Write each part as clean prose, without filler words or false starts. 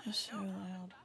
That's so loud.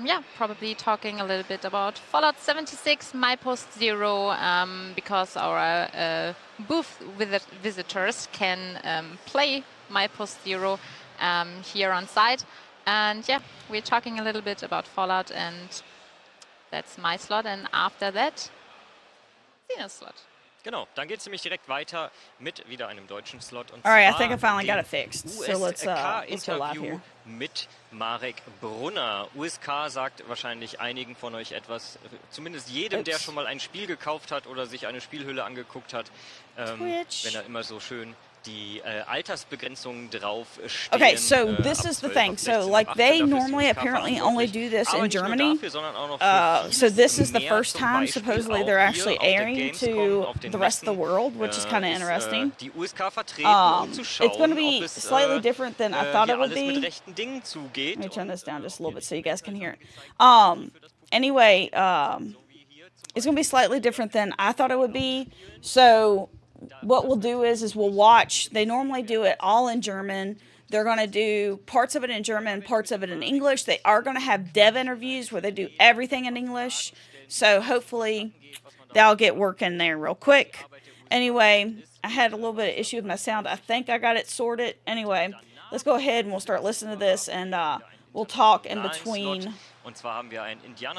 Yeah, probably talking a little bit about Fallout 76, My Post Zero, because our booth visitors can play My Post Zero here on site. And yeah, we're talking a little bit about Fallout, and that's my slot. And after that, Sina's slot. Genau, dann geht es nämlich direkt weiter mit wieder einem deutschen Slot. Und All right, I zwar think I finally got dem it fixed. So let's go live USK-Interview here. mit Marek Brunner. USK sagt wahrscheinlich einigen von euch etwas, zumindest jedem, der schon mal ein Spiel gekauft hat oder sich eine Spielhülle angeguckt hat, wenn er immer so schön die Altersbegrenzungen drauf stehen. Okay, so this is the thing. So like they normally apparently only do this in Germany. So this is the first time supposedly they're actually airing to the rest of the world, which is kind of interesting. It's going to be slightly different than I thought it would be. Let me turn this down just a little bit so you guys can hear it. Anyway, it's going to be slightly different than I thought it would be. So what we'll do is we'll watch. They normally do it all in German. They're going to do parts of it in German, parts of it in English. They are going to have dev interviews where they do everything in English. So hopefully that'll get working there real quick. Anyway, I had a little bit of issue with my sound. I think I got it sorted. Anyway, let's go ahead and we'll start listening to this, and we'll talk in between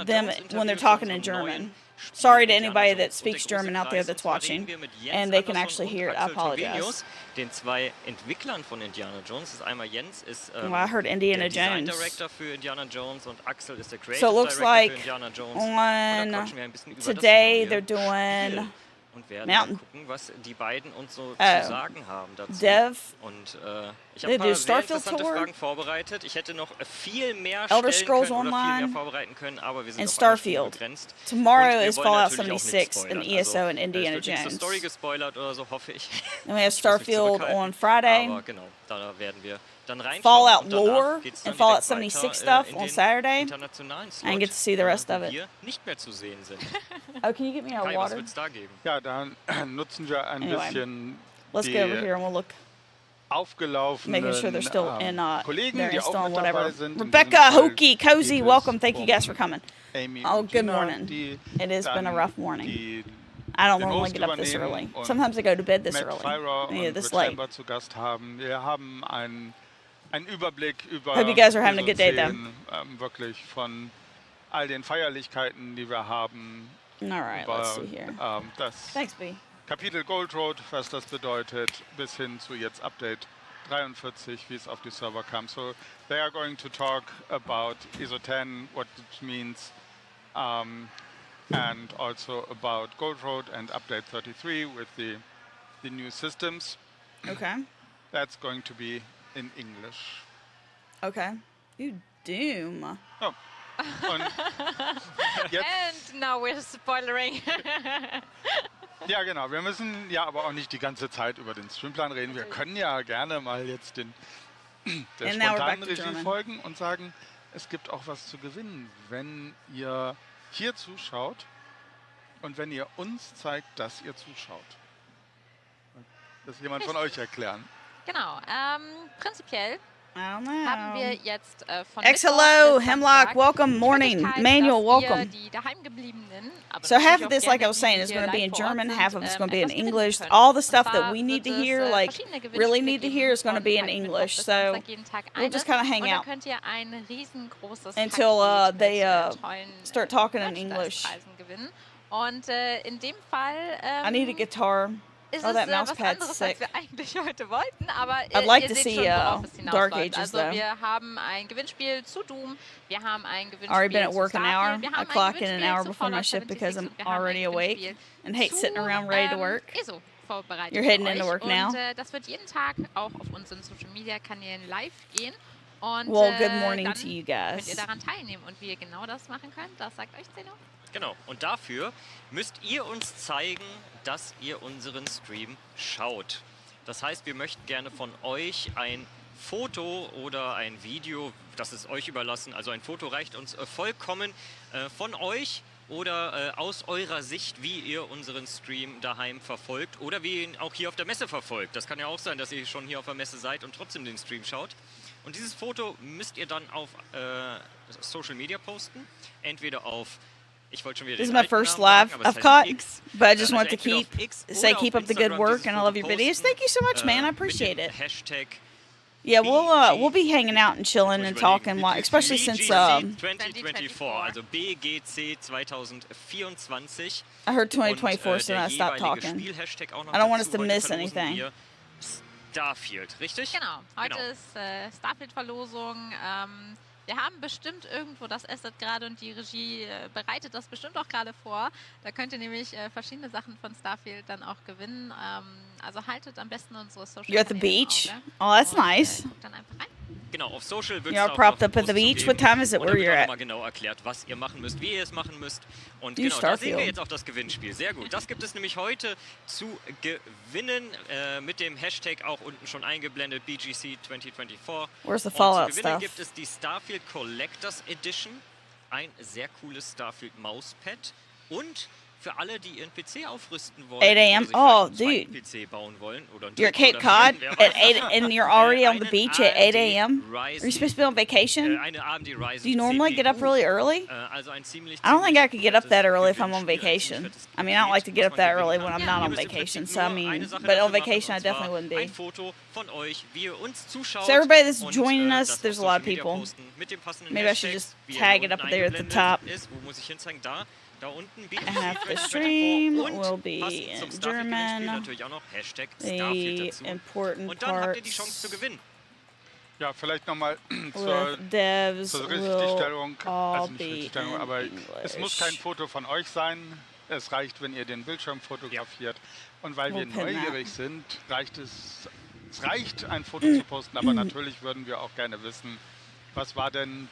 them when they're talking in German. Sorry to anybody that speaks German out there that's watching, and they can actually hear it. I apologize. Den zwei Entwicklern von Indiana Jones. Das einmal Jens ist Well, I heard Indiana der Design Jones. Director für Indiana Jones und Axel ist der Creative So it looks Director like für Indiana Jones. on wir ein bisschen über today das they're neue doing Spiel und werden Mountain. dann gucken, was die beiden uns so zu sagen haben dazu. Dev. Und ich They habe ein do paar sehr Starfield interessante Tour, Fragen vorbereitet. Ich hätte noch viel mehr Elder stellen Scrolls können oder viel Online, mehr vorbereiten können, aber wir sind and auf eine Stunde Starfield. begrenzt. Tomorrow Und wir is wollen Fallout natürlich auch nicht 76 and spoilern. ESO and Es Indiana wird nicht zur Jones. Story gespoilert oder so, hoffe ich. And we have Ich muss mich Starfield zurückhalten. on Friday. Aber genau, da werden wir dann reinschauen. Fallout Und danach Lore geht's and dann Fallout direkt 76 weiter, stuff in on den Saturday. internationalen I get to see the rest wo of it. wir nicht mehr zu sehen sind. Oh, can you get me our Kai, was water? wird's da geben? Ja, dann nutzen wir ein Anyway, bisschen let's go over here and we'll look. aufgelaufenen Making sure they're still in, Kollegen, they're die still auch in mit whatever. dabei sind. In Rebecca, diesem Fall Hokie, Cozy, geht es welcome. Thank you guys for coming. Amy Oh, und good Tina, morning. die It has been a dann rough morning. die I don't den normally Host get up this übernehmen early. und Sometimes I go to bed this Matt early. Fyra Yeah, und this Rich late. Chamber zu Gast haben. Wir haben einen Überblick über Hope you guys are having a ISO good day, 10, wirklich von all den Feierlichkeiten, die wir haben. All right, über let's see here. Das Thanks, B. Kapitel Gold Road, was das bedeutet, bis hin zu jetzt Update 43, wie es auf die Server kam. So they are going to talk about ISO 10, what it means, and also about Gold Road and Update 33 with the new systems. Okay. That's going to be in English. Okay. You Doom. Oh, Und jetzt, And now we're spoilering. ja, genau. Wir müssen ja aber auch nicht die ganze Zeit über den Streamplan reden. Wir können ja gerne mal jetzt der spontanen Regie folgen und sagen, es gibt auch was zu gewinnen, wenn ihr hier zuschaut und wenn ihr uns zeigt, dass ihr zuschaut. Das jemand von euch erklären. Genau. Prinzipiell haben wir jetzt von Hello, Hemlock, welcome, morning, Manuel, welcome. So half of this, like I was saying, is going to be in German, half of it's going to be in English. All the stuff that we need to hear, like really need to hear, is going to be in English. So we'll just kind of hang out until they start talking in English. Und in dem Fall I need a guitar. ist that es was mousepad's anderes, sick. als wir eigentlich heute wollten, aber I'd like ihr to seht see, schon, worauf es Dark hinausläuft. Ages, Also though. wir haben ein Gewinnspiel zu Doom, wir haben ein Gewinnspiel Already been at zu work an hour. Starfield, wir I haben clock ein in an Gewinnspiel hour zu before my Fallout shift because 76 I'm und wir haben already ein awake Gewinnspiel and hate sitting around ready to work. ESO vorbereitet You're für heading euch. into work now? Und das wird jeden Tag auch auf unseren Social Media Kanälen live gehen. Und Well, good morning dann to you könnt ihr guys. daran teilnehmen. Und wie ihr genau das machen könnt, das sagt euch Zeno. Genau, und dafür müsst ihr uns zeigen, dass ihr unseren Stream schaut. Das heißt, wir möchten gerne von euch ein Foto oder ein Video, das ist euch überlassen, also ein Foto reicht uns vollkommen von euch oder aus eurer Sicht, wie ihr unseren Stream daheim verfolgt oder wie ihr ihn auch hier auf der Messe verfolgt. Das kann ja auch sein, dass ihr schon hier auf der Messe seid und trotzdem den Stream schaut. Und dieses Foto müsst ihr dann auf Social Media posten, entweder auf ich wollte schon wieder This is den my alten first Namen live sagen, aber es I've heißt caught, X. but I just Also want to entweder auf keep X oder say auf keep up the good Instagram work dieses and I love your Foto videos. posten, Thank you so much, man. I mit appreciate dem it. Hashtag Yeah, we'll be hanging out and chilling and talking, especially since 2024, also BGC 2024. I heard 2024, so I stopped talking. I don't want us to miss anything. Starfield, richtig? Genau, heute ist Starfield-Verlosung. Wir haben bestimmt irgendwo das Asset gerade und die Regie bereitet das bestimmt auch gerade vor. Da könnt ihr nämlich verschiedene Sachen von Starfield dann auch gewinnen. Also haltet am besten unsere Social Media. You're at the beach? Oh, that's nice. Guckt dann einfach rein. Genau, auf Social wird You're all propped up at the beach. What time is it where you're at? Mal genau erklärt, was ihr machen müsst, wie ihr es machen müsst. Und Do genau, da sehen wir Starfield. jetzt auch das Gewinnspiel. Sehr gut. Das gibt es nämlich heute zu gewinnen mit dem Hashtag auch unten schon eingeblendet, BGC 2024. Where's the Und Fallout zu gewinnen stuff? gibt es die Starfield Collectors Edition, ein sehr cooles Starfield Mauspad und für alle, die ihren PC aufrüsten wollen, 8 a.m. oder sich Oh, vielleicht einen dude. zweiten PC bauen wollen oder einen You're at dritten Cape oder Cod vierten, at wer weiß. 8 and you're already on the Einen beach at 8 a.m.? AMD Are you supposed to be on vacation? eine AMD Ryzen Do you normally get up CPU, really early? also ein ziemlich, I don't think I could get up that fettes early if I'm on Gewinnspiel, ein vacation. ziemlich fettes I mean, I don't like to get up Paket, that was man early gewinnen when I'm kann. not Ihr on müsst im vacation, Prinzip so I nur eine mean, Sache but on dafür machen, vacation I und zwar definitely wouldn't be. ein Foto von euch, wie ihr uns zuschaut. So everybody that's und, joining us, das auf there's a lot of Social Media people. posten mit dem passenden Maybe I should Hashtag, just wie er tag hier it up unten there at the eingeblendet top. ist. Wo muss ich hinzeigen? Da unten. And half the 2024 stream und will be passend zum in Starfield-Gewinnspiel German. natürlich auch noch Hashtag Starfield The dazu. important Und dann habt ihr die Chance zu parts gewinnen. Ja, vielleicht nochmal zur with devs zur will Richtigstellung, all also nicht be Richtigstellung, in aber es muss kein English. Foto von euch sein. Es reicht, wenn ihr den Bildschirm fotografiert. Und weil wir We'll pin that. neugierig sind, es reicht, ein Foto zu posten, aber natürlich würden wir auch gerne wissen, was war denn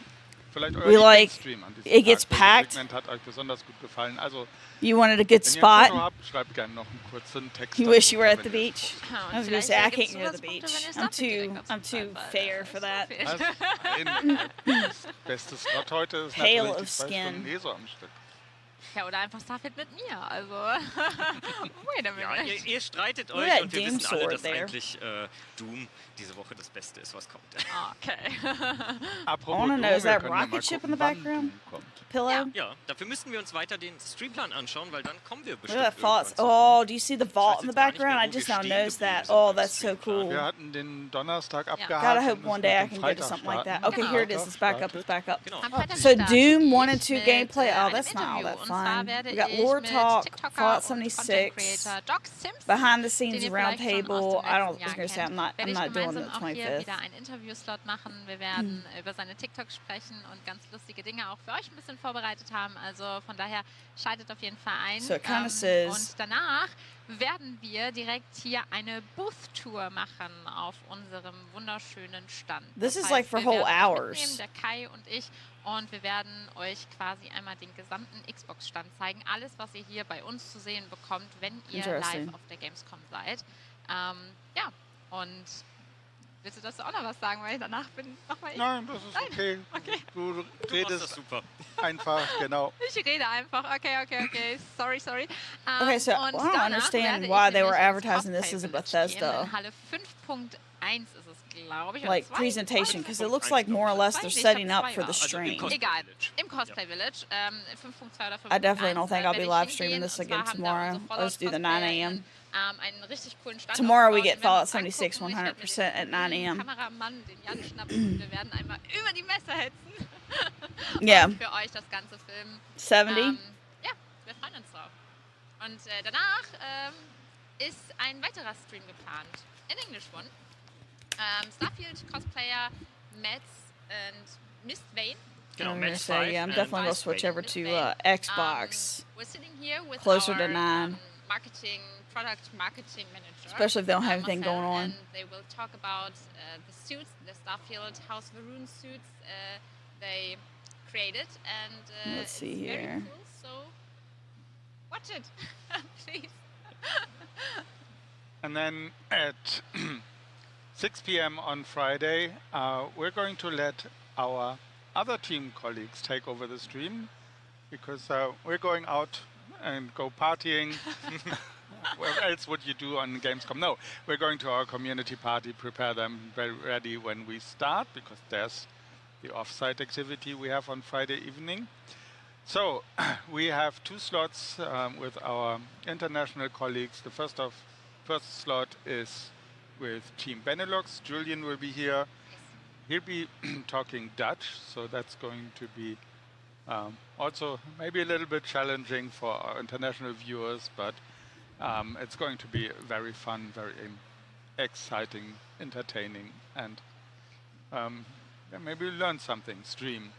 vielleicht euer We like- Lieblingsstream an diesem it gets Tag? Welches packed. Segment hat euch besonders gut gefallen? Also, You wanted a good wenn ihr ein Foto spot? habt, schreibt gerne noch einen kurzen Text. You wish you were dazu, at the wenn ihr es beach? postet. Ja, und I was gonna vielleicht say I gibt's can't go to the Zusatzpunkte, beach. wenn ihr I'm Starfield direkt too aufs Fall, weil fair ist for so that. viel. Also, das beste Slot heute ist Hail natürlich die of 2 skin. Stunden ESO am Stück. Ja, oder einfach Starfield mit mir. Also, wait a Ja, minute. ihr streitet Look euch at und wir Doom wissen alle, Sword dass there. eigentlich Doom diese Woche das Beste ist, was kommt. Okay. Apropos wanna know, Doom, is wir that können ja mal rocket ship in gucken, the wann background? Doom kommt. Pillow? Ja, dafür müssen wir uns weiter den Streamplan anschauen, weil dann kommen wir Look bestimmt at that vault. irgendwann zu Oh, do you see the vault in the jetzt gar nicht background? mehr, I wo just wir now stehen noticed geblieben that. sind Oh, beim that's so Streamplan. cool. Wir hatten den Donnerstag abgehakt. God, I hope und one müssen day I mit dem can get to Freitag something like starten. that. Okay, Genau. here it is. It's back up. It's back up. Genau. Am Freitag So starte Doom ich 1 and 2 mit, gameplay. Oh, einem that's not all Interview. that Und zwar fun. werde We got ich Lore mit Talk, TikToker Fallout und Content 76, Creator Doc Simpson, behind the den scenes ihr vielleicht schon roundtable. aus dem I don't. I was letzten Jahr gonna say I'm kennt, not. werde I'm ich not doing the gemeinsam auch hier 25th. wieder einen Interviewslot machen. Wir werden über seine TikTok sprechen und ganz lustige Dinge auch für euch ein bisschen vorbereitet haben. Also von daher schaltet auf jeden Fall ein. So it kinda says- und danach werden wir direkt hier eine Booth-Tour machen auf unserem wunderschönen Stand. This is like for whole hours. Mitnehmen, der Kai und ich, und wir werden euch quasi einmal den gesamten Xbox-Stand zeigen. Alles, was ihr hier bei uns zu sehen bekommt, wenn ihr live auf der Gamescom seid. Ja, und willst du dazu auch noch was sagen, weil ich danach bin nochmal... Nein, das ist okay. Du redest super. einfach, genau. Ich rede einfach. Okay. Sorry. Okay, so I don't understand why they were advertising this as a Bethesda Halle 5.1 ist es, glaube ich. like presentation, because it looks like more or less they're setting up for the stream. Egal, im Cosplay Village. 5.2 oder 5.1. I definitely don't think I'll be live streaming this again tomorrow. Let's do the 9 a.m. Einen richtig coolen Stand. Tomorrow we get Fallout 76 100% at 9 a.m. Kameramann, den Jan schnappen. Wir werden einmal über die Messe hetzen. Yeah. Und für euch das ganze filmen. 70? Ja, wir freuen uns drauf. Und danach ist ein weiterer Stream geplant. In English one. Starfield Cosplayer Mads and Miss Vane. Genau, I'm gonna say, yeah, I'm definitely gonna switch over to Xbox. We're sitting here with Closer our, to 9. product marketing manager. Especially if they don't have anything going on. And they will talk about the suits, the Starfield House Varun suits they created. And let's see it's here. Very cool, so watch it, please. And then at 6 p.m. on Friday, we're going to let our other team colleagues take over the stream, because we're going out and go partying. What else would you do on Gamescom? No, we're going to our community party, prepare them very ready when we start, because there's the off-site activity we have on Friday evening. So we have 2 slots with our international colleagues. The first slot is with Team Benelux. Julian will be here. He'll be talking Dutch, so that's going to be also maybe a little bit challenging for our international viewers, but it's going to be very fun, very exciting, entertaining, and maybe we'll learn something, stream,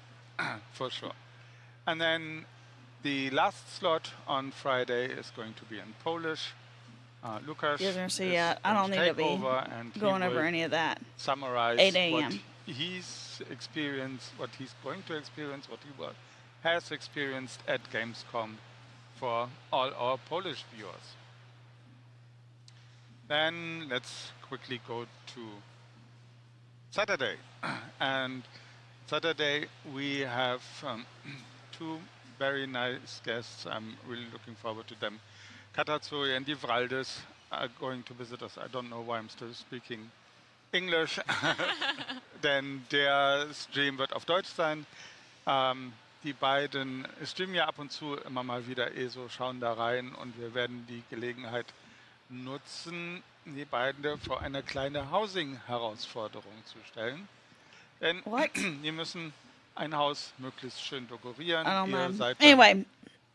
for sure. And then the last slot on Friday is going to be in Polish. Lukasz You're going to see, I don't need to be going over any of that. Summarize 8 a.m. what he's experienced, what he's going to experience, what he has experienced at Gamescom for all our Polish viewers. Then let's quickly go to Saturday. And Saturday we have 2 very nice guests. I'm really looking forward to them. Katatsuri and Divraldis are going to visit us. I don't know why I'm still speaking English. Denn der Stream wird auf Deutsch sein. Die beiden streamen ja ab und zu immer mal wieder ESO, schauen da rein, und wir werden die Gelegenheit nutzen, die beiden vor eine kleine Housing-Herausforderung zu stellen. Denn die müssen ein Haus möglichst schön dekorieren. Ihr seid anyway,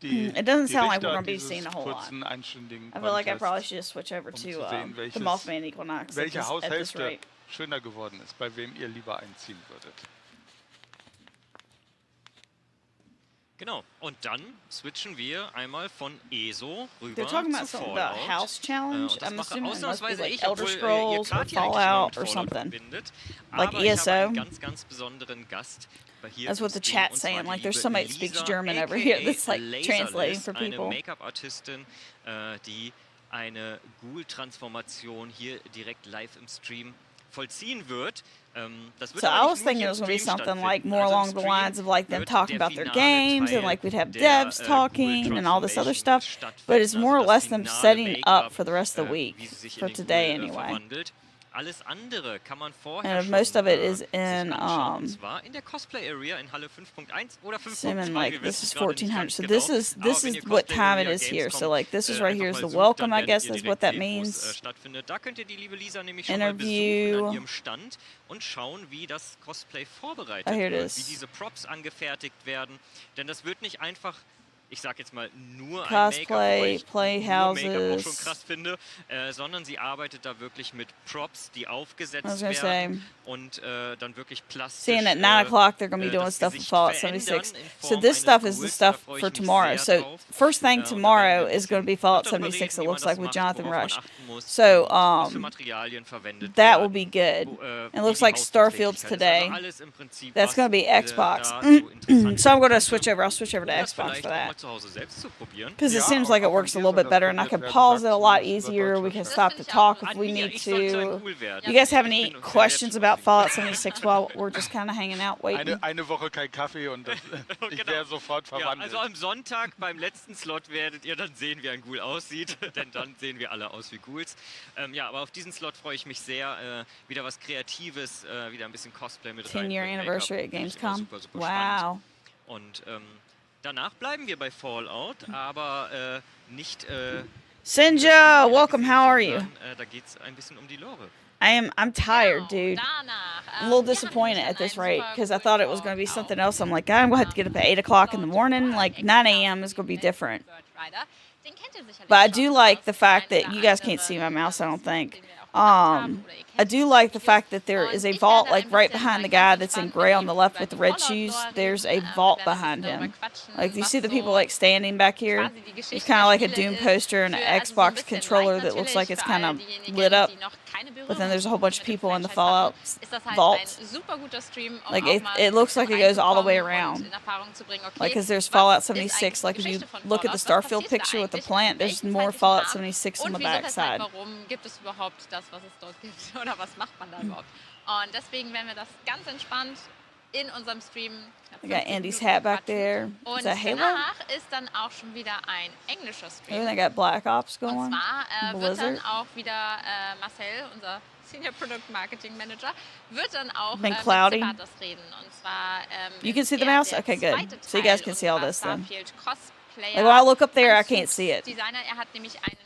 it doesn't sound like we're going to be seeing a whole lot. I feel like I probably should just switch over to the Mothman Equinox welche at this Haushälfte rate. schöner geworden ist, bei wem ihr lieber einziehen würdet. Genau, und dann switchen wir einmal von ESO rüber They're talking about zu something Fallout. about House Challenge. Und das I'm mache assuming it must be ausnahmsweise like ich, Elder obwohl ihr Scrolls or Kati eigentlich Fallout nur or mit Fallout something. verbindet. Like Aber ich ESO. habe einen ganz, ganz besonderen Gast hier That's im what the Stream, chat's und zwar saying. die Like there's liebe somebody that speaks Lisa, German over aka here that's like translating Laserless, for eine people. Make-up-Artistin, die eine Ghoul-Transformation hier direkt live im Stream vollziehen wird. Das wird So I was thinking it was going to be something like more along the lines of like them talking about their games, and like we'd have devs talking and all this other stuff, but it's more or less them setting up for the rest of the week, for today anyway. Alles andere kann man vorher And most of it is sich in anschauen, und zwar in der Cosplay Area in Halle 5.1 oder 5.2. Assuming like this is 1400, so genau. this is what time it is here. So like this is right here is the welcome, I guess is what that means. Stattfindet. Da könnt ihr die liebe Lisa nämlich schon Interview. mal besuchen an ihrem Stand und schauen, wie das Cosplay vorbereitet here it wird, is. wie diese Props angefertigt werden, denn das wird nicht einfach, ich sag jetzt mal, nur Cosplay, ein Make-up, Playhouses. auch schon krass finde, sondern sie arbeitet da wirklich mit Props, die aufgesetzt werden und dann wirklich plastisch. Seeing at 9 o'clock they're going to be doing stuff with Fallout 76. So this stuff is the stuff for tomorrow. So first thing tomorrow is going to be Fallout 76, it looks like, with Jonathan Rush. So that will be good. It looks like Starfield's today. That's going to be Xbox. So I'm going to switch over. I'll switch over to Xbox for that. Because it seems like it works a little bit better, and I can pause it a lot easier. We can stop to talk if we need to. You guys have any questions about Fallout 76 while we're just kind of hanging out waiting? Eine Woche kein Kaffee und ich wäre sofort verwandelt. Also am Sonntag beim letzten Slot werdet ihr dann sehen, wie ein Ghoul aussieht, denn dann sehen wir alle aus wie Ghouls. Ja, aber auf diesen Slot freue ich mich sehr. Wieder was Kreatives, wieder ein bisschen Cosplay mit rein. 10-year anniversary at Gamescom. Super, super wow. Spannend. Und danach bleiben wir bei Fallout, aber nicht... Sinja, welcome, how are you? Da geht's ein bisschen um die Lore. I'm tired, dude. I'm a little disappointed at this rate because I thought it was going to be something else. I'm like, God, I'm going to have to get up at 8 o'clock in the morning. Like 9 a.m. is going to be different. But I do like the fact that you guys can't see my mouse, I don't think. I do like the fact that there is a vault, like right behind the guy that's in gray on the left with the red shoes. There's a vault behind him. Like, you see the people like standing back here? It's kind of like a Doom poster and an Xbox controller that looks like it's kind of lit up. But then there's a whole bunch of people in the Fallout vault. Like, it looks like it goes all the way around. Like, because there's Fallout 76. Like, if you look at the Starfield picture with the plant, there's more Fallout 76 on the backside. was es dort gibt oder was macht man da überhaupt. Und deswegen werden wir das ganz entspannt in unserem Stream. I got Andy's hat back there. Is that Halo? Und danach ist dann auch schon wieder ein englischer Stream. Maybe they got Black Ops going. Und zwar wird dann auch wieder Marcel, unser Senior Product Marketing Manager, wird dann auch mit Sebatas reden. Und zwar you can see the mouse? Okay, good. So you guys can see all this then. Like when I look up there, I can't see it. Designer, hat nämlich einen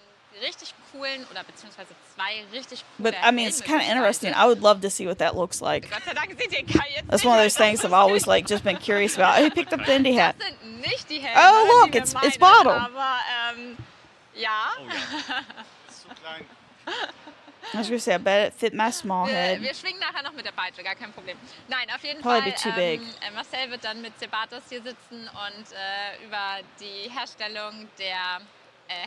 richtig coolen oder beziehungsweise zwei richtig coole. But I mean, it's kind of interesting. I would love to see what that looks like. That's one of those things I've always like just been curious about. Oh, he picked up the Indy hat. Oh, look, it's Bottle. Aber ja. Ist zu klein. I was gonna say, I bet it fit my small head. Wir schwingen nachher noch mit der Peitsche, gar kein Problem. Nein, auf jeden Probably Fall. Be too big. Marcel wird dann mit Sebatas hier sitzen und über die Herstellung der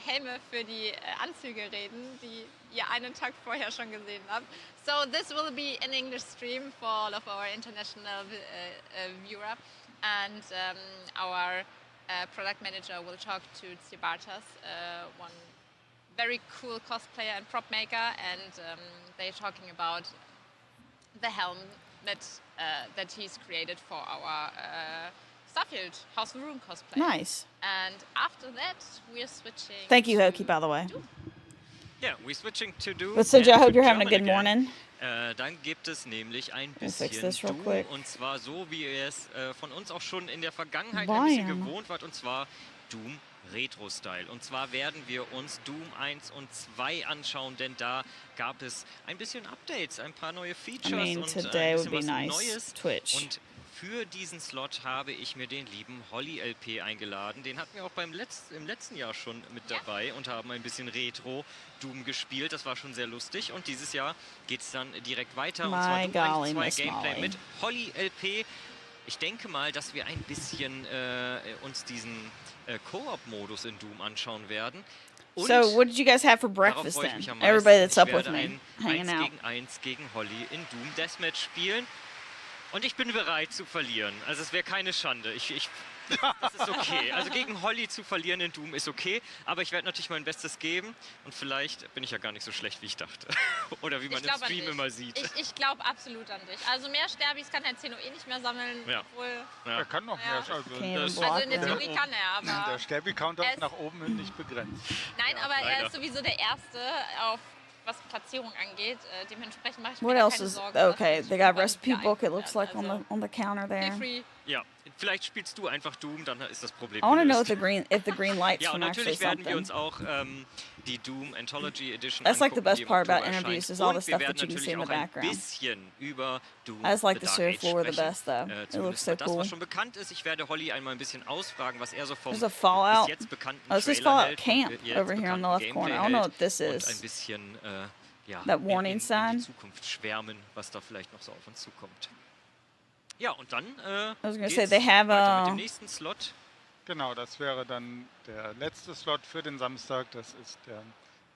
Helme für die Anzüge reden, die ihr einen Tag vorher schon gesehen habt. So this will be an English stream for all of our international viewer, and our product manager will talk to Sebatas, one very cool cosplayer and prop maker, and they're talking about the helm that he's created for our Starfield House of Room cosplay. Nice. And after that, we're switching. Thank you, Hoki, by the way. Yeah, we're switching to Doom. But Sinja, I hope you're having a good morning. Dann gibt es nämlich ein bisschen Doom, und zwar so, wie ihr es von uns auch schon in der Vergangenheit ein bisschen gewohnt wart, und zwar Doom Retro-Style. Und zwar werden wir uns Doom 1 und 2 anschauen, denn da gab es ein bisschen Updates, ein paar neue Features und ein bisschen was Neues. Twitch. Und für diesen Slot habe ich mir den lieben Holly LP eingeladen. Den hatten wir auch im letzten Jahr schon mit dabei und haben ein bisschen Retro-Doom gespielt. Das war schon sehr lustig. Und dieses Jahr geht es dann direkt weiter. Und zwar Doom 1 2 Gameplay mit Holly LP. Ich denke mal, dass wir ein bisschen uns diesen Co-op-Modus in Doom anschauen werden. Und so, what did you guys have for breakfast then? Everybody that's up with me, hanging out. 1 gegen 1 gegen Holly in Doom Deathmatch spielen. Und ich bin bereit zu verlieren. Also es wäre keine Schande. Das ist okay. Also gegen Holly zu verlieren in Doom ist okay. Aber ich werde natürlich mein Bestes geben. Und vielleicht bin ich ja gar nicht so schlecht, wie ich dachte. Oder wie man im Stream immer sieht. Ich glaube absolut an dich. Also mehr Sterbis kann Herr Zeno eh nicht mehr sammeln. Ja. Er kann noch mehr. Also in der Theorie kann er, aber... Der Sterbi-Counter ist nach oben hin nicht begrenzt. Nein, aber er ist sowieso der Erste auf... was Platzierung angeht, dementsprechend mache ich mir keine Sorgen. Okay, they got a recipe book, it looks like, on the counter there. Feel free Ja, vielleicht spielst du einfach Doom, dann ist das Problem I want to know gelöst. if the green lights Ja, und from actually natürlich werden wir something. uns auch die Doom Anthology Edition That's like the angucken, best die im part about Oktober interviews erscheint. is all the Und wir stuff werden that you can natürlich see in the auch ein background. bisschen über Doom I just like The the Dark show Age floor the sprechen. best though. It looks Zumindest so mal das, cool. was schon bekannt ist. Ich werde Holly einmal ein bisschen ausfragen, was er so vom There's a bis Fallout. jetzt bekannten Oh, this is Trailer Fallout hält, Camp vom jetzt over here on the bekannten left corner. Gameplay I don't know hält what this und ein is. bisschen ja, That warning in sign? die Zukunft schwärmen, was da vielleicht noch so auf uns zukommt. Ja, und dann I was gonna geht's say they have weiter mit dem nächsten Slot. Genau, das wäre dann der letzte Slot für den Samstag. Das ist der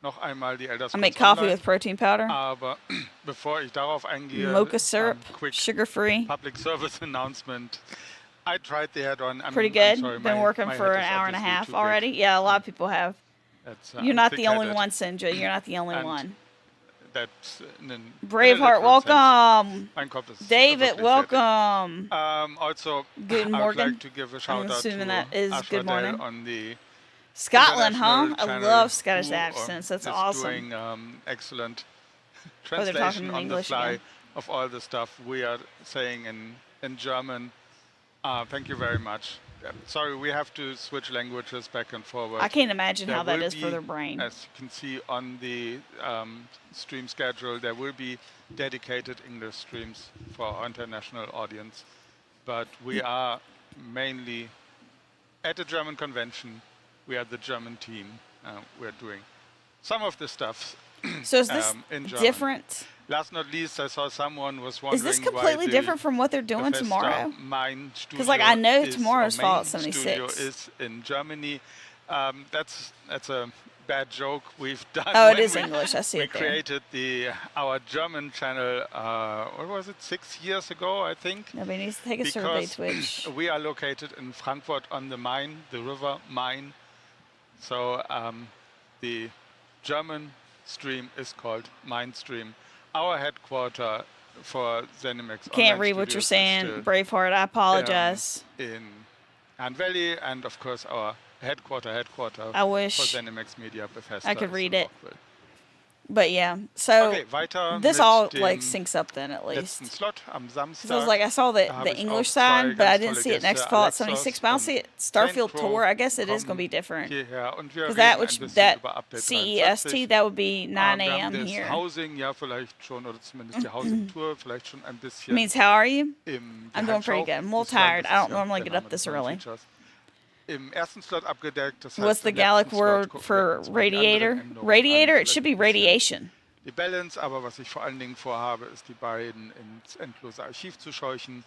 noch einmal die Elder I make Scrolls coffee Online. with protein powder, Aber bevor ich darauf eingehe, mocha syrup, quick sugar-free. public service announcement. I tried the add-on. Pretty good. Been working for an hour and a half already. Yeah, a lot of people have. You're not the only one, Sinja. You're not the only one. That's Braveheart, welcome. Mein Kopf ist David, wirklich welcome. Also, Good I would morning. like to give a shout out assuming to that is Ashra good Dale morning. on the Scotland, huh? international I channel love Scottish who, accents. That's is awesome. doing excellent Oh, they're talking translation in on English the fly again. of all the stuff we are saying in German. Thank you very much. Sorry, we have to switch languages back and forward. I can't imagine There how that will is for be, their brain. As you can see on the stream schedule, there will be dedicated English streams for our international audience. But we are mainly at a German convention. We are the German team. We're doing some of the stuff So is this in German. different? Last not least, I saw someone was wondering Is this why completely the different from what they're doing Bethesda tomorrow? main Because, like, I know studio tomorrow's is, or Fallout main 76. studio is in Germany. That's a bad joke we've done. Oh, it when is we, English. I see we it there. created our German channel. What was it? 6 years ago, I think. Nobody needs to take a survey, Because Twitch. we are located in Frankfurt on the Main, the river Main. So the German stream is called Main Stream. Our headquarter for ZeniMax Can't Online read what you're Studios is saying, still, Braveheart. I apologize. in Hand Valley, and of course our headquarter I for wish ZeniMax Media Bethesda I could is read in it. Rockville. But yeah, so Okay, weiter this mit all dem like syncs up then at least. letzten Slot am Samstag. So I was like, I saw Da habe the ich English auch zwei side, but I ganz didn't tolle see it next Gäste. Fallout Alexos 76. But I'll see it Starfield Pro Tour. I guess it is going to be kommen different. hierher und wir Because reden that ein which bisschen that über Update CEST 43. that would be 9 Wir a.m. haben das here. Housing ja vielleicht schon, oder zumindest die Housing-Tour, vielleicht schon ein bisschen Means how are you? im I'm doing pretty good. I'm a little tired. I don't normally get up this early. Im ersten Slot abgedeckt. Das What's heißt, the im Gallic letzten Slot word gucken wir for uns mal die radiator? anderen Änderungen Radiator? an, It should be vielleicht ein bisschen radiation. die Balance, aber was ich vor allen Dingen vorhabe, ist die beiden ins endlose Archiv zu scheuchen,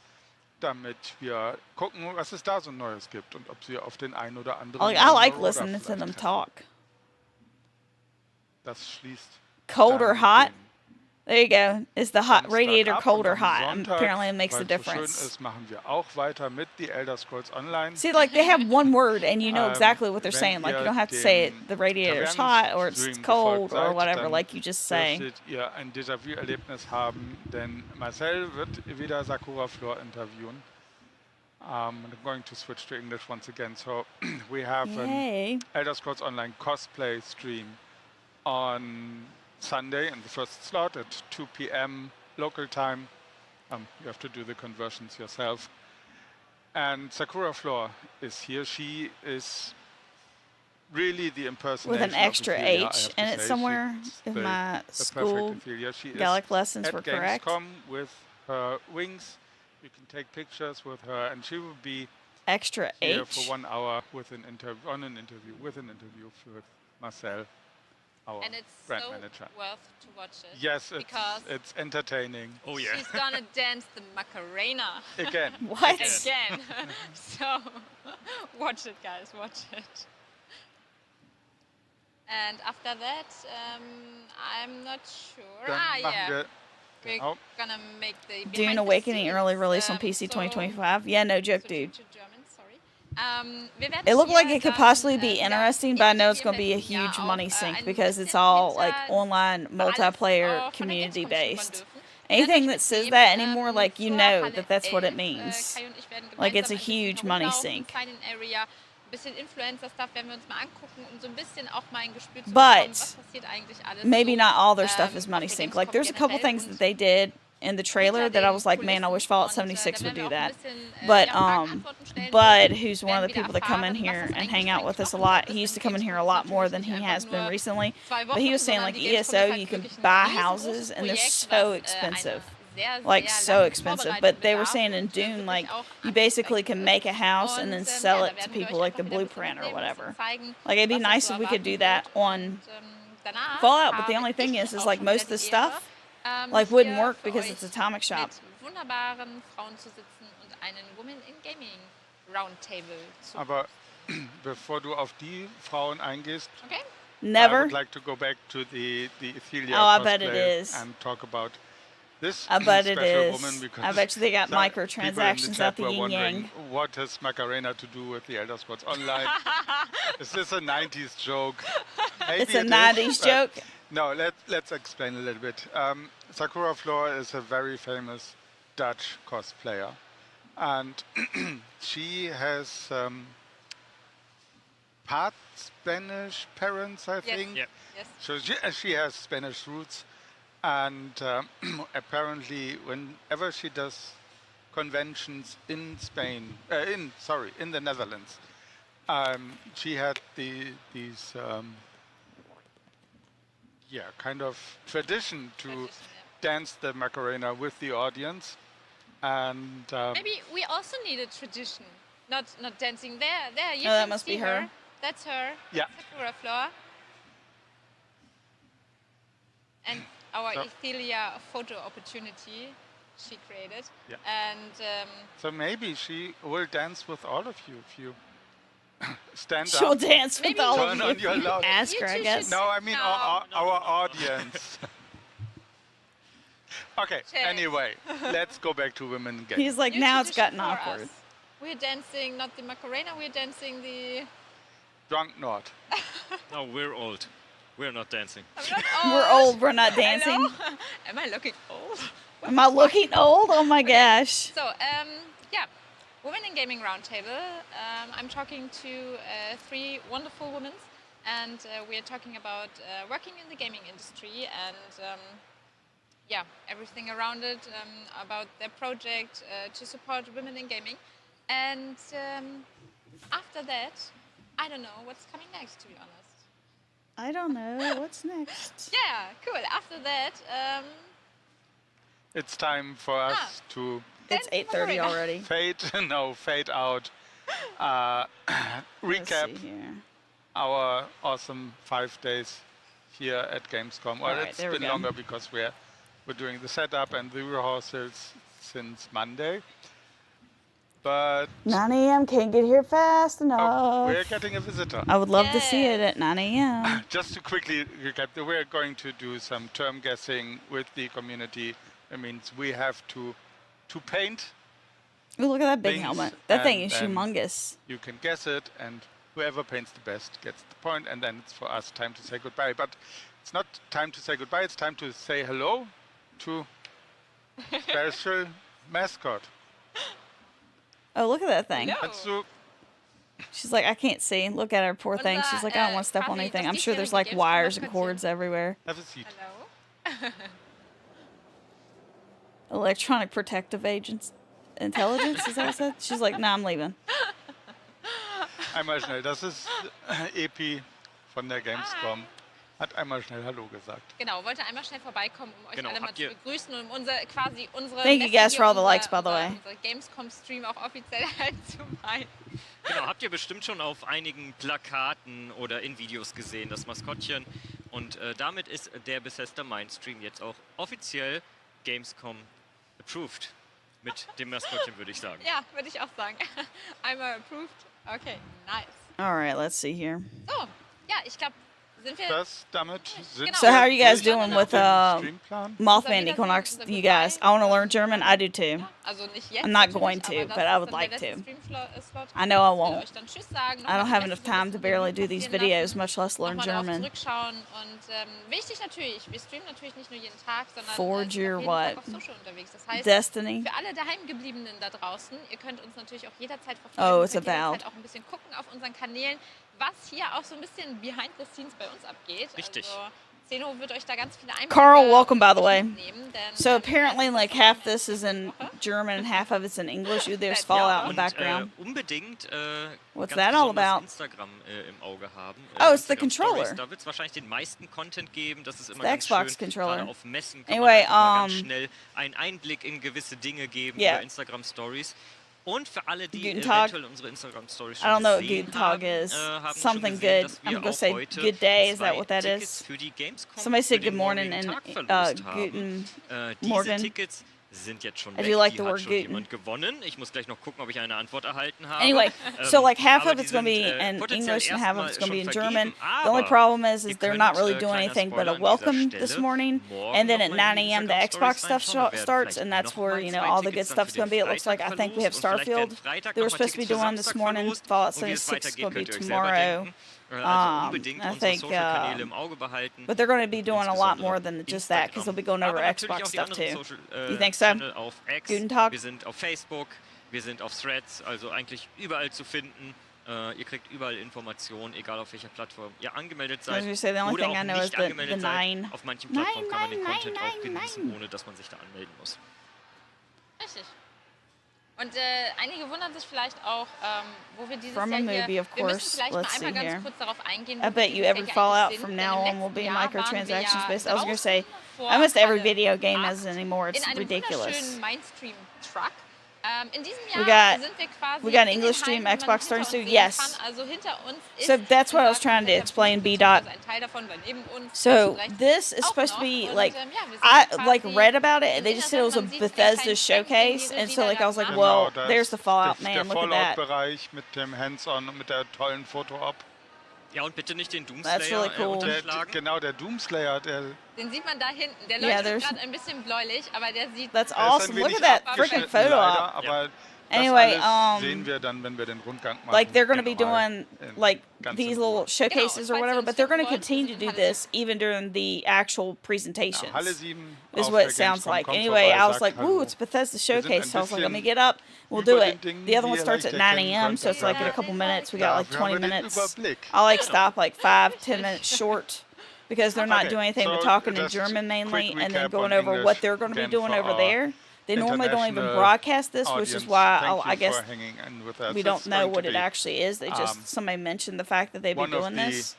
damit wir gucken, was es da so Neues gibt und ob sie auf den einen oder anderen I like Marauder listening to vielleicht them treffen. talk. Das schließt Cold or dann hot? den There you go. Is the hot Samstag radiator ab cold und or am hot? Sonntag, Apparently it makes a weil es so schön difference. ist, machen wir auch weiter mit The Elder Scrolls Online. See, like they have one word and you know exactly what they're Wenn saying. Like you ihr don't have to say dem it, the radiator's hot or it's Tavernenstream cold gefolgt or seid, whatever, dann like you just say. dürftet ihr ein Déjà-vu-Erlebnis haben, denn Marcel wird wieder Sakura Flor interviewen. I'm going to switch to English once again. So we have an Yay. Elder Scrolls Online cosplay stream on Sunday in the first slot at 2 p.m. local time. You have to do the conversions yourself. And Sakura Flor is here. She is really the impersonation With an extra of Ophelia, I H have to in it say. somewhere She's if the my perfect school Ophelia. She Gallic is lessons at were correct. Gamescom with her wings. You can take pictures with her, and she will be Extra here H. for 1 hour with an interview with with Marcel, our And it's brand so manager. worth to watch it. Yes, because it's entertaining. Oh yeah. she's gonna dance the Macarena Again. What? again. So watch it, guys. Watch it. And after that, I'm not sure. Dann machen Yeah. wir We're genau. gonna make the Dune behind the Awakening scenes, early release on so- PC 2025. Yeah, no joke, switch dude. to German, sorry. Wir werden It looked like hier it could dann, possibly be wieder interesting, but I know it's hier going to be a im Jahr huge auch, money sink einen because it's neuen all like Winter online über alles multiplayer von der community Gamescom schnuppern based. dürfen. Anything Werden that euch says mitnehmen, that anymore, like you zur know Halle that that's what it 11. means. Kai und ich werden Like it's a gemeinsam ein bisschen huge money herumlaufen, sink. Sign-in Area, ein bisschen Influencer-Stuff werden wir uns mal angucken, um so ein bisschen auch mal ein Gespür zu But bekommen, was passiert eigentlich alles Maybe so, not all their stuff is auf money der sink. Gamescom Like there's a couple generell things und that they did in the trailer that I was like, man, I wish Fallout 76 would do that. But who's one of the people that come in here and hang out with us a lot. He used to come in here a lot more than he has been recently. But he was saying, like, ESO, you can buy houses, and they're so expensive. Like, so expensive. But they were saying in Dune, like, you basically can make a house and then sell it to people, like the blueprint or whatever. Like, it'd be nice if we could do that on Fallout, but the only thing is like, most of the stuff, like, wouldn't work because it's a comic shop. Aber bevor du auf die Frauen eingehst, Never. I would like to go back to the Ethelia I bet it is. And talk about this I bet it special is. woman, because I bet you they got microtransactions at the yin-yang. What has Macarena to do with the Elder Scrolls Online? Is this a 90s joke? Maybe It's a 90s joke? No, let's explain a little bit. Sakura Flor is a very famous Dutch cosplayer. And she has part Spanish parents, I think. Yes. So she has Spanish roots. And apparently, whenever she does conventions in Spain, in the Netherlands, she had these kind of tradition to dance the Macarena with the audience. And maybe we also need a tradition, not dancing there. You that can must see be her. That's her. Yeah. Sakura Flor. And our Ethelia photo opportunity she created. Yeah. And so maybe she will dance with all of you if you stand She'll up. dance with all of Turn you. on your loud. Ask her, I guess. No, I mean our audience. Okay, anyway, let's go back to women again. He's like, now it's gotten awkward. Us. We're dancing not the Macarena, we're dancing the... Drunk Nord. No, we're old. We're not dancing. I'm not old. We're old, we're not dancing. Hello? Am I looking old? Am I looking old? Oh my gosh. So, Women in Gaming Roundtable. I'm talking to 3 wonderful women, and we are talking about working in the gaming industry and everything around it, about their project to support women in gaming. And after that, I don't know what's coming next, to be honest. I don't know. What's next? Yeah, cool. After that... it's time for us to... It's 8:30 already. Fade out. Recap our awesome 5 days here at Gamescom. Well, it's been longer because we're doing the setup and the rehearsals since Monday. But 9 a.m. can't get here fast enough. We're getting a visitor. I would love to see it at 9 a.m. Just to quickly recap, we're going to do some term guessing with the community. It means we have to paint. Ooh, look at that big helmet. That thing is humongous. You can guess it, and whoever paints the best gets the point, and then it's for us time to say goodbye. But it's not time to say goodbye, it's time to say hello to special mascot. Oh, look at that thing. Hello. She's like, I can't see. Look at her, poor thing. She's like, I don't want to step on anything. I'm sure there's like wires and cords everywhere. Have a seat. Hello. Electronic protective agents. Intelligence, is that what it said? She's like, nah, I'm leaving. Einmal schnell, das ist Epi von der Gamescom. Hat einmal schnell Hallo gesagt. Genau, wollte einmal schnell vorbeikommen, euch alle mal zu begrüßen und unsere Thank you guys for all the likes, by the way. Unsere Gamescom-Stream auch offiziell einzuweihen. Genau, habt ihr bestimmt schon auf einigen Plakaten oder in Videos gesehen, das Maskottchen. Und damit ist der Bethesda Stream jetzt auch offiziell Gamescom approved. Mit dem Maskottchen, würde ich sagen. Ja, würde ich auch sagen. Einmal approved. Okay, nice. All right, let's see here. So, ja, ich glaube, sind wir... So how are you guys doing with Mothman Equinox, you guys? I want to learn German. I do too. I'm not going to, but I would like to. I know I won't. I don't have enough time to barely do these videos, much less learn German. Forge your what? Destiny? Oh, it's about. Was hier auch so ein bisschen behind the scenes bei uns abgeht. Richtig. Also Carl, welcome, by the way. So apparently, like, half this is in German and half of it's in English. There's Fallout in the background. What's that all about? Instagram im Auge haben. Oh, it's the controller. Stories. Da wird es wahrscheinlich den meisten Content geben. Das ist immer the ganz Xbox schön. Controller. Gerade auf Messen kann Anyway, man ganz schnell einen Einblick in gewisse Dinge geben über Instagram Stories. Und für alle, die eventuell unsere Instagram Stories schon gesehen haben, haben something schon gesehen, good. dass wir I'm gonna auch say heute good day. Is that 2 what that Tickets is? für die Gamescom Somebody said für good den morning morgigen and Tag verlost guten haben. morgen. Diese Tickets sind jetzt schon I weg. do like Die the hat word schon guten. jemand gewonnen. Ich muss gleich noch gucken, ob ich eine Antwort erhalten habe. Anyway, so like half of it's going to be sind, in potenziell English and half of erstmal it's going to be in schon German. vergeben, The only aber problem is ihr they're not könnt, really doing kleiner anything but Spoiler a an welcome dieser this Stelle, morning, morgen and then noch at mal in 9 die a.m. the Instagram Xbox Stories stuff reinschauen. Da werden starts, vielleicht and that's noch where, mal you know, 2 all the Tickets good dann stuff's für going to den be. It looks like, I think we have Freitag verlost und vielleicht werden Starfield. Freitag They were noch mal supposed to be Tickets für doing this Samstag morning. verlost. Fallout Und wie es 76 is weitergeht, going to be könnt ihr euch selber tomorrow. denken. Also unbedingt I unsere think, Social-Kanäle im Auge behalten. but they're going to be doing a lot more Insbesondere than just that, because they'll be going over Aber natürlich Xbox auch die stuff anderen too. Social You think so? Channel auf X. Guten Tag. Wir sind auf Facebook, wir sind auf Threads, also eigentlich überall zu finden. Ihr kriegt überall Informationen, egal auf welcher Plattform ihr angemeldet seid Say, the only oder thing I auch know is nicht the angemeldet seid. 9. Auf manchen Plattformen kann man den Content auch genießen, ohne dass man sich da anmelden muss. Richtig. Und einige wundern sich vielleicht auch, wo wir dieses From a Jahr movie, hier, of wir müssen course. vielleicht Let's mal einmal see ganz here. kurz darauf eingehen, I bet you every Fallout from now on will be microtransactions based. I was going to say, almost every video game has it anymore. It's ridiculous. Mainstream-Truck. In diesem We Jahr got- sind wir quasi we got an in den English stream, Hallen, wo man Xbox hinter uns 32, sehen yes. kann. Also hinter uns ist So that's what I was unser trying to kompletter explain, Booth, B. Dot. beziehungsweise ein Teil davon, weil neben uns So vielleicht this is auch supposed to noch. be Und, like, ja, wir sind I quasi like read about it. im They just said it was a Internet, man sieht Bethesda einen kleinen showcase, Fleck, and so like I was like, Genau, well, da there's ist the Fallout der man. Look at that. Fallout-Bereich mit dem Hands-on und mit der tollen Foto-Op. Ja, und bitte nicht den That's Doomslayer really cool. unterschlagen. Genau, der Doomslayer, der Den sieht man da hinten. Der Yeah, leuchtet there's- gerade ein bisschen bläulich, aber der sieht That's der ist ein awesome. Look wenig at that abgeschnitten freaking photo leider, op. aber Anyway, das alles sehen wir dann, wenn wir den Rundgang machen. Like they're going to be mal doing in like ganz these in Ruhe. little showcases or Genau, whatever, falls but they're going to ihr uns continue to do this even during the actual presentations. Halle 7 Is auf what der it sounds Gamescom. like. Kommt Anyway, vorbei, I was sagt like, Hallo. "Woo, it's Bethesda Wir sind ein showcase." So I was like, "Let me bisschen get up, we'll über do den it." Dingen, The other die one ihr starts leicht at 9 erkennen a.m., könnt. so it's like in a couple minutes. We got like Dafür 20 haben wir den minutes. Überblick. I'll like stop like 5-10 minutes short because they're not Okay, doing anything but so talking in just German mainly, quick and then recap going on over English what they're going to be again doing for over our there. They normally don't even international broadcast this, which is audience. why Thank I you guess for hanging in with us. we It's don't know going to what it be actually is. They just somebody mentioned the fact that they'd be one of doing the this.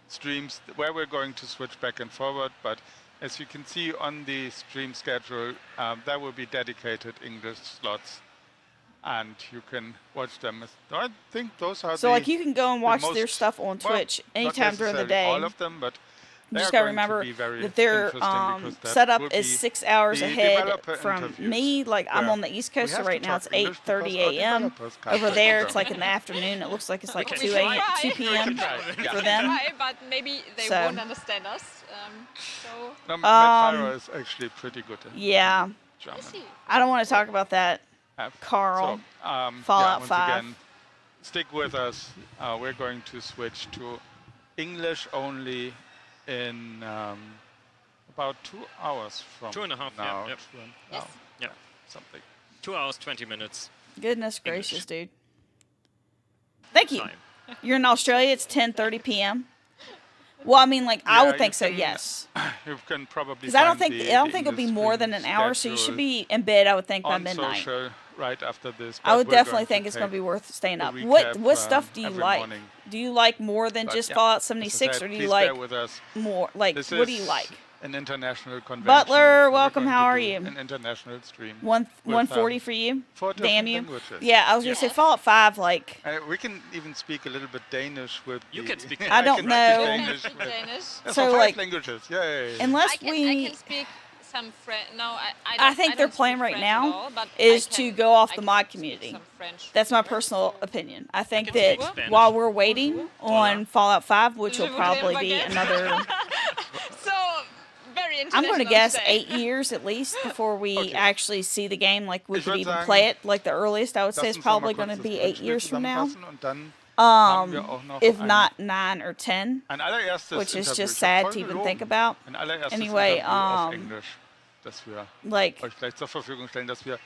streams where we're going to switch back and forward, but as you can see on the stream schedule, there will be dedicated English slots, and you can watch them. I think those are So like you can go and watch most- their stuff on well, Twitch not anytime during the necessarily day. all of them, but You they just are gotta going to remember be very that their interesting because that setup will is be 6 hours the ahead developer from interviews, me. Like I'm where on the East we Coast, so have to right now talk it's English 8:30 because our a.m. developers can't Over speak there, it's German. like in the afternoon. It looks like it's like Okay. 2 p.m. Yeah. for them. Try, but maybe they So- won't understand us. So No, Matt Farah is actually pretty good in Yeah, German. I don't want to talk about that. Carl, Fallout once 5. again, stick with us. We're going to switch to English only in about 2 hours from 2.5, yeah, now. yep. Yes. Yeah. Something. 2 hours, 20 minutes. Goodness gracious, dude. Thank you. Time. You're in Australia. It's 10:30 p.m. Well, I mean, like I Yeah, would you think so. can- Yes, You can probably because I don't find think the it'll be English more stream than an hour. So you should schedule be in bed. I would think by on midnight. social right after this. I but would we're definitely going think to it's going to take be worth staying a up. recap, What stuff do you every like? morning. Do you like more than But just yeah, Fallout as I 76, said, or do you please like bear with us. more? Like, This what do you is like? An international convention. Butler, so we're welcome, going how to are do you? An international stream. 140 for you? 4 Damn different you. languages. Yeah, I was going to say Fallout 5, like, We can even speak a little bit Danish with You the- can speak I don't can know. speak Danish with- Danish. Yeah, So, for 5 like, languages. Yay. unless I can we... speak some French. No, I I think don't their speak plan right French now at all, but is I to can- go off I the can mod speak community. some French. That's my personal opinion. I think can that speak Spanish. while we're waiting on Fallout 5, which will Je voudrais probably be baguette. another... So very I'm going to international guess today. 8 years at least before we Okay. actually see the game. Like we Ich could würd even sagen, play it. Like the earliest I would say Lass is uns noch mal probably kurz going to das be 8 Brettspiel years from now. zusammenfassen und dann haben wir auch noch If ein- not 9 or 10, ein allererstes which is Interview. just Ich hab sad voll to even gelogen. think about. Ein allererstes Anyway, Interview auf Englisch, das wir Like euch gleich zur Verfügung stellen, dass wir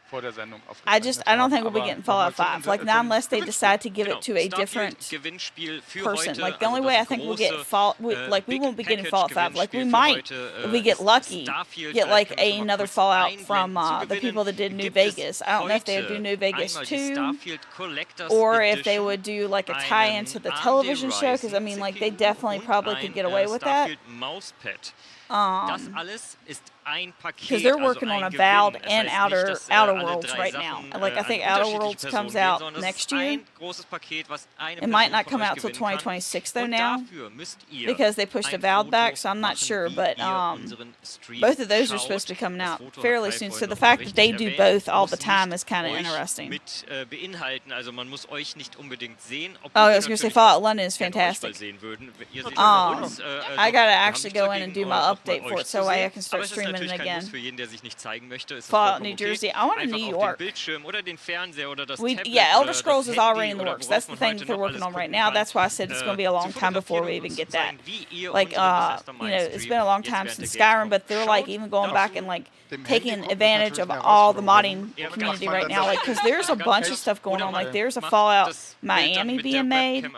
vor der Sendung I don't think we'll be getting Fallout 5. Like, not unless they decide to give it to a different person. Like, the only way I think we'll get we won't be getting Fallout 5. Like, we might, if we get lucky, get like another Fallout from the people that did New Vegas. I don't know if they would do New Vegas 2, or if they would do like a tie-in to the television show, because I mean, like, they definitely probably could get away with that. Because they're working on Avowed and Outer Worlds right now. Like, I think Outer Worlds comes out next year. It might not come out till 2026 though now, because they pushed Avowed back, so I'm not sure. But both of those are supposed to be coming out fairly soon. So the fact that they do both all the time is kind of interesting. Oh, I was going to say Fallout London is fantastic. I gotta actually go in and do my update for it so I can start streaming it again. Fallout New Jersey. I want a New York. Elder Scrolls is already in the works. That's the thing that they're working on right now. That's why I said it's going to be a long time before we even get that. Like, it's been a long time since Skyrim, but they're like even going back and like taking advantage of all the modding community right now. Like, because there's a bunch of stuff going on. Like, there's a Fallout Miami being made,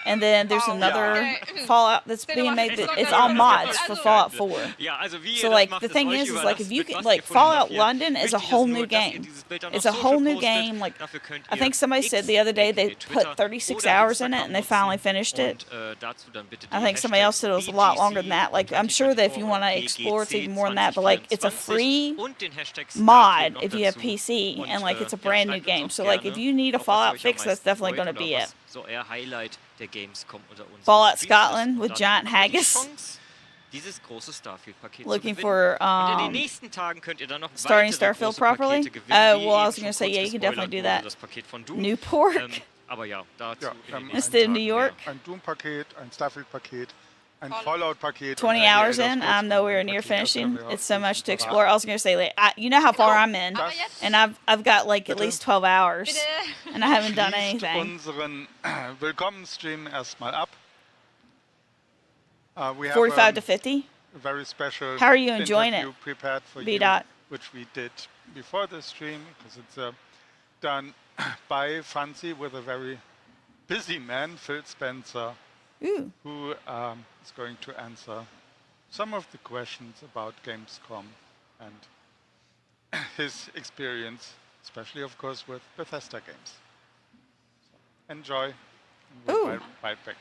and then there's another Fallout that's being made. It's all mods for Fallout 4. So like the thing is like if you can like Fallout London is a whole new game. It's a whole new game. Like I think somebody said the other day they put 36 hours in it and they finally finished it. I think somebody else said it was a lot longer than that. Like I'm sure that if you want to explore it's even more than that. But like it's a free mod if you have PC and like it's a brand new game. So like if you need a Fallout fix, that's definitely going to be it. Fallout Scotland with giant haggis. Looking for starting Starfield properly? Well, I was going to say, yeah, you can definitely do that. Newport? Instead of New York? Ein Doom-Paket, ein Starfield-Paket, ein Fallout-Paket. 20 hours in, I'm nowhere near finishing. It's so much to explore. I was going to say, like, you know how far I'm in, and I've got like at least 12 hours, and I haven't done anything. Unseren Willkommenstream erstmal ab. We have 45 to 50. A very special How are you enjoying it? Prepared for B. you, Dot. which we did before the stream, because it's done by Fancy with a very busy man, Phil Spencer, Ooh. who is going to answer some of the questions about Gamescom and his experience, especially, of course, with Bethesda games. So enjoy. We'll be right back.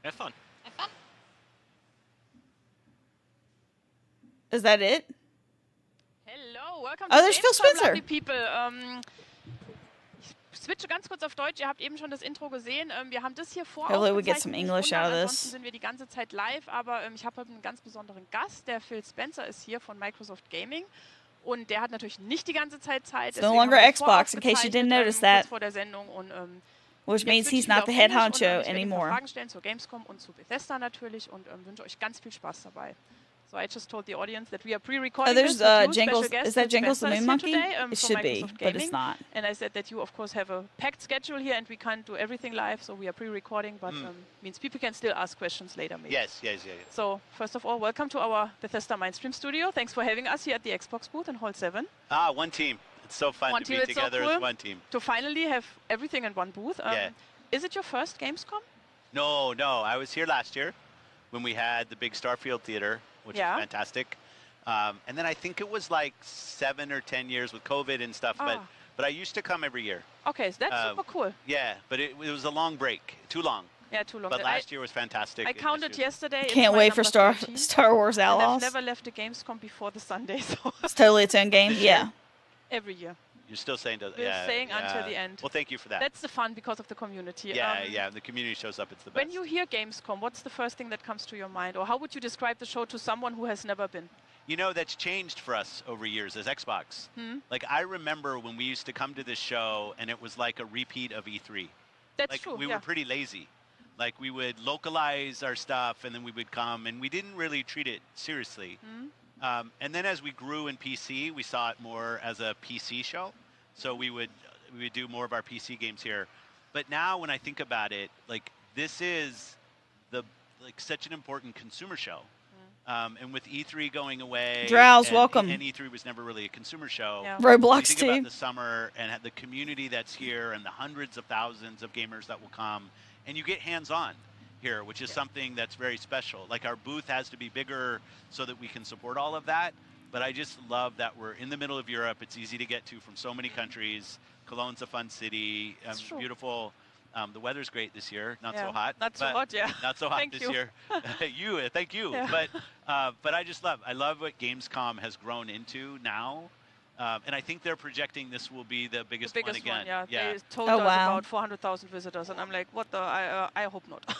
Have fun. Have fun. Is that it? Hello, welcome to there's Phil Spencer. Lovely people. Ich switche ganz kurz auf Deutsch. Ihr habt eben schon das Intro gesehen. Wir haben das hier vor. Hopefully we get some English out of this. Ansonsten sind wir die ganze Zeit live, aber ich habe heute einen ganz besonderen Gast. Der Phil Spencer ist hier von Microsoft Gaming. Und der hat natürlich nicht die ganze Zeit Zeit. It's no longer Xbox, in case you didn't notice that. Vor der Sendung und, which means he's not the head honcho anymore. Fragen stellen zur Gamescom und zu Bethesda natürlich und wünsche euch ganz viel Spaß dabei. So I just told the audience that we are pre-recording there's this. Jingles. Is that Jingles the Moon Monkey? Today, it should be, but it's not. And I said that you, of course, have a packed schedule here and we can't do everything live, so we are pre-recording, but means people can still ask questions later maybe. Yes. So, first of all, welcome to our Bethesda Mindstream studio. Thanks for having us here at the Xbox booth in Hall 7. One team. It's so fun to be together as one team. To finally have everything in one booth. Is it your first Gamescom? No. I was here last year when we had the big Starfield Theater, which is fantastic. And then I think it was like 7 or 10 years with COVID and stuff, but I used to come every year. Okay, so that's super cool. Yeah, but it was a long break, too long. Yeah, too long. But last year was fantastic. I counted yesterday. Can't wait for Star Wars Outlaws. I've never left a Gamescom before the Sunday, so it's totally its own game. Yeah. Every year. You're still saying that? We're saying until the end. Well, thank you for that. That's the fun because of the community. Yeah. The community shows up. It's the best. When you hear Gamescom, what's the first thing that comes to your mind, or how would you describe the show to someone who has never been? You know, that's changed for us over years as Xbox. Like, I remember when we used to come to this show, and it was like a repeat of E3. That's like, true. We were pretty lazy. Like, we would localize our stuff, and then we would come, and we didn't really treat it seriously. And then as we grew in PC, we saw it more as a PC show. So we would do more of our PC games here. But now when I think about it, like, this is such an important consumer show. And with E3 going away, Drows, welcome. And E3 was never really a consumer show. Yeah. Roblox think too. about the summer and the community that's here and the hundreds of thousands of gamers that will come, and you get hands-on here, which is something that's very special. Like our booth has to be bigger so that we can support all of that. But I just love that we're in the middle of Europe. It's easy to get to from so many countries. Cologne's a fun city, beautiful. The weather's great this year, not so hot. Not so hot, yeah. Not so hot Thank this you. year. Thank you. Yeah. But I love what Gamescom has grown into now. And I think they're projecting this will be the biggest one again. One, yeah. They told us about 400,000 visitors, and I'm like, what the? I hope not.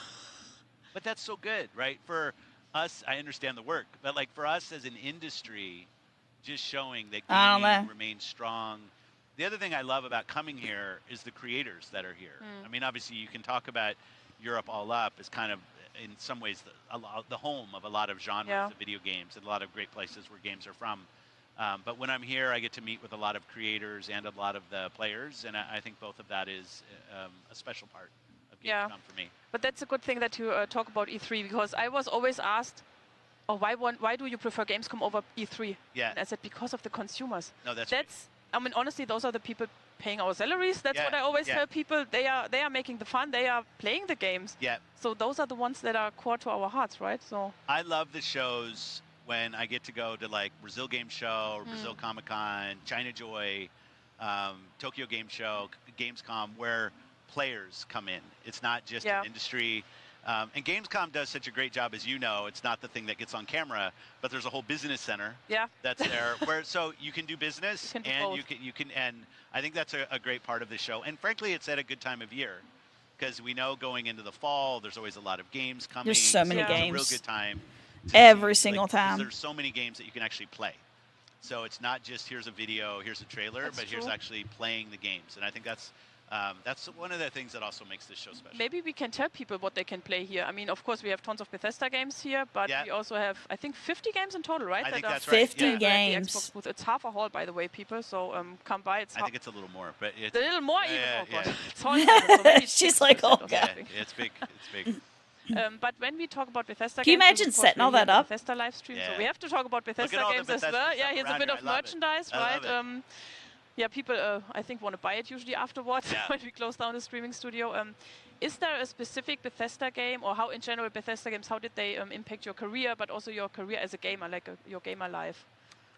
But that's so good, right? For us, I understand the work, but like for us as an industry, just showing that gaming remains strong. The other thing I love about coming here is the creators that are here. I mean, obviously, you can talk about Europe all up as kind of, in some ways, the home of a lot of genres of video games and a lot of great places where games are from. But when I'm here, I get to meet with a lot of creators and a lot of the players, and I think both of that is a special part of Gamescom for me. But that's a good thing that you talk about E3, because I was always asked, why do you prefer Gamescom over E3? Yeah. And I said, because of the consumers. No, that's I mean, honestly, those are the people paying our salaries. That's what I always tell people. They are making the fun. They are playing the games. Yeah. So those are the ones that are core to our hearts, right? So I love the shows when I get to go to like Brazil Game Show, or Brazil Comic Con, China Joy, Tokyo Game Show, Gamescom, where players come in. It's not just an industry. And Gamescom does such a great job, as you know. It's not the thing that gets on camera, but there's a whole business center that's there, where so you can do business and you can, and I think that's a great part of the show. And frankly, it's at a good time of year, because we know going into the fall, there's always a lot of games coming. There's so many games. It's a real good time. Every single time. There's so many games that you can actually play. So it's not just here's a video, here's a trailer, but here's actually playing the games. And I think that's one of the things that also makes this show special. Maybe we can tell people what they can play here. I mean, of course, we have tons of Bethesda games here, but we also have, I think, 50 games in total, right? I think that's right. 50 yeah. games. The Xbox booth. It's half a hall, by the way, people. So come by. I think it's a little more, but it's a little more even. Oh God, it's all She's like, oh God. Yeah, it's big. It's big. But when we talk about Bethesda Can you games, imagine setting all that up? Bethesda live stream, so we have to talk about Bethesda games as well. Yeah, here's a bit of merchandise, right? Yeah, people, I think, want to buy it usually afterwards when we close down the streaming studio. Is there a specific Bethesda game, or how in general Bethesda games, how did they impact your career, but also your career as a gamer, like your gamer life?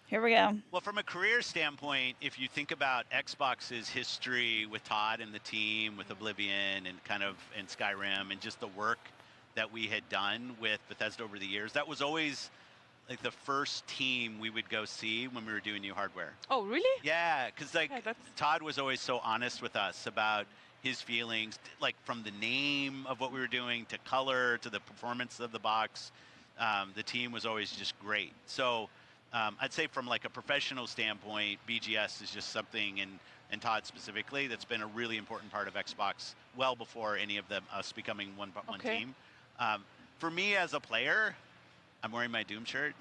Here we go. Well, from a career standpoint, if you think about Xbox's history with Todd and the team, with Oblivion and and Skyrim, and just the work that we had done with Bethesda over the years, that was always like the first team we would go see when we were doing new hardware. Oh, really? Yeah, because Todd was always so honest with us about his feelings, like from the name of what we were doing to color to the performance of the box. The team was always just great. So I'd say from like a professional standpoint, BGS is just something, and Todd specifically, that's been a really important part of Xbox well before any of us becoming one team. For me as a player, I'm wearing my Doom shirt.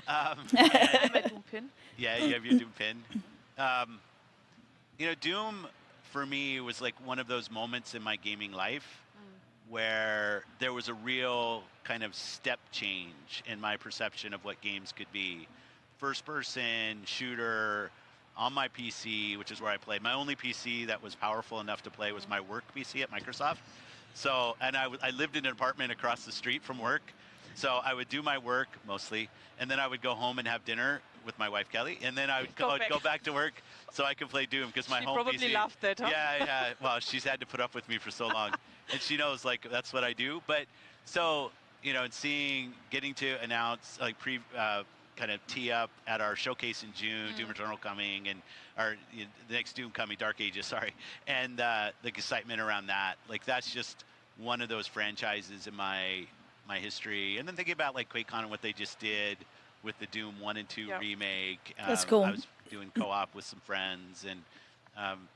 My Doom pin. Yeah, you have your Doom pin. You know, Doom for me was like one of those moments in my gaming life where there was a real kind of step change in my perception of what games could be. First person shooter on my PC, which is where I played. My only PC that was powerful enough to play was my work PC at Microsoft. So, and I lived in an apartment across the street from work. So I would do my work mostly, and then I would go home and have dinner with my wife Kelly, and then I would go back to work so I could play Doom, because my home PC. She probably loved it, huh? Yeah. Well, she's had to put up with me for so long, and she knows like that's what I do. But so and getting to announce like kind of tee up at our showcase in June, Doom Eternal coming, and the next Doom coming, Dark Ages, and the excitement around that, like that's just one of those franchises in my history. And then thinking about like QuakeCon and what they just did with the Doom 1 and 2 remake. That's cool. I was doing co-op with some friends, and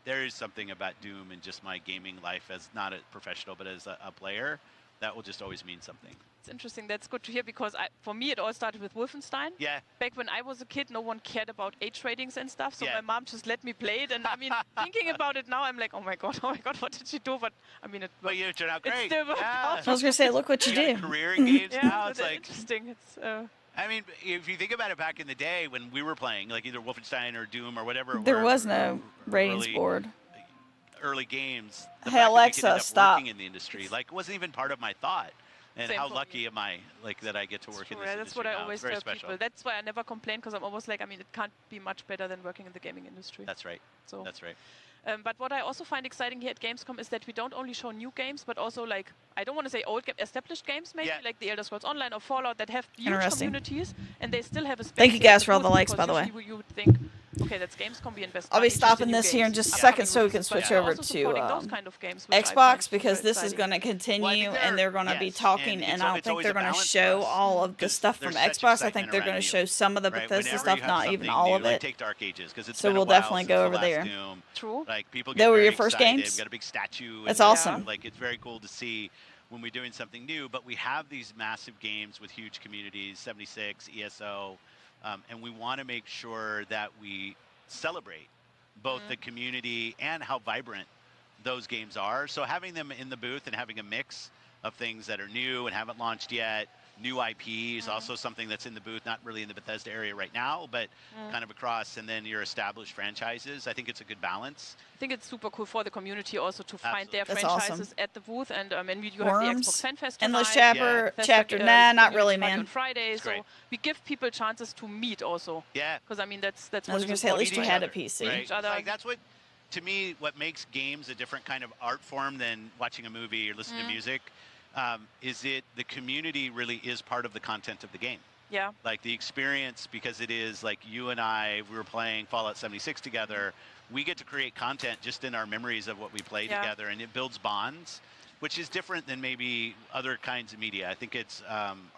there is something about Doom and just my gaming life as not a professional but as a player that will just always mean something. It's interesting. That's good to hear because for me, it all started with Wolfenstein. Yeah. Back when I was a kid, no one cared about age ratings and stuff. So Yeah. my mom just let me play it. And I mean, thinking about it now, I'm like, oh my God, what did she do? But I mean, But you turned out great. It still worked out. I was going to say, look what you got do. a career in games Yeah, now. It's that's like interesting. It's, I mean, if you think about it, back in the day when we were playing, like either Wolfenstein or Doom or whatever, There was no ratings board. Early games. The Hey, fact that we Alexa, could end up stop. working in the industry, like, wasn't even part of my thought. And Same how for lucky me. am I, like, that I get to work in this that's industry what I now. always It's very tell special. people. That's why I never complain because I'm always like, I mean, it can't be much better than working in the gaming industry. That's right. So. That's right. But what I also find exciting here at Gamescom is that we don't only show new games, but also like, I don't want to say old, established games maybe, like the Elder Scrolls Online or Fallout that have huge communities, and they still have a space. Thank you guys for all the likes, by the way. You would think, okay, that's Gamescom, we invest. I'll be stopping this here in just a second so we can switch over to Xbox because this is going to continue and they're going to be talking and I don't think they're going to show all of the stuff from Xbox. I think they're going to show some of the Bethesda stuff, not even all of it. So we'll definitely go over there. True. Like people They get were very your first excited. games? We've got a big statue. That's and, awesome. Like it's very cool to see when we're doing something new. But we have these massive games with huge communities, 76, ESO, and we want to make sure that we celebrate both the community and how vibrant those games are. So having them in the booth and having a mix of things that are new and haven't launched yet. New IP is also something that's in the booth, not really in the Bethesda area right now, but kind of across, and then your established franchises. I think it's a good balance. I think it's super cool for the community also to find their That's franchises awesome. at the booth, and you have the Xbox Fan Fest tonight. Endless Chapter, not really, man. On Friday, so we give people chances to meet also. Yeah. Because I mean that's I was what going to it's say, at about. least you had a PC. Right. Like, that's what, to me, what makes games a different kind of art form than watching a movie or listening to music. Is it the community really is part of the content of the game? Yeah. Like the experience, because it is like you and I, we were playing Fallout 76 together. We get to create content just in our memories of what we play together, and it builds bonds, which is different than maybe other kinds of media. I think it's,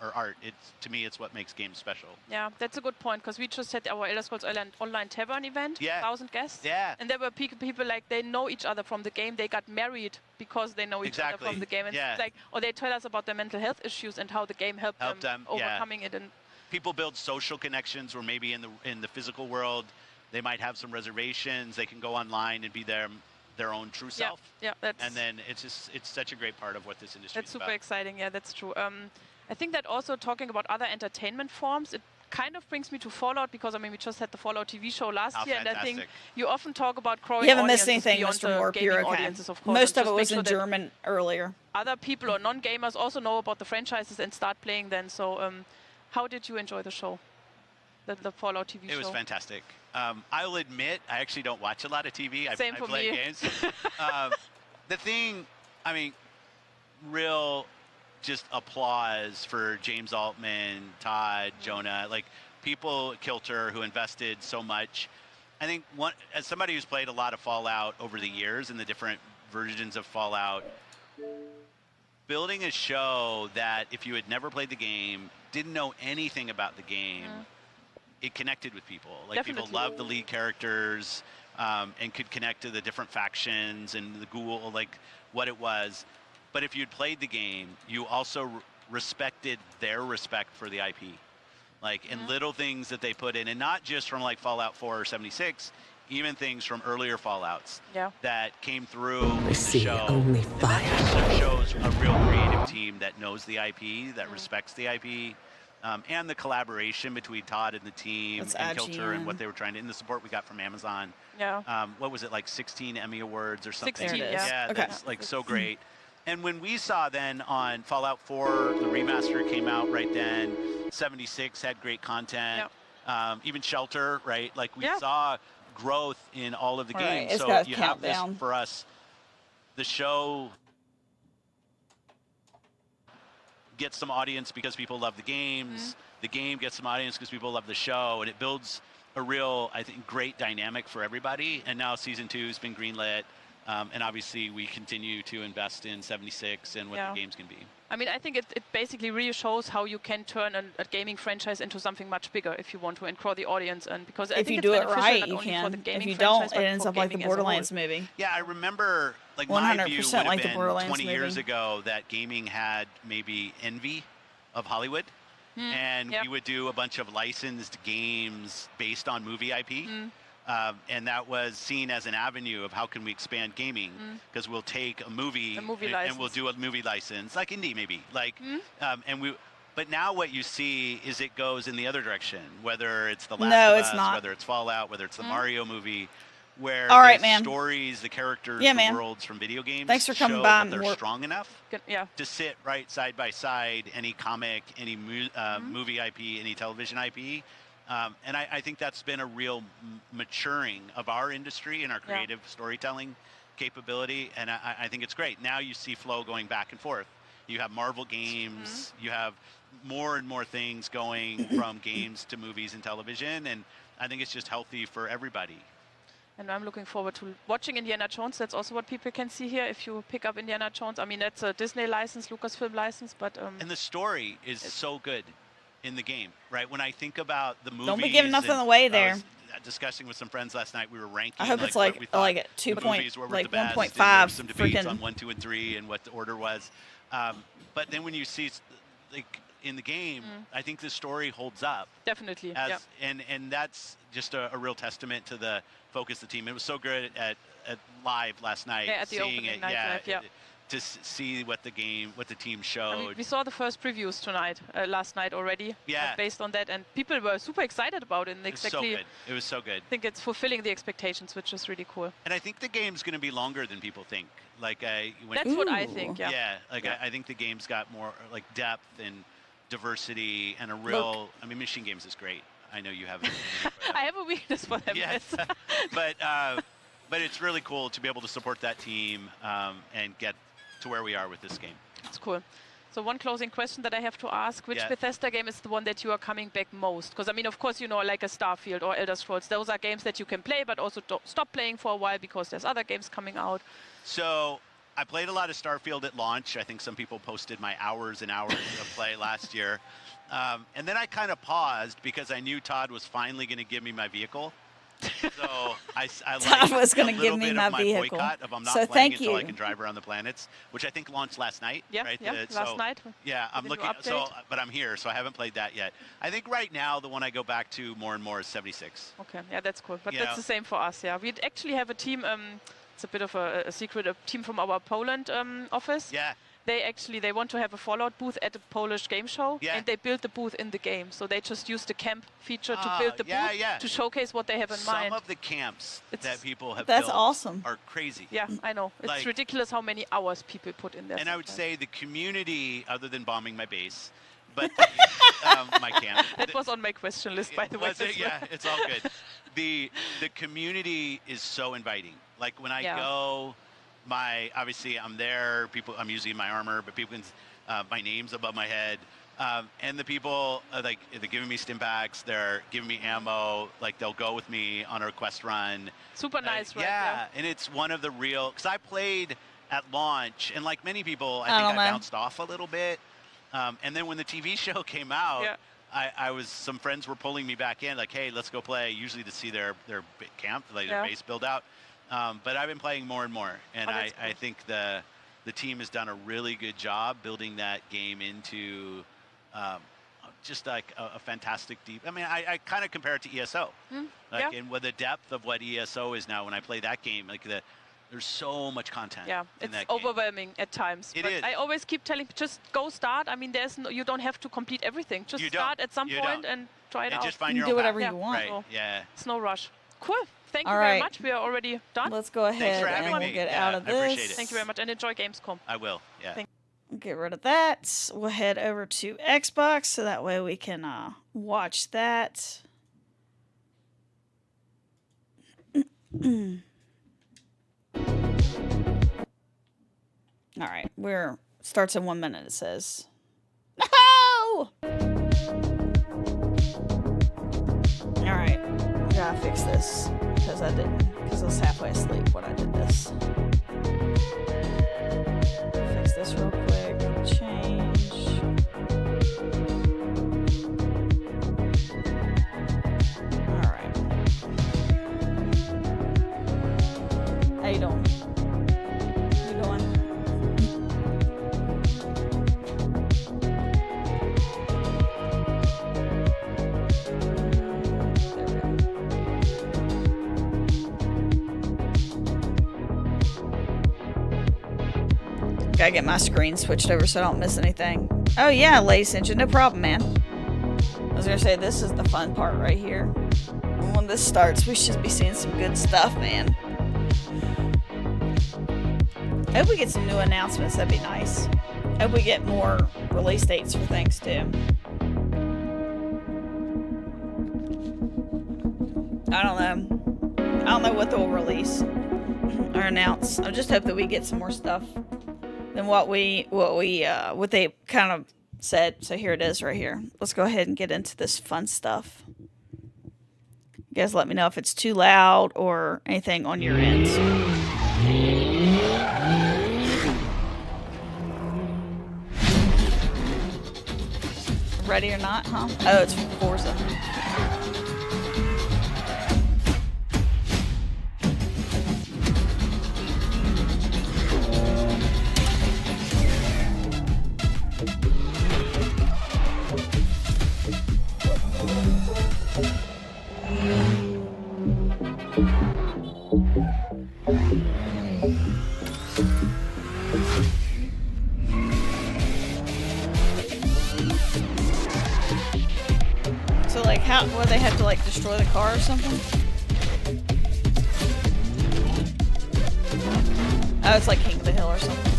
or art, to me, it's what makes games special. Yeah, that's a good point, because we just had our Elder Scrolls Online Tavern event, 1,000 guests. Yeah. And there were people like, they know each other from the game. They got married because they know each other from the game. And it's like, or they tell us about their mental health issues and how the game helped them overcoming it. And people build social connections where maybe in the physical world, they might have some reservations. They can go online and be their own true self. Yeah, that's, and then it's such a great part of what this industry is That's super about. exciting. Yeah, that's true. I think that also talking about other entertainment forms, it kind of brings me to Fallout, because I mean we just had the Fallout TV show last year, and I think you often talk about growing. You haven't missed anything, Mr. Mork. You're okay. Most of it was in German earlier. Other people or non-gamers also know about the franchises and start playing then. So, how did you enjoy the show? The Fallout TV show? It was fantastic. I'll admit, I actually don't watch a lot of TV. I play games. The thing, I mean, real just applause for James Altman, Todd, Jonah, like people, Kilter, who invested so much. I think as somebody who's played a lot of Fallout over the years and the different versions of Fallout, building a show that if you had never played the game, didn't know anything about the game, it connected with people. Like people loved the lead characters and could connect to the different factions and the ghoul, like what it was. But if you'd played the game, you also respected their respect for the IP. Like in little things that they put in, and not just from like Fallout 4 or 76, even things from earlier Fallouts that came through in the show. Only fire. That shows a real creative team that knows the IP, that respects the IP. And the collaboration between Todd and the team and Kilter and what they were trying to, and the support we got from Amazon. Yeah. What was it, like 16 Emmy Awards or something? 16, yeah. That's like so great. And when we saw then on Fallout 4, the remaster came out right then. 76 had great content. Even Shelter, right? Like we saw growth in all of the games. So you have this for us. The show gets some audience because people love the games. The game gets some audience because people love the show, and it builds a real, I think, great dynamic for everybody. And now season 2 has been greenlit, and obviously we continue to invest in 76 and what the games can be. I mean, I think it basically really shows how you can turn a gaming franchise into something much bigger if you want to, and grow the audience. And because if you do it right, you can. If you don't, it ends up like the Borderlands movie. Yeah, I remember, like my view would have been 20 years ago that gaming had maybe envy of Hollywood. And we would do a bunch of licensed games based on movie IP. And that was seen as an avenue of how can we expand gaming, because we'll take a movie and we'll do a movie license, like indie maybe. But now what you see is it goes in the other direction, whether it's The Last of Us, whether it's Fallout, whether it's the Mario movie, where the stories, the characters, the worlds from video games show that they're strong enough to sit right side by side any comic, any movie IP, any television IP. And I think that's been a real maturing of our industry and our creative storytelling capability. And I think it's great. Now you see flow going back and forth. You have Marvel games, you have more and more things going from games to movies and television. And I think it's just healthy for everybody. And I'm looking forward to watching Indiana Jones. That's also what people can see here if you pick up Indiana Jones. I mean, that's a Disney license, Lucasfilm license, but... and the story is so good in the game, right? When I think about the movies... Don't be giving nothing away there. I was discussing with some friends last night. We were ranking. I hope it's like 1.5. Some debates on 1, 2, and 3 and what the order was. But then when you see in the game, I think the story holds up. Definitely. And that's just a real testament to the focus of the team. It was so good at live last night, at the seeing it. Night live, to see what the team showed. I mean, we saw the first previews last night already, based on that, and people were super excited about it. And it was so good. It was so good. I think it's fulfilling the expectations, which is really cool. And I think the game's going to be longer than people think. That's what I think. I think the game's got more depth and diversity and a real. I mean, Machine Games is great. I know you have. I have a weakness for them. Yes, but it's really cool to be able to support that team and get to where we are with this game. It's cool. So one closing question that I have to ask, which Bethesda game is the one that you are coming back most? Because I mean, of course, like a Starfield or Elder Scrolls, those are games that you can play, but also don't stop playing for a while because there's other games coming out. So I played a lot of Starfield at launch. I think some people posted my hours and hours of play last year. And then I kind of paused because I knew Todd was finally going to give me my vehicle. So Todd was going to give me my vehicle. Of I'm not playing until I can drive around the planets, which I think launched last night. Right? Last night. Yeah, I'm looking. But I'm here, so I haven't played that yet. I think right now the one I go back to more and more is 76. Okay, that's cool. But that's the same for us. Yeah, we actually have a team. It's a bit of a secret. A team from our Poland office. Yeah. They want to have a Fallout booth at a Polish game show, and they built the booth in the game. So they just use the camp feature to build the booth to showcase what they have in mind. Some of the camps that people have built awesome. Are crazy. Yeah, I know. It's ridiculous how many hours people put in there. And I would say the community, other than bombing my base, but my camp. That was on my question list, by the way. Was it? Yeah, it's all good. The community is so inviting. Like when I go... obviously I'm there, I'm usually in my armor, but people can, my name's above my head. And the people, they're giving me stim packs, they're giving me ammo, they'll go with me on a quest run. Super nice, right? Yeah, and it's one of the real, because I played at launch, and like many people, I think I bounced off a little bit. And then when the TV show came out, some friends were pulling me back in, hey, let's go play, usually to see their camp, their base build out. But I've been playing more and more, and I think the team has done a really good job building that game into just like a fantastic deep. I mean, I kind of compare it to ESO, and with the depth of what ESO is now. When I play that game, there's so much content. Yeah, it's overwhelming at times. It is. I always keep telling, just go start. I mean, you don't have to complete everything. Just start at some point and try it out. Just find your own path. Do whatever you want. Right. So it's no rush. Cool. Thank you very much. We are already done. Let's go ahead and we'll get out of this. I appreciate it. Thank you very much, and enjoy Gamescom. I will. Yeah. Get rid of that. We'll head over to Xbox so that way we can watch that. All right, starts in 1 minute. It says. No. All right, I gotta fix this because I was halfway asleep when I did this. Fix this real quick. Change. All right. How you doing? You doing? gotta get my screen switched over so I don't miss anything. Oh yeah, Lace Engine, no problem, man. I was gonna say, this is the fun part right here. When this starts, we should be seeing some good stuff, man. I hope we get some new announcements, that'd be nice. I hope we get more release dates for things too. I don't know what they'll release or announce. I just hope that we get some more stuff than what they kind of said. So here it is right here. Let's go ahead and get into this fun stuff. You guys let me know if it's too loud or anything on your end. Ready or not, huh? Oh, it's Forza. So, like, what, they have to, like, destroy the car or something? Oh, it's like King of the Hill or something.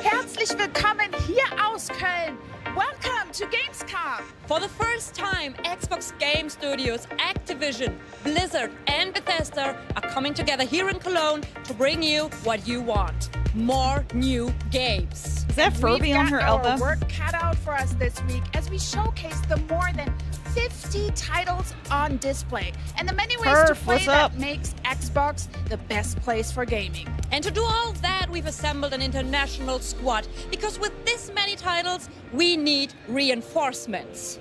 Herzlich willkommen hier aus Köln. Welcome to Gamescom. For the first time, Xbox Game Studios, Activision, Blizzard, and Bethesda are coming together here in Cologne to bring you what you want. More new games. Is that Furby on her elbow? We've got our work cut out for us this week as we showcase the more than 50 titles on display and the many ways to play that makes Xbox the best place for gaming. And to do all that, we've assembled an international squad because with this many titles, we need reinforcements.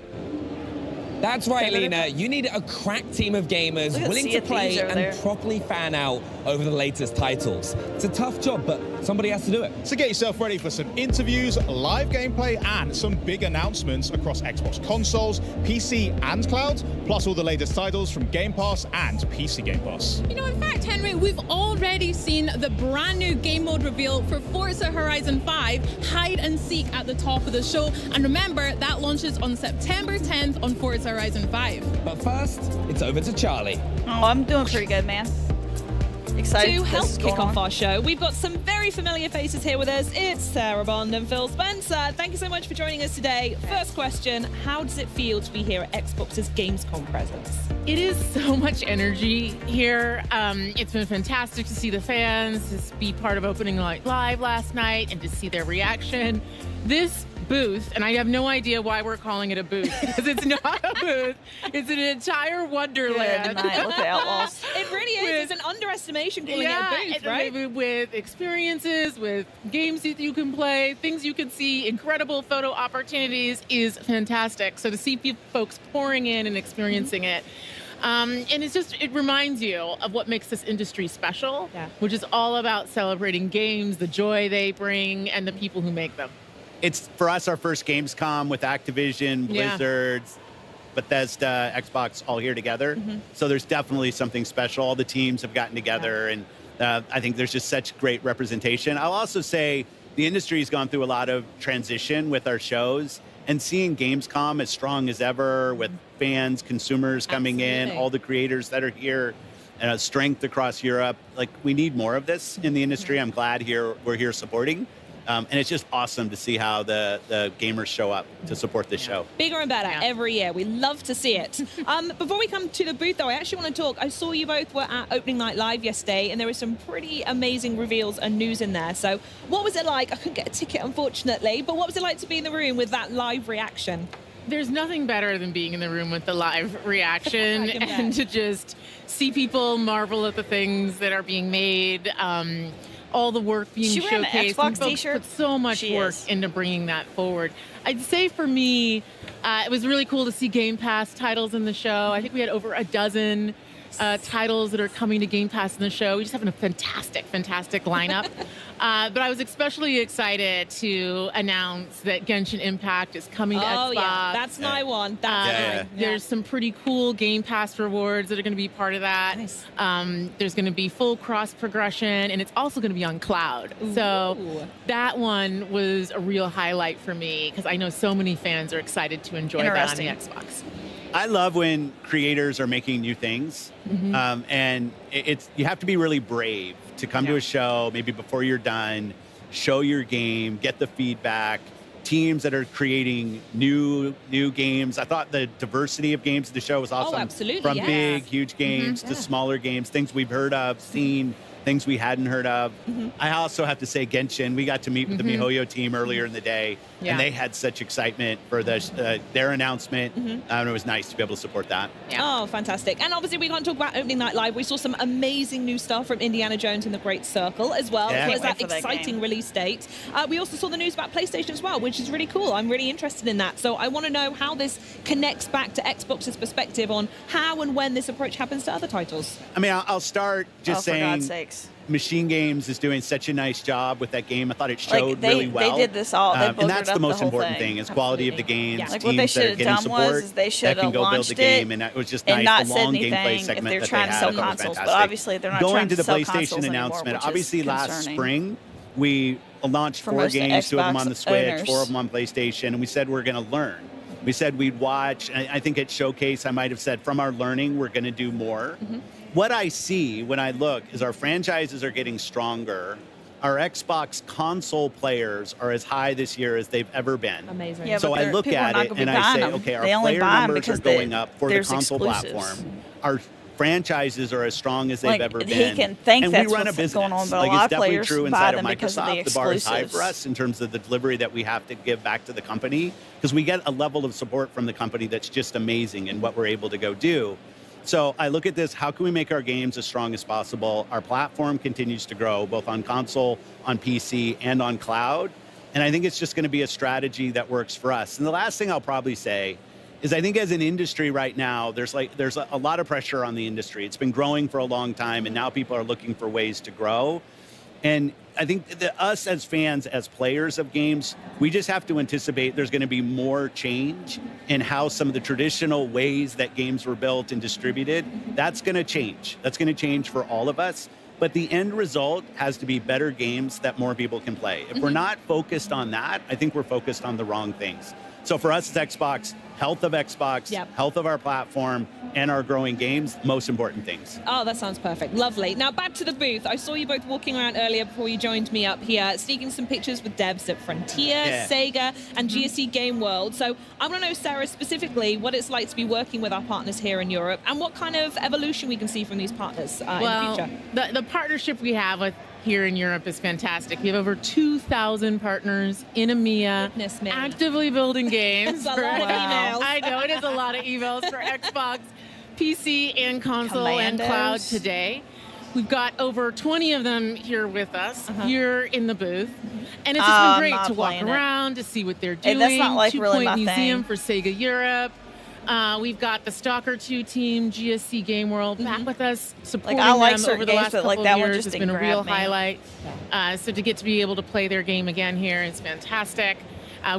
That's right, Lena. You need a crack team of gamers willing to play and properly fan out over the latest titles. It's a tough job, but somebody has to do it. So get yourself ready for some interviews, live gameplay, and some big announcements across Xbox consoles, PC, and cloud, plus all the latest titles from Game Pass and PC Game Pass. You know, in fact, Henry, we've already seen the brand new game mode reveal for Forza Horizon 5, Hide and Seek, at the top of the show. And remember, that launches on September 10th on Forza Horizon 5. But first, it's over to Charlie. Oh, I'm doing pretty good, man. Excited to help kick off our show, we've got some very familiar faces here with us. It's Sarah Bond and Phil Spencer. Thank you so much for joining us today. First question, how does it feel to be here at Xbox's Gamescom presence? It is so much energy here. It's been fantastic to see the fans, to be part of Opening Night Live last night, and to see their reaction. This booth, and I have no idea why we're calling it a booth, because it's not a booth. It's an entire wonderland. Look at Outlaws. It really is. It's an underestimation calling it a booth, right? With experiences, with games that you can play, things you can see, incredible photo opportunities is fantastic. So to see folks pouring in and experiencing it, and it reminds you of what makes this industry special, which is all about celebrating games, the joy they bring, and the people who make them. It's, for us, our first Gamescom with Activision, Blizzard, Bethesda, Xbox, all here together. So there's definitely something special. All the teams have gotten together, and I think there's just such great representation. I'll also say the industry has gone through a lot of transition with our shows, and seeing Gamescom as strong as ever with fans, consumers coming in, all the creators that are here, strength across Europe. Like, we need more of this in the industry. I'm glad we're here supporting. And it's just awesome to see how the gamers show up to support this show. Bigger and better every year. We love to see it. Before we come to the booth, though, I actually want to talk. I saw you both were at Opening Night Live yesterday, and there were some pretty amazing reveals and news in there. So what was it like? I couldn't get a ticket, unfortunately, but what was it like to be in the room with that live reaction? There's nothing better than being in the room with the live reaction and to just see people marvel at the things that are being made. All the work being showcased. Xbox t-shirt. Put so much work into bringing that forward. I'd say for me, it was really cool to see Game Pass titles in the show. I think we had over a dozen titles that are coming to Game Pass in the show. We just have a fantastic lineup. But I was especially excited to announce that Genshin Impact is coming to Xbox. Oh, yeah. That's my one. There's some pretty cool Game Pass rewards that are going to be part of that. Nice. There's going to be full cross progression, and it's also going to be on cloud. Ooh. So that one was a real highlight for me because I know so many fans are excited to enjoy that on the Xbox. I love when creators are making new things, and you have to be really brave to come to a show, maybe before you're done, show your game, get the feedback. Teams that are creating new games. I thought the diversity of games at the show was awesome. Oh, absolutely. From big, huge games to smaller games, things we've heard of, seen, things we hadn't heard of. I also have to say Genshin, we got to meet with the MiHoYo team earlier in the day, and they had such excitement for their announcement, and it was nice to be able to support that. Oh, fantastic. And obviously we can't talk about opening night live. We saw some amazing new stuff from Indiana Jones and the Great Circle as well, as well as that exciting release date. We also saw the news about PlayStation as well, which is really cool. I'm really interested in that. So I want to know how this connects back to Xbox's perspective on how and when this approach happens to other titles. I mean, I'll start just saying, for God's sakes. Machine Games is doing such a nice job with that game. I thought it showed really well. They did this all. They and that's the most important thing is quality of the games. Like what they should have done was they should have launched the game, and it was just nice. Not the long said gameplay segment if they're that trying they to had. sell consoles, but obviously they're not going trying to to the sell PlayStation consoles announcement. anymore, Obviously, last concerning. spring we launched 4 games, 2 of them on the Switch, 4 of them on PlayStation, and we said we're going to learn. We said we'd watch. And I think at Showcase I might have said from our learning we're going to do more. What I see when I look is our franchises are getting stronger. Our Xbox console players are as high this year as they've ever been. Amazing. Yeah, so I look at it and I say, okay, our player numbers are going up for the console platform. Our franchises are as strong as they've ever been. He can think and that's we run what's a business. going on, but like, a lot it's of definitely players true buy inside of them because of the Microsoft. The bar is high exclusives. for us in terms of the delivery that we have to give back to the company because we get a level of support from the company that's just amazing in what we're able to go do. So I look at this, how can we make our games as strong as possible? Our platform continues to grow, both on console, on PC, and on cloud. And I think it's just going to be a strategy that works for us. And the last thing I'll probably say is I think as an industry right now, there's a lot of pressure on the industry. It's been growing for a long time, and now people are looking for ways to grow. And I think that us as fans, as players of games, we just have to anticipate there's going to be more change in how some of the traditional ways that games were built and distributed. That's going to change. That's going to change for all of us. But the end result has to be better games that more people can play. If we're not focused on that, I think we're focused on the wrong things. So for us as Xbox, health of Xbox, health of our platform, and our growing games, most important things. Oh, that sounds perfect. Lovely. Now back to the booth. I saw you both walking around earlier before you joined me up here, sneaking some pictures with devs at Frontier, Sega, and GSC Game World. So I want to know, Sarah, specifically what it's like to be working with our partners here in Europe and what kind of evolution we can see from these partners in the future. The partnership we have with here in Europe is fantastic. We have over 2,000 partners in EMEA actively building games. That's a lot of emails. I know, it is a lot of emails for Xbox, PC, and console and cloud today. We've got over 20 of them here with us, here in the booth. And it's just been great to walk around, to see what they're doing. That's not like really my Museum thing. for Sega Europe. We've got the Stalker 2 team, GSC Game World, back with us, supporting them over the last couple of years. It's been a real highlight. So to get to be able to play their game again here is fantastic.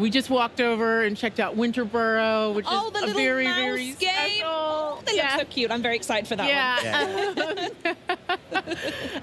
We just walked over and checked out Winterboro, which is the a very, very game. special. Oh, they look so cute. I'm very excited for that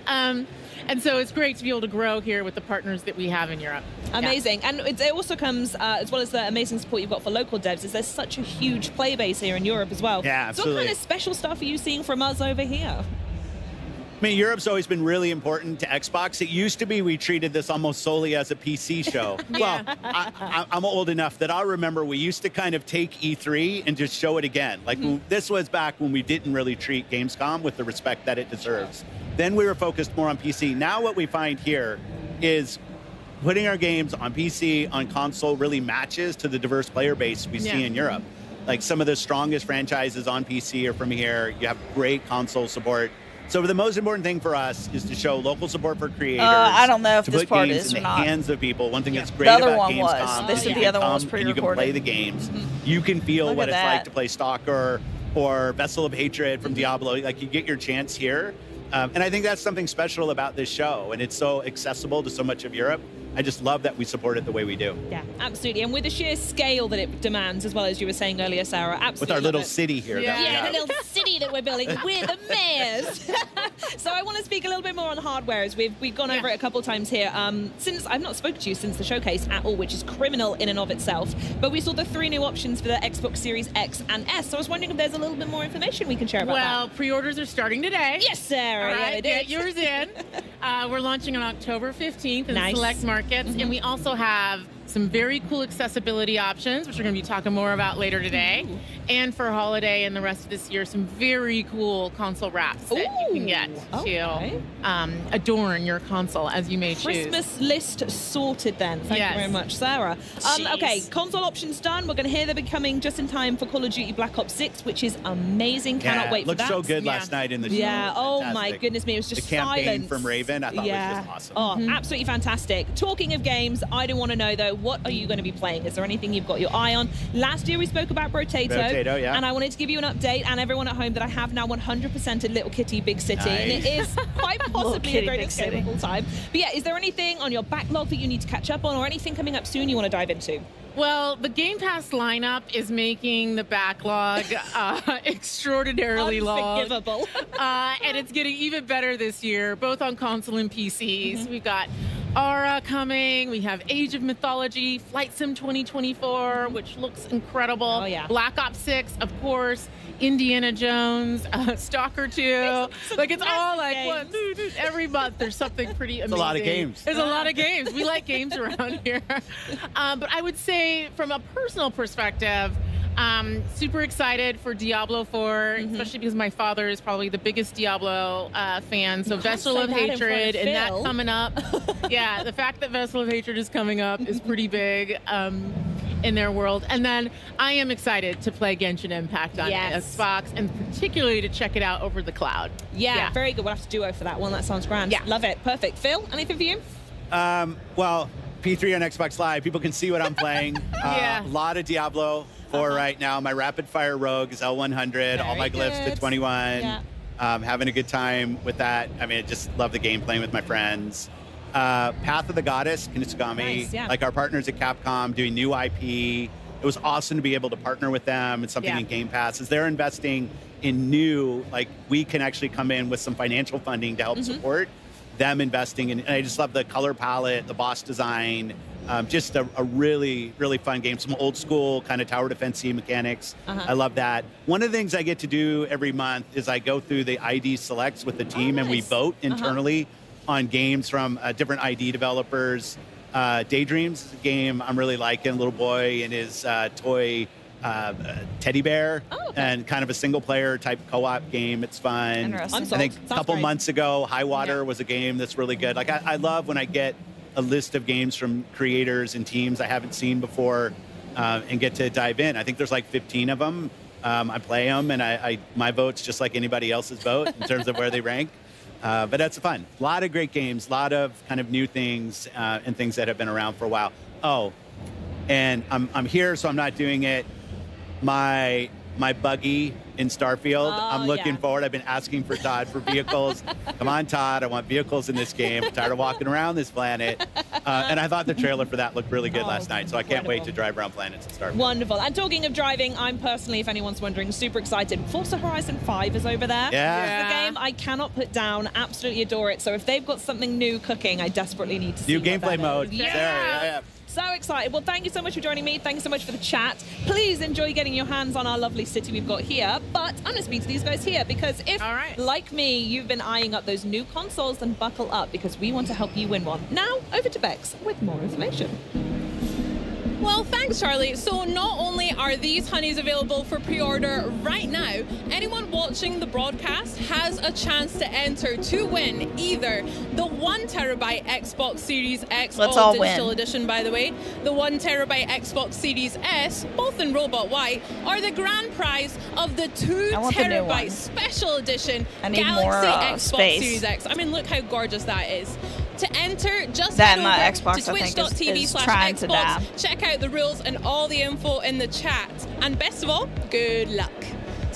one. And so it's great to be able to grow here with the partners that we have in Europe. Amazing. And it also comes, as well as the amazing support you've got for local devs, is there's such a huge play base here in Europe as well. Yeah, absolutely. So what kind of special stuff are you seeing from us over here? I mean, Europe's always been really important to Xbox. It used to be we treated this almost solely as a PC show. Well, I'm old enough that I remember we used to kind of take E3 and just show it again. Like this was back when we didn't really treat Gamescom with the respect that it deserves. Then we were focused more on PC. Now what we find here is putting our games on PC, on console really matches to the diverse player base we see in Europe. Like some of the strongest franchises on PC are from here. You have great console support. So the most important thing for us is to show local support for creators. I don't know if to this put part games is in or the not. hands of people. One thing that's great The other about one was. Gamescom This is is you the can other one was come and you can pre-recorded. play the games. You can feel Look what at it's like that. to play Stalker or Vessel of Hatred from Diablo. Like, you get your chance here. And I think that's something special about this show. And it's so accessible to so much of Europe. I just love that we support it the way we do. Yeah, absolutely. And with the sheer scale that it demands, as well as you were saying earlier, Sarah, absolutely. With our little city here. Yeah, the little city that we're building. We're the mayors. So I want to speak a little bit more on hardware, as we've gone over it a couple of times here. Since I've not spoken to you since the showcase at all, which is criminal in and of itself, but we saw the 3 new options for the Xbox Series X and S. So I was wondering if there's a little bit more information we can share about that. Well, pre-orders are starting today. Yes, Sarah. All right, yeah, get yours in. We're launching on October 15th in select markets, and we also have some very cool accessibility options, which we're going to be talking more about later today. Ooh. And for holiday and the rest of this year, some very cool console wraps that you can get to adorn your console as you may choose. Christmas list sorted then. Thank you very much, Sarah. Okay, console options done. We're going to hear they'll be coming just in time for Call of Duty Black Ops 6, which is amazing. Cannot wait for that. Looked so good last night in the show. Yeah, oh my goodness me, it was just the campaign silence. from Raven, I thought was just awesome. Oh, absolutely fantastic. Talking of games, I do want to know though, what are you going to be playing? Is there anything you've got your eye on? Last year we spoke about Brotato, and I wanted to give you an update and everyone at home that I have now 100%ed Little Kitty Big City, and it is quite possibly a great escape of all time. But yeah, is there anything on your backlog that you need to catch up on, or anything coming up soon you want to dive into? Well, the Game Pass lineup is making the backlog extraordinarily long. Unforgivable. And it's getting even better this year, both on console and PCs. We've got Aura coming. We have Age of Mythology, Flight Sim 2024, which looks incredible. Oh, yeah. Black Ops 6, of course. Indiana Jones, Stalker 2. Like, it's all like, what, every month there's something pretty amazing. It's a lot of games. There's a lot of games. We like games around here. But I would say, from a personal perspective, super excited for Diablo 4, especially because my father is probably the biggest Diablo fan. So Vessel of Hatred and that coming up. Yeah, the fact that Vessel of Hatred is coming up is pretty big in their world. And then I am excited to play Genshin Impact on Xbox, and particularly to check it out over the cloud. Yeah, very good. We'll have to duo for that one. That sounds grand. Yeah, love it. Perfect. Phil, anything for you? Well, P3 on Xbox Live, people can see what I'm playing. A lot of Diablo 4 right now. My rapid fire rogue is L100, all my glyphs to 21. Having a good time with that. I mean, I just love the game, playing with my friends. Path of the Goddess, Kinesugami, like our partners at Capcom doing new IP. It was awesome to be able to partner with them. It's something in Game Pass. As they're investing in new, like, we can actually come in with some financial funding to help support them investing in. And I just love the color palette, the boss design, just a really, really fun game. Some old school kind of tower defense-y mechanics. I love that. One of the things I get to do every month is I go through the ID selects with the team, and we vote internally on games from different ID developers. Daydreams is a game I'm really liking. Little boy and his toy teddy bear, and kind of a single player type co-op game. It's fun. I think a couple months ago, High Water was a game that's really good. Like, I love when I get a list of games from creators and teams I haven't seen before, and get to dive in. I think there's like 15 of them. I play them, and my vote's just like anybody else's vote in terms of where they rank. But that's fun. A lot of great games, a lot of kind of new things, and things that have been around for a while. Oh, and I'm here, so I'm not doing it. My buggy in Starfield, I'm looking forward. I've been asking for Todd for vehicles. Come on, Todd, I want vehicles in this game. I'm tired of walking around this planet. And I thought the trailer for that looked really good last night, so I can't wait to drive around planets and Starfield. Wonderful. And talking of driving, I'm personally, if anyone's wondering, super excited. Forza Horizon 5 is over there. Yeah. It's the game I cannot put down. Absolutely adore it. So if they've got something new cooking, I desperately need to see new gameplay mode. Yeah. So excited. Well, thank you so much for joining me. Thank you so much for the chat. Please enjoy getting your hands on our lovely city we've got here. But I'm going to speak to these guys here, because if, like me, you've been eyeing up those new consoles, then buckle up, because we want to help you win one. Now, over to Bex with more information. Well, thanks, Charlie. So not only are these honeys available for pre-order right now, anyone watching the broadcast has a chance to enter to win either the 1 terabyte Xbox Series X, all digital edition, by the way, the 1 terabyte Xbox Series S, both in Robot White, or the grand prize of the 2 terabyte special edition Galaxy Xbox Series X. I mean, look how gorgeous that is. To enter, just head over to twitch.tv/Xbox, check out the rules and all the info in the chat. And best of all, good luck.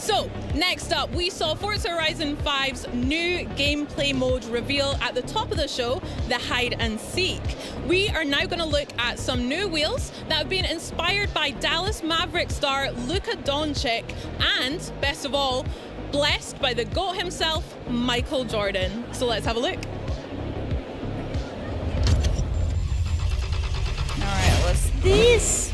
So, next up, we saw Forza Horizon 5's new gameplay mode reveal at the top of the show, the hide and seek. We are now going to look at some new wheels that have been inspired by Dallas Maverick star Luka Doncic and, best of all, blessed by the GOAT himself, Michael Jordan. So let's have a look. All right, what's this?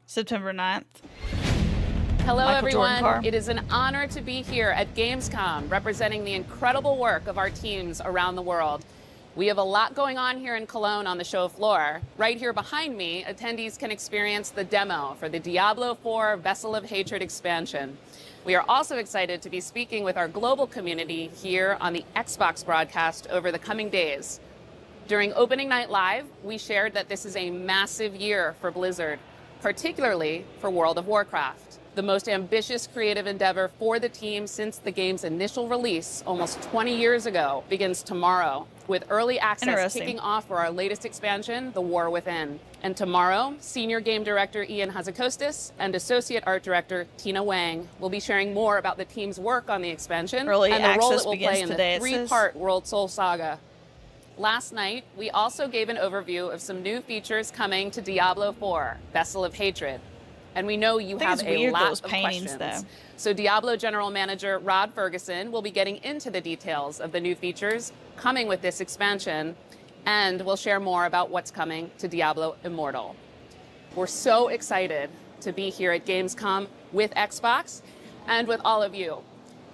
September 9th. Hello, Michael everyone. It is an honor to be here at Gamescom, representing the incredible work of our teams around the world. We have a lot going on here in Cologne on the show floor. Right here behind me, attendees can experience the demo for the Diablo 4 Vessel of Hatred expansion. We are also excited to be speaking with our global community here on the Xbox broadcast over the coming days. During Opening Night Live, we shared that this is a massive year for Blizzard, particularly for World of Warcraft, the most ambitious creative endeavor for the team since the game's initial release almost 20 years ago begins tomorrow, with early access kicking off for our latest expansion, The War Within. And tomorrow, Senior Game Director Ian Hazakostas and Associate Art Director Tina Wang will be sharing more about the team's work on the expansion and the role it will play in the three-part World Soul Saga. Last night, we also gave an overview of some new features coming to Diablo 4, Vessel of Hatred. And we know you have a lot of questions. So Diablo General Manager Rod Ferguson will be getting into the details of the new features coming with this expansion, and we'll share more about what's coming to Diablo Immortal. We're so excited to be here at Gamescom with Xbox and with all of you.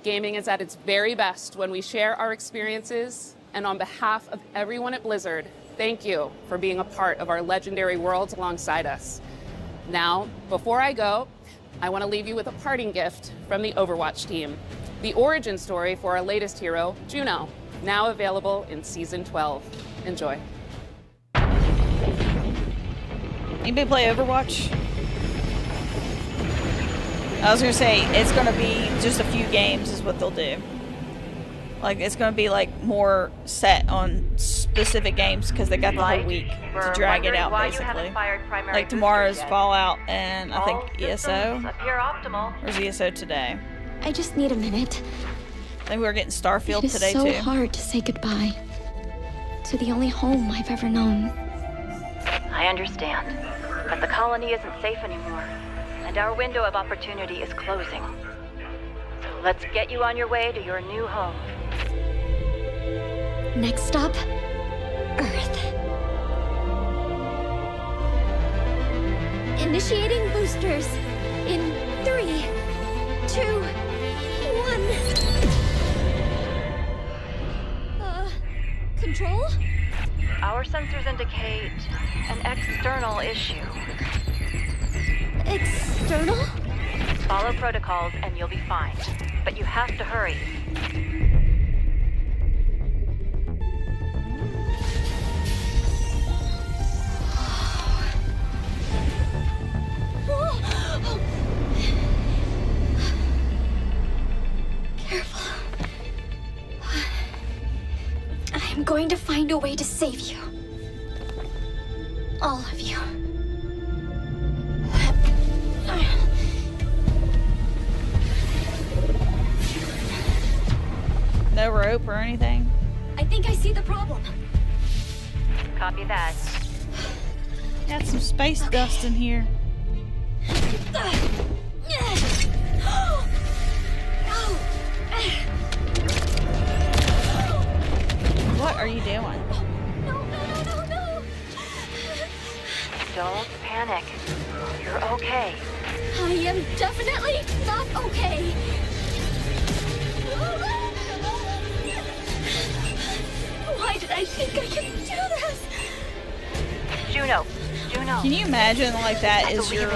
Gaming is at its very best when we share our experiences. And on behalf of everyone at Blizzard, thank you for being a part of our legendary worlds alongside us. Now, before I go, I want to leave you with a parting gift from the Overwatch team. The origin story for our latest hero, Juno, now available in Season 12. Enjoy. Anybody play Overwatch? I was going to say, it's going to be just a few games is what they'll do. Like, it's going to be, like, more set on specific games because they got the whole week to drag it out, basically. Like, tomorrow's Fallout and, I think, ESO. Or is ESO today? I just need a minute. I think we were getting Starfield today, too. It is so hard to say goodbye to the only home I've ever known. I understand, but the colony isn't safe anymore, and our window of opportunity is closing. So let's get you on your way to your new home. Next stop, Earth. Initiating boosters in 3, 2, 1. Control? Our sensors indicate an external issue. External? Follow protocols and you'll be fine, but you have to hurry. Careful. I'm going to find a way to save you. All of you. No rope or anything? I think I see the problem. Copy that. Got some space dust in here. What are you doing? No. Don't panic. You're okay. I am definitely not okay. I think I can do this. Juno. Can you imagine like that is your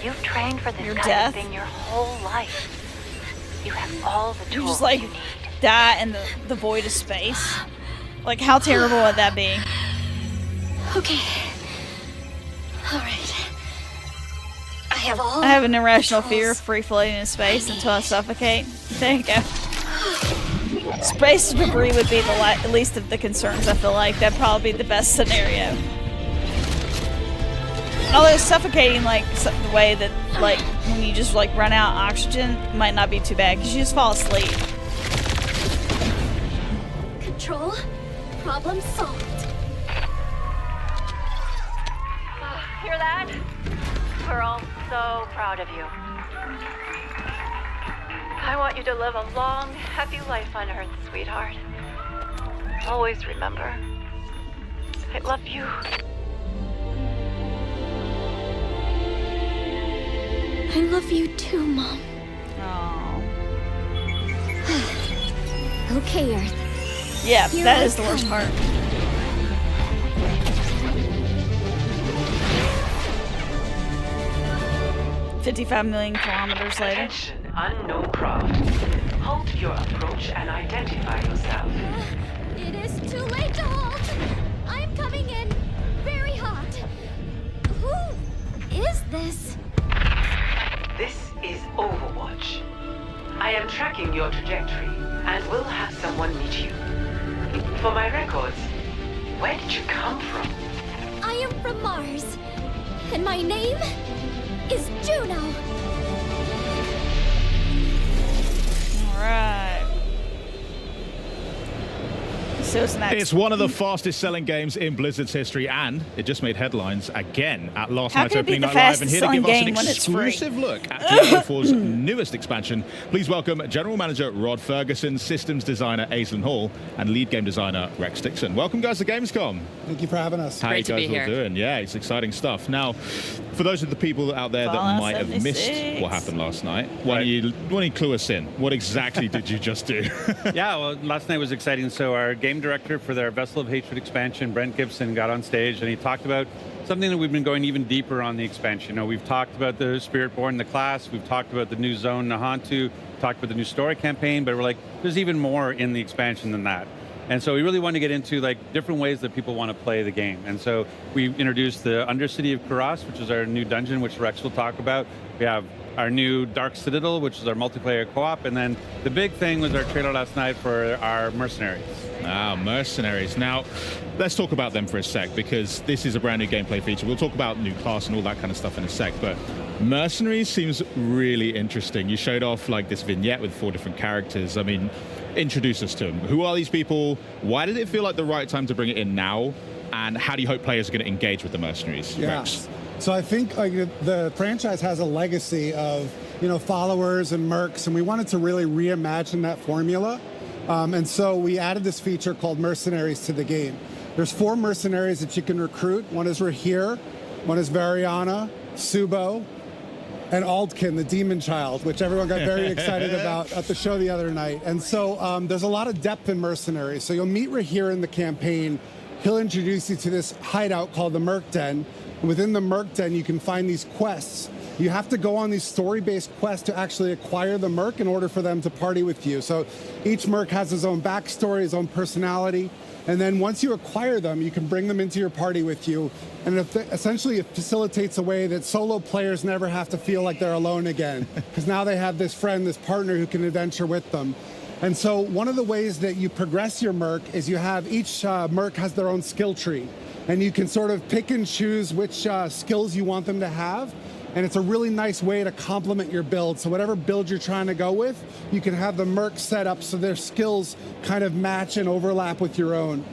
You've trained for this your kind death? of thing your whole life. You have all the tools You just like you need. die in the void of space. Like how terrible would that be? Okay. All right. I have an irrational fear of free floating in space until I suffocate. There you go. Space debris would be the least of the concerns, I feel like. That'd probably be the best scenario. Although suffocating, like, the way that, like, when you just, like, run out of oxygen might not be too bad, because you just fall asleep. Control. Problem solved. Hear that? We're all so proud of you. I want you to live a long, happy life on Earth, sweetheart. Always remember, I love you. I love you too, Mom. Aww. Okay, Earth. Yeah, Here that I is the worst come. part. $55 million kilometers later. Attention, unknown craft. Halt your approach and identify yourself. It is too late to halt. I'm coming in very hot. Who is this? This is Overwatch. I am tracking your trajectory and will have someone meet you. For my records, where did you come from? I am from Mars, and my name is Juno. Alright. So it's one of the fastest selling games in Blizzard's history, and it just made headlines again at last night's opening night live. And here to give us an exclusive look at Diablo 4's newest expansion, please welcome General Manager Rod Ferguson, Systems Designer Aislinn Hall, and Lead Game Designer Rex Dixon. Welcome, guys, to Gamescom. Thank you for having us. How you guys all doing? Yeah, it's exciting stuff. Now, for those of the people out there that might have missed what happened last night, why don't you clue us in? What exactly did you just do? Yeah, well, last night was exciting. So our game director for their Vessel of Hatred expansion, Brent Gibson, got on stage and he talked about something that we've been going even deeper on the expansion. You know, we've talked about the Spiritborn, the class, we've talked about the new zone, Nahantu, talked about the new story campaign, but we're like, there's even more in the expansion than that. And so we really want to get into like different ways that people want to play the game. And so we introduced the Undercity of Kuras, which is our new dungeon, which Rex will talk about. We have our new Dark Citadel, which is our multiplayer co-op. And then the big thing was our trailer last night for our Mercenaries. Ah, Mercenaries. Now, let's talk about them for a sec, because this is a brand new gameplay feature. We'll talk about new class and all that kind of stuff in a sec, but Mercenaries seems really interesting. You showed off like this vignette with 4 different characters. I mean, introduce us to them. Who are these people? Why did it feel like the right time to bring it in now? And how do you hope players are going to engage with the Mercenaries? Yeah. Rex? So I think the franchise has a legacy of, followers and mercs, and we wanted to really reimagine that formula. And so we added this feature called Mercenaries to the game. There's 4 mercenaries that you can recruit. One is Rahir, one is Variana, Subo, and Aldkin, the demon child, which everyone got very excited about at the show the other night. And so there's a lot of depth in Mercenaries. So you'll meet Rahir in the campaign. He'll introduce you to this hideout called the Merc Den. And within the Merc Den, you can find these quests. You have to go on these story-based quests to actually acquire the Merc in order for them to party with you. So each Merc has his own backstory, his own personality. And then once you acquire them, you can bring them into your party with you. And essentially it facilitates a way that solo players never have to feel like they're alone again. Because now they have this friend, this partner who can adventure with them. And so one of the ways that you progress your Merc is you have each Merc has their own skill tree. And you can sort of pick and choose which skills you want them to have. And it's a really nice way to complement your build. So whatever build you're trying to go with, you can have the Merc set up so their skills kind of match and overlap with your own.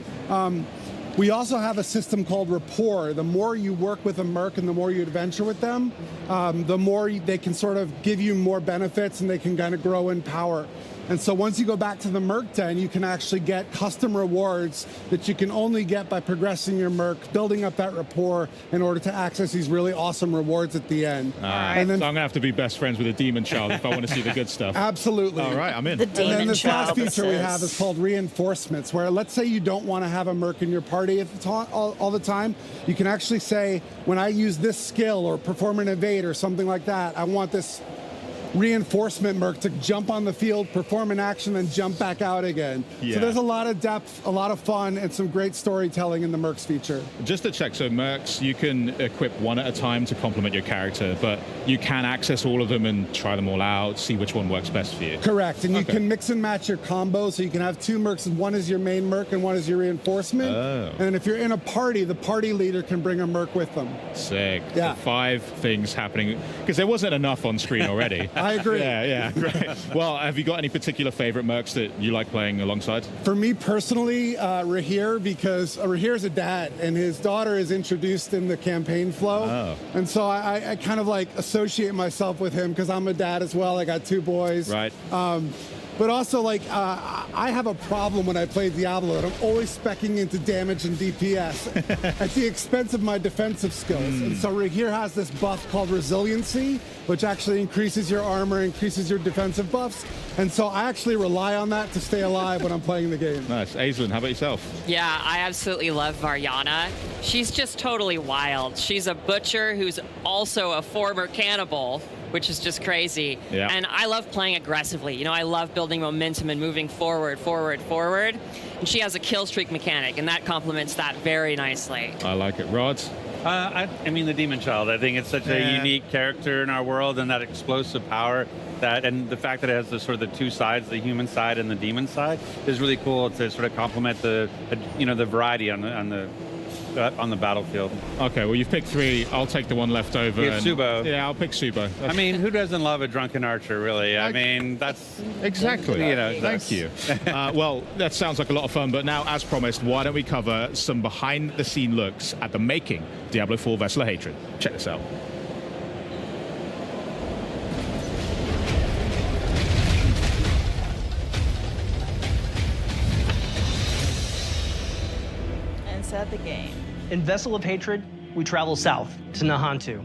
We also have a system called Rapport. The more you work with a Merc and the more you adventure with them, the more they can sort of give you more benefits and they can kind of grow in power. And so once you go back to the Merc Den, you can actually get custom rewards that you can only get by progressing your Merc, building up that rapport in order to access these really awesome rewards at the end. And then, so I'm going to have to be best friends with a demon child if I want to see the good stuff. Absolutely. All right, I'm in. And then this last feature we have is called reinforcements, where let's say you don't want to have a Merc in your party at the all the time. You can actually say, when I use this skill or perform an evade or something like that, I want this reinforcement Merc to jump on the field, perform an action, then jump back out again. So there's a lot of depth, a lot of fun, and some great storytelling in the Mercs feature. Just to check, so Mercs, you can equip one at a time to complement your character, but you can access all of them and try them all out, see which one works best for you. Correct, and you can mix and match your combo, so you can have 2 Mercs, and one is your main Merc and one is your reinforcement. And if you're in a party, the party leader can bring a Merc with them. Sick. So 5 things happening, because there wasn't enough on screen already. I agree. Yeah, great. Well, have you got any particular favorite Mercs that you like playing alongside? For me personally, Rahir, because Rahir's a dad, and his daughter is introduced in the campaign flow. And so I kind of like associate myself with him because I'm a dad as well. I got 2 boys. Right. But also, like, I have a problem when I play Diablo, and I'm always speccing into damage and DPS at the expense of my defensive skills. And so Rahir has this buff called Resiliency, which actually increases your armor, increases your defensive buffs. And so I actually rely on that to stay alive when I'm playing the game. Nice. Aislinn, how about yourself? Yeah, I absolutely love Varyana. She's just totally wild. She's a butcher who's also a former cannibal, which is just crazy. Yeah. And I love playing aggressively. You know, I love building momentum and moving forward. And she has a kill streak mechanic, and that complements that very nicely. I like it. Rod? I mean, the Demon Child. I think it's such a unique character in our world, and that explosive power, and the fact that it has the sort of the 2 sides, the human side and the demon side, is really cool to sort of complement the variety on the battlefield. Okay, well, you've picked 3. I'll take the one left over. Subo. Yeah, I'll pick Subo. I mean, who doesn't love a drunken archer, really? I mean, that's... Exactly. Thank you. Well, that sounds like a lot of fun, but now, as promised, why don't we cover some behind-the-scene looks at the making Diablo 4 Vessel of Hatred. Check this out. Inside the game. In Vessel of Hatred, we travel south to Nahantu,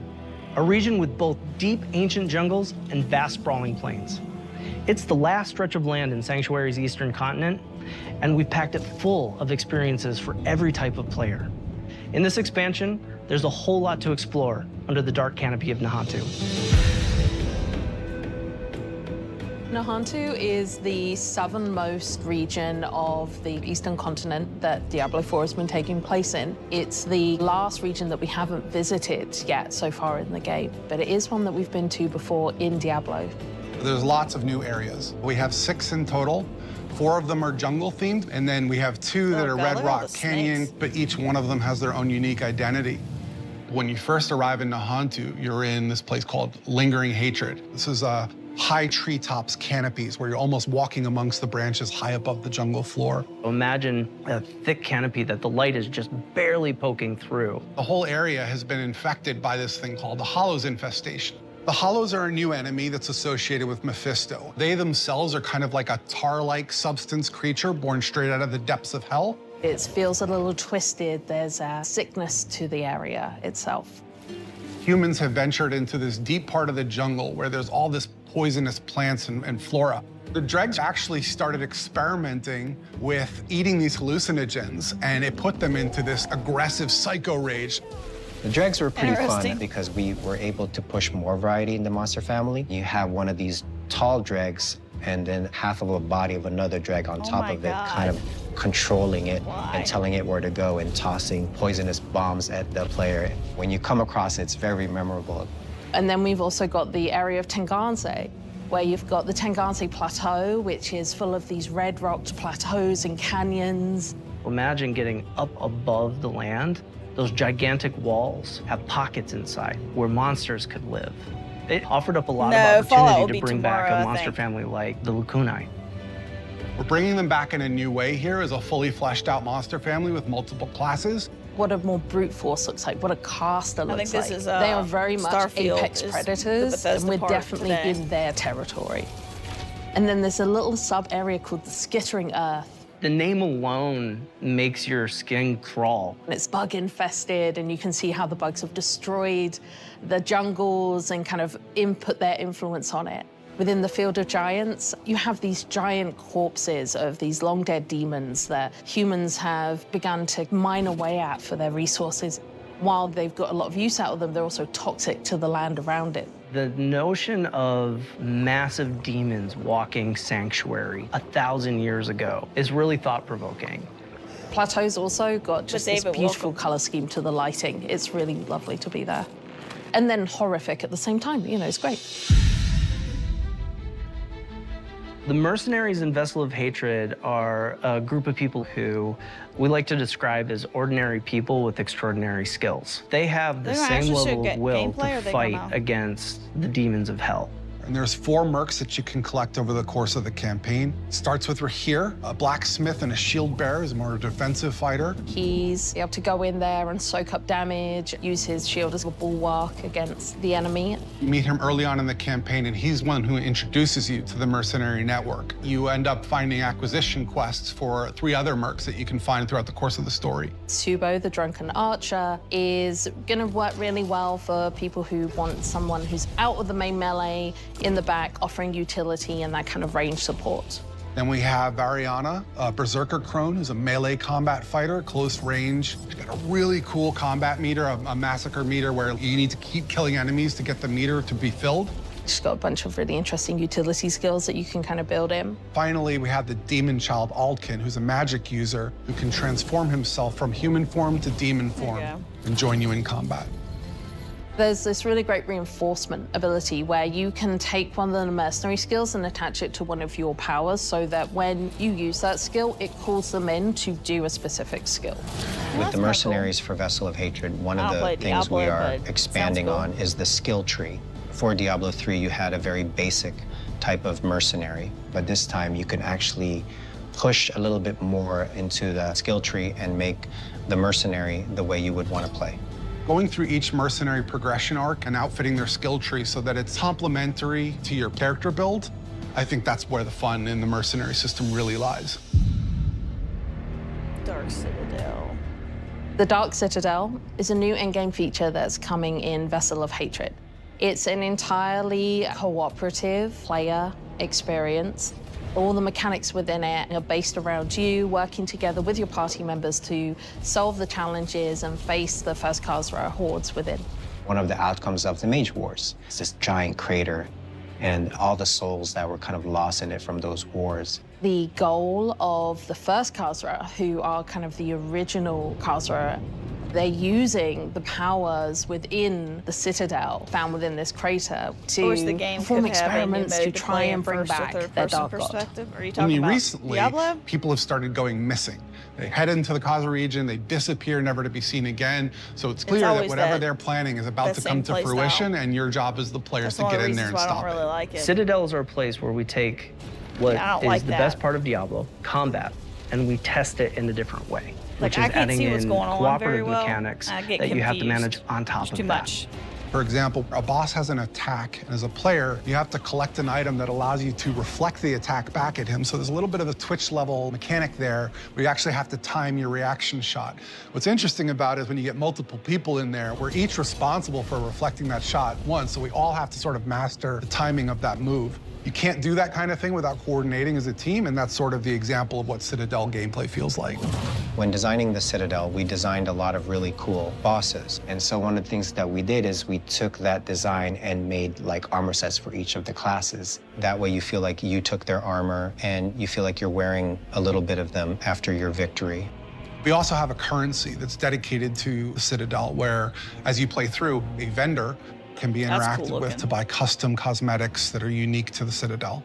a region with both deep ancient jungles and vast sprawling plains. It's the last stretch of land in Sanctuary's eastern continent, and we've packed it full of experiences for every type of player. In this expansion, there's a whole lot to explore under the dark canopy of Nahantu. Nahantu is the southernmost region of the eastern continent that Diablo 4 has been taking place in. It's the last region that we haven't visited yet so far in the game, but it is one that we've been to before in Diablo. There's lots of new areas. We have 6 in total. 4 of them are jungle themed, and then we have 2 that are Red Rock Canyon, but each one of them has their own unique identity. When you first arrive in Nahantu, you're in this place called Lingering Hatred. This is high treetops canopies where you're almost walking amongst the branches high above the jungle floor. Imagine a thick canopy that the light is just barely poking through. The whole area has been infected by this thing called the Hollows infestation. The Hollows are a new enemy that's associated with Mephisto. They themselves are kind of like a tar-like substance creature born straight out of the depths of hell. It feels a little twisted. There's a sickness to the area itself. Humans have ventured into this deep part of the jungle where there's all this poisonous plants and flora. The dregs actually started experimenting with eating these hallucinogens, and it put them into this aggressive psycho rage. The dregs were pretty fun because we were able to push more variety in the monster family. You have one of these tall dregs and then half of a body of another dreg on top of it, kind of controlling it and telling it where to go and tossing poisonous bombs at the player. When you come across it, it's very memorable. And then we've also got the area of Tenganse, where you've got the Tenganse Plateau, which is full of these red-rocked plateaus and canyons. Imagine getting up above the land. Those gigantic walls have pockets inside where monsters could live. It offered up a lot of opportunity to bring back a monster family like the Lukunai. We're bringing them back in a new way here as a fully fleshed out monster family with multiple classes. What a more brute force looks like, what a caster looks like. I think this is they are very much Starfield apex predators, and we're definitely in their territory. And then there's a little sub-area called the Skittering Earth. The name alone makes your skin crawl. It's bug infested, and you can see how the bugs have destroyed the jungles and kind of input their influence on it. Within the Field of Giants, you have these giant corpses of these long-dead demons that humans have begun to mine away at for their resources. While they've got a lot of use out of them, they're also toxic to the land around it. The notion of massive demons walking Sanctuary 1,000 years ago is really thought-provoking. Plateau's also got just this beautiful color scheme to the lighting. It's really lovely to be there. And then horrific at the same time, you know, it's great. The mercenaries in Vessel of Hatred are a group of people who we like to describe as ordinary people with extraordinary skills. They have the same level of will to fight against the demons of hell. And there's 4 mercs that you can collect over the course of the campaign. It starts with Rahir, a blacksmith and a shield bearer, is more a defensive fighter. He's able to go in there and soak up damage, use his shield as a bulwark against the enemy. You meet him early on in the campaign, and he's one who introduces you to the mercenary network. You end up finding acquisition quests for 3 other mercs that you can find throughout the course of the story. Subo, the drunken archer, is gonna work really well for people who want someone who's out of the main melee, in the back, offering utility and that kind of range support. Then we have Ariana, a berserker crone, who's a melee combat fighter, close range. She's got a really cool combat meter, a massacre meter, where you need to keep killing enemies to get the meter to be filled. She's got a bunch of really interesting utility skills that you can kind of build in. Finally, we have the demon child Aldkin, who's a magic user who can transform himself from human form to demon form and join you in combat. There's this really great reinforcement ability where you can take one of the mercenary skills and attach it to one of your powers so that when you use that skill, it calls them in to do a specific skill. With the mercenaries for Vessel of Hatred, one of the things we are expanding on is the skill tree. For Diablo 3, you had a very basic type of mercenary, but this time you can actually push a little bit more into the skill tree and make the mercenary the way you would want to play. Going through each mercenary progression arc and outfitting their skill tree so that it's complementary to your character build, I think that's where the fun in the mercenary system really lies. Dark Citadel. The Dark Citadel is a new in-game feature that's coming in Vessel of Hatred. It's an entirely cooperative player experience. All the mechanics within it are based around you working together with your party members to solve the challenges and face the first Khazra hordes within. One of the outcomes of the Mage Wars is this giant crater and all the souls that were kind of lost in it from those wars. The goal of the first Khazra, who are kind of the original Khazra, they're using the powers within the Citadel found within this crater to perform experiments to try and bring back their dark god. Are you talking about recently, Diablo? people have started going missing. They head into the Khazra region, they disappear, never to be seen again. So it's clear that whatever they're planning is about to come to fruition, and your job as the players to get in there and stop it. Citadels are a place where we take what is the best part of Diablo, combat, and we test it in a different way. Which is adding in cooperative mechanics that you have to manage on top of that. For example, a boss has an attack, and as a player, you have to collect an item that allows you to reflect the attack back at him. So there's a little bit of a Twitch level mechanic there where you actually have to time your reaction shot. What's interesting about it is when you get multiple people in there, we're each responsible for reflecting that shot once, so we all have to sort of master the timing of that move. You can't do that kind of thing without coordinating as a team, and that's sort of the example of what Citadel gameplay feels like. When designing the Citadel, we designed a lot of really cool bosses. And so one of the things that we did is we took that design and made like armor sets for each of the classes. That way you feel like you took their armor and you feel like you're wearing a little bit of them after your victory. We also have a currency that's dedicated to the Citadel, where as you play through, a vendor can be interacted with to buy custom cosmetics that are unique to the Citadel.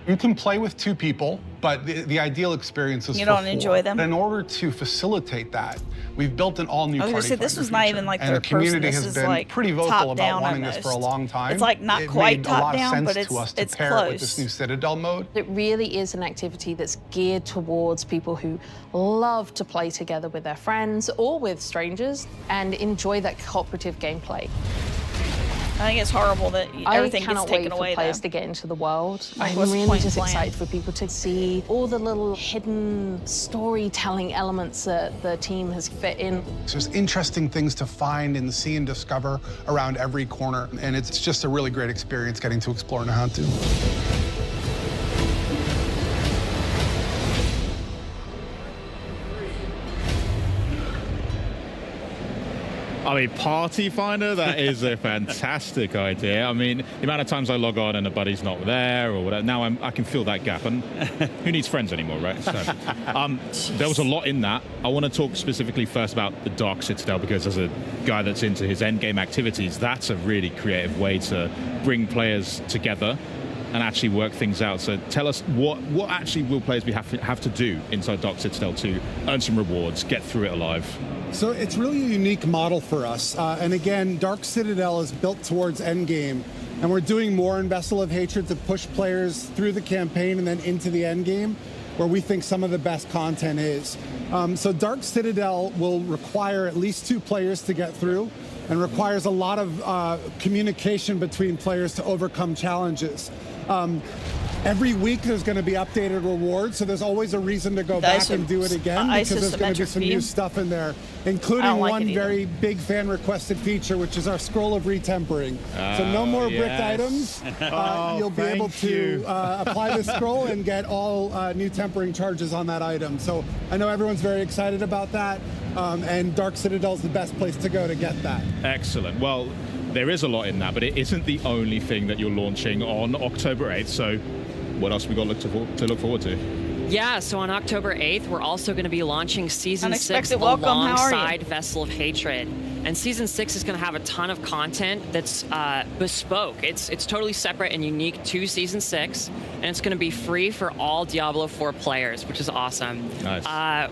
You can play with 2 people, but the ideal experience is you don't enjoy them. In order to facilitate that, we've built an all-new party finder this was not even like and the community has been like pretty vocal about wanting this for a long time. It's like not quite top down, but it made a lot of sense to us to pair it with this new Citadel mode. It really is an activity that's geared towards people who love to play together with their friends or with strangers and enjoy that cooperative gameplay. I think it's horrible that everything gets taken away. I cannot wait for players to get into the world. Like, I'm really just excited for people to see all the little hidden storytelling elements that the team has fit in. So there's interesting things to find and see and discover around every corner, and it's just a really great experience getting to explore Nahantu. I mean, Party Finder, that is a fantastic idea. I mean, the amount of times I log on and a buddy's not there or whatever, now I can fill that gap. And who needs friends anymore, right? So, there was a lot in that. I want to talk specifically first about the Dark Citadel, because as a guy that's into his endgame activities, that's a really creative way to bring players together and actually work things out. So tell us, what actually will players have to do inside Dark Citadel to earn some rewards, get through it alive? So it's really a unique model for us. And again, Dark Citadel is built towards endgame. And we're doing more in Vessel of Hatred to push players through the campaign and then into the endgame, where we think some of the best content is. So Dark Citadel will require at least 2 players to get through, and requires a lot of communication between players to overcome challenges. Every week there's going to be updated rewards, so there's always a reason to go back and do it again, because there's going to be some new stuff in there, including one very big fan-requested feature, which is our Scroll of Retempering. So no more bricked items. You'll be able to apply the scroll and get all new tempering charges on that item. So I know everyone's very excited about that, and Dark Citadel is the best place to go to get that. Excellent. Well, there is a lot in that, but it isn't the only thing that you're launching on October 8th. So what else we got to look forward to? Yeah, so on October 8th, we're also going to be launching Season 6 welcome. alongside Vessel of Hatred. And Season 6 is going to have a ton of content that's bespoke. It's totally separate and unique to Season 6, and it's going to be free for all Diablo 4 players, which is awesome. Nice.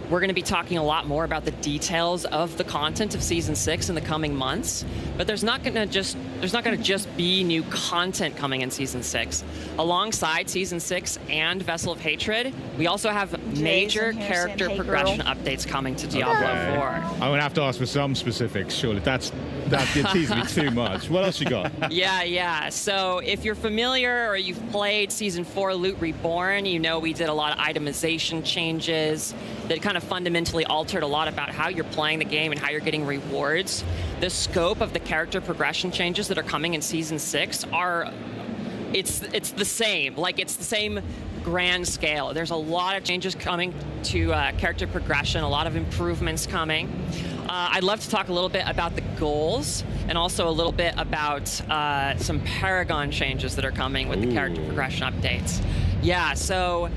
We're going to be talking a lot more about the details of the content of Season 6 in the coming months, but there's not going to just be new content coming in Season 6. Alongside Season 6 and Vessel of Hatred, we also have major character progression updates coming to Diablo 4. I'm going to have to ask for some specifics, surely. That teasing me too much. What else you got? Yeah. So if you're familiar or you've played Season 4 Loot Reborn, you know we did a lot of itemization changes that kind of fundamentally altered a lot about how you're playing the game and how you're getting rewards. The scope of the character progression changes that are coming in Season 6 it's the same. Like, it's the same grand scale. There's a lot of changes coming to character progression, a lot of improvements coming. I'd love to talk a little bit about the goals, and also a little bit about some Paragon changes that are coming with the character progression updates. Yeah, so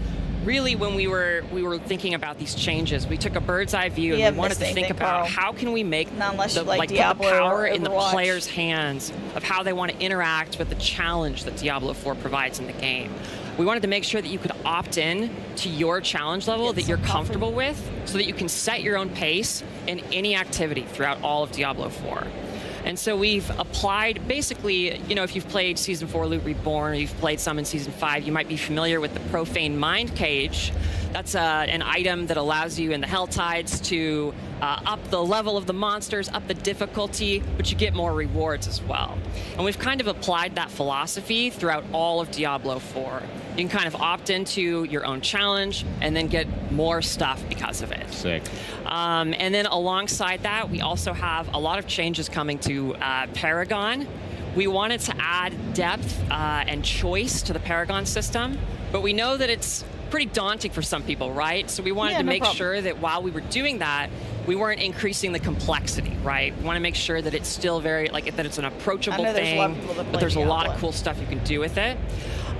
really when we were thinking about these changes, we took a bird's eye view and we wanted to think about how can we make put the power in the player's hands of how they want to interact with the challenge that Diablo 4 provides in the game. We wanted to make sure that you could opt in to your challenge level that you're comfortable with, so that you can set your own pace in any activity throughout all of Diablo 4. And so we've applied, basically, you know, if you've played Season 4 Loot Reborn, or you've played some in Season 5, you might be familiar with the Profane Mind Cage. That's an item that allows you in the Hell Tides to up the level of the monsters, up the difficulty, but you get more rewards as well. And we've kind of applied that philosophy throughout all of Diablo 4. You can kind of opt into your own challenge and then get more stuff because of it. Sick. And then alongside that, we also have a lot of changes coming to Paragon. We wanted to add depth and choice to the Paragon system, but we know that it's pretty daunting for some people, right? So we wanted to make sure that while we were doing that, we weren't increasing the complexity, right? We want to make sure that it's still very, that it's an approachable thing, but there's a lot of cool stuff you can do with it.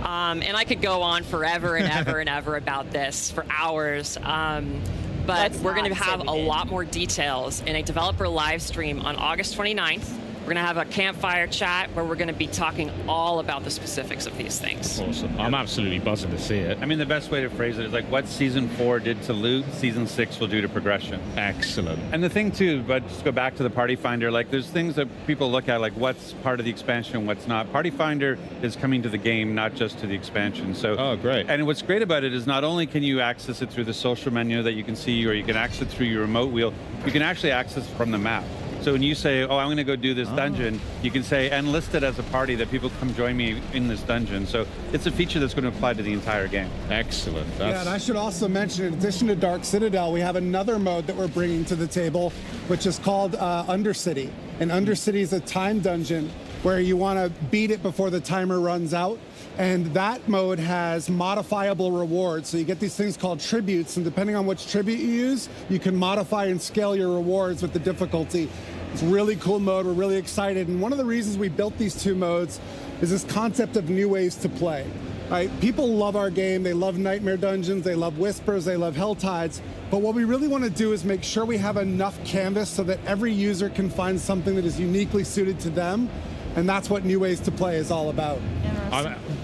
And I could go on forever and ever and ever about this for hours. But we're going to have a lot more details in a developer live stream on August 29th. We're going to have a campfire chat where we're going to be talking all about the specifics of these things. Awesome. I'm absolutely buzzing to see it. I mean, the best way to phrase it is like what Season 4 did to loot, Season 6 will do to progression. Excellent. And the thing too, but just go back to the Party Finder, like there's things that people look at, like what's part of the expansion, what's not. Party Finder is coming to the game, not just to the expansion. So, oh, great. And what's great about it is not only can you access it through the social menu that you can see, or you can access it through your remote wheel, you can actually access it from the map. So when you say, oh, I'm going to go do this dungeon, you can say, and list it as a party that people come join me in this dungeon. So it's a feature that's going to apply to the entire game. Excellent. Yeah, and I should also mention, in addition to Dark Citadel, we have another mode that we're bringing to the table, which is called Undercity. And Undercity is a time dungeon where you want to beat it before the timer runs out. And that mode has modifiable rewards. So you get these things called tributes, and depending on which tribute you use, you can modify and scale your rewards with the difficulty. It's a really cool mode. We're really excited. And one of the reasons we built these two modes is this concept of new ways to play. Right? People love our game. They love Nightmare Dungeons. They love Whispers. They love Helltides. But what we really want to do is make sure we have enough canvas so that every user can find something that is uniquely suited to them. And that's what New Ways to Play is all about.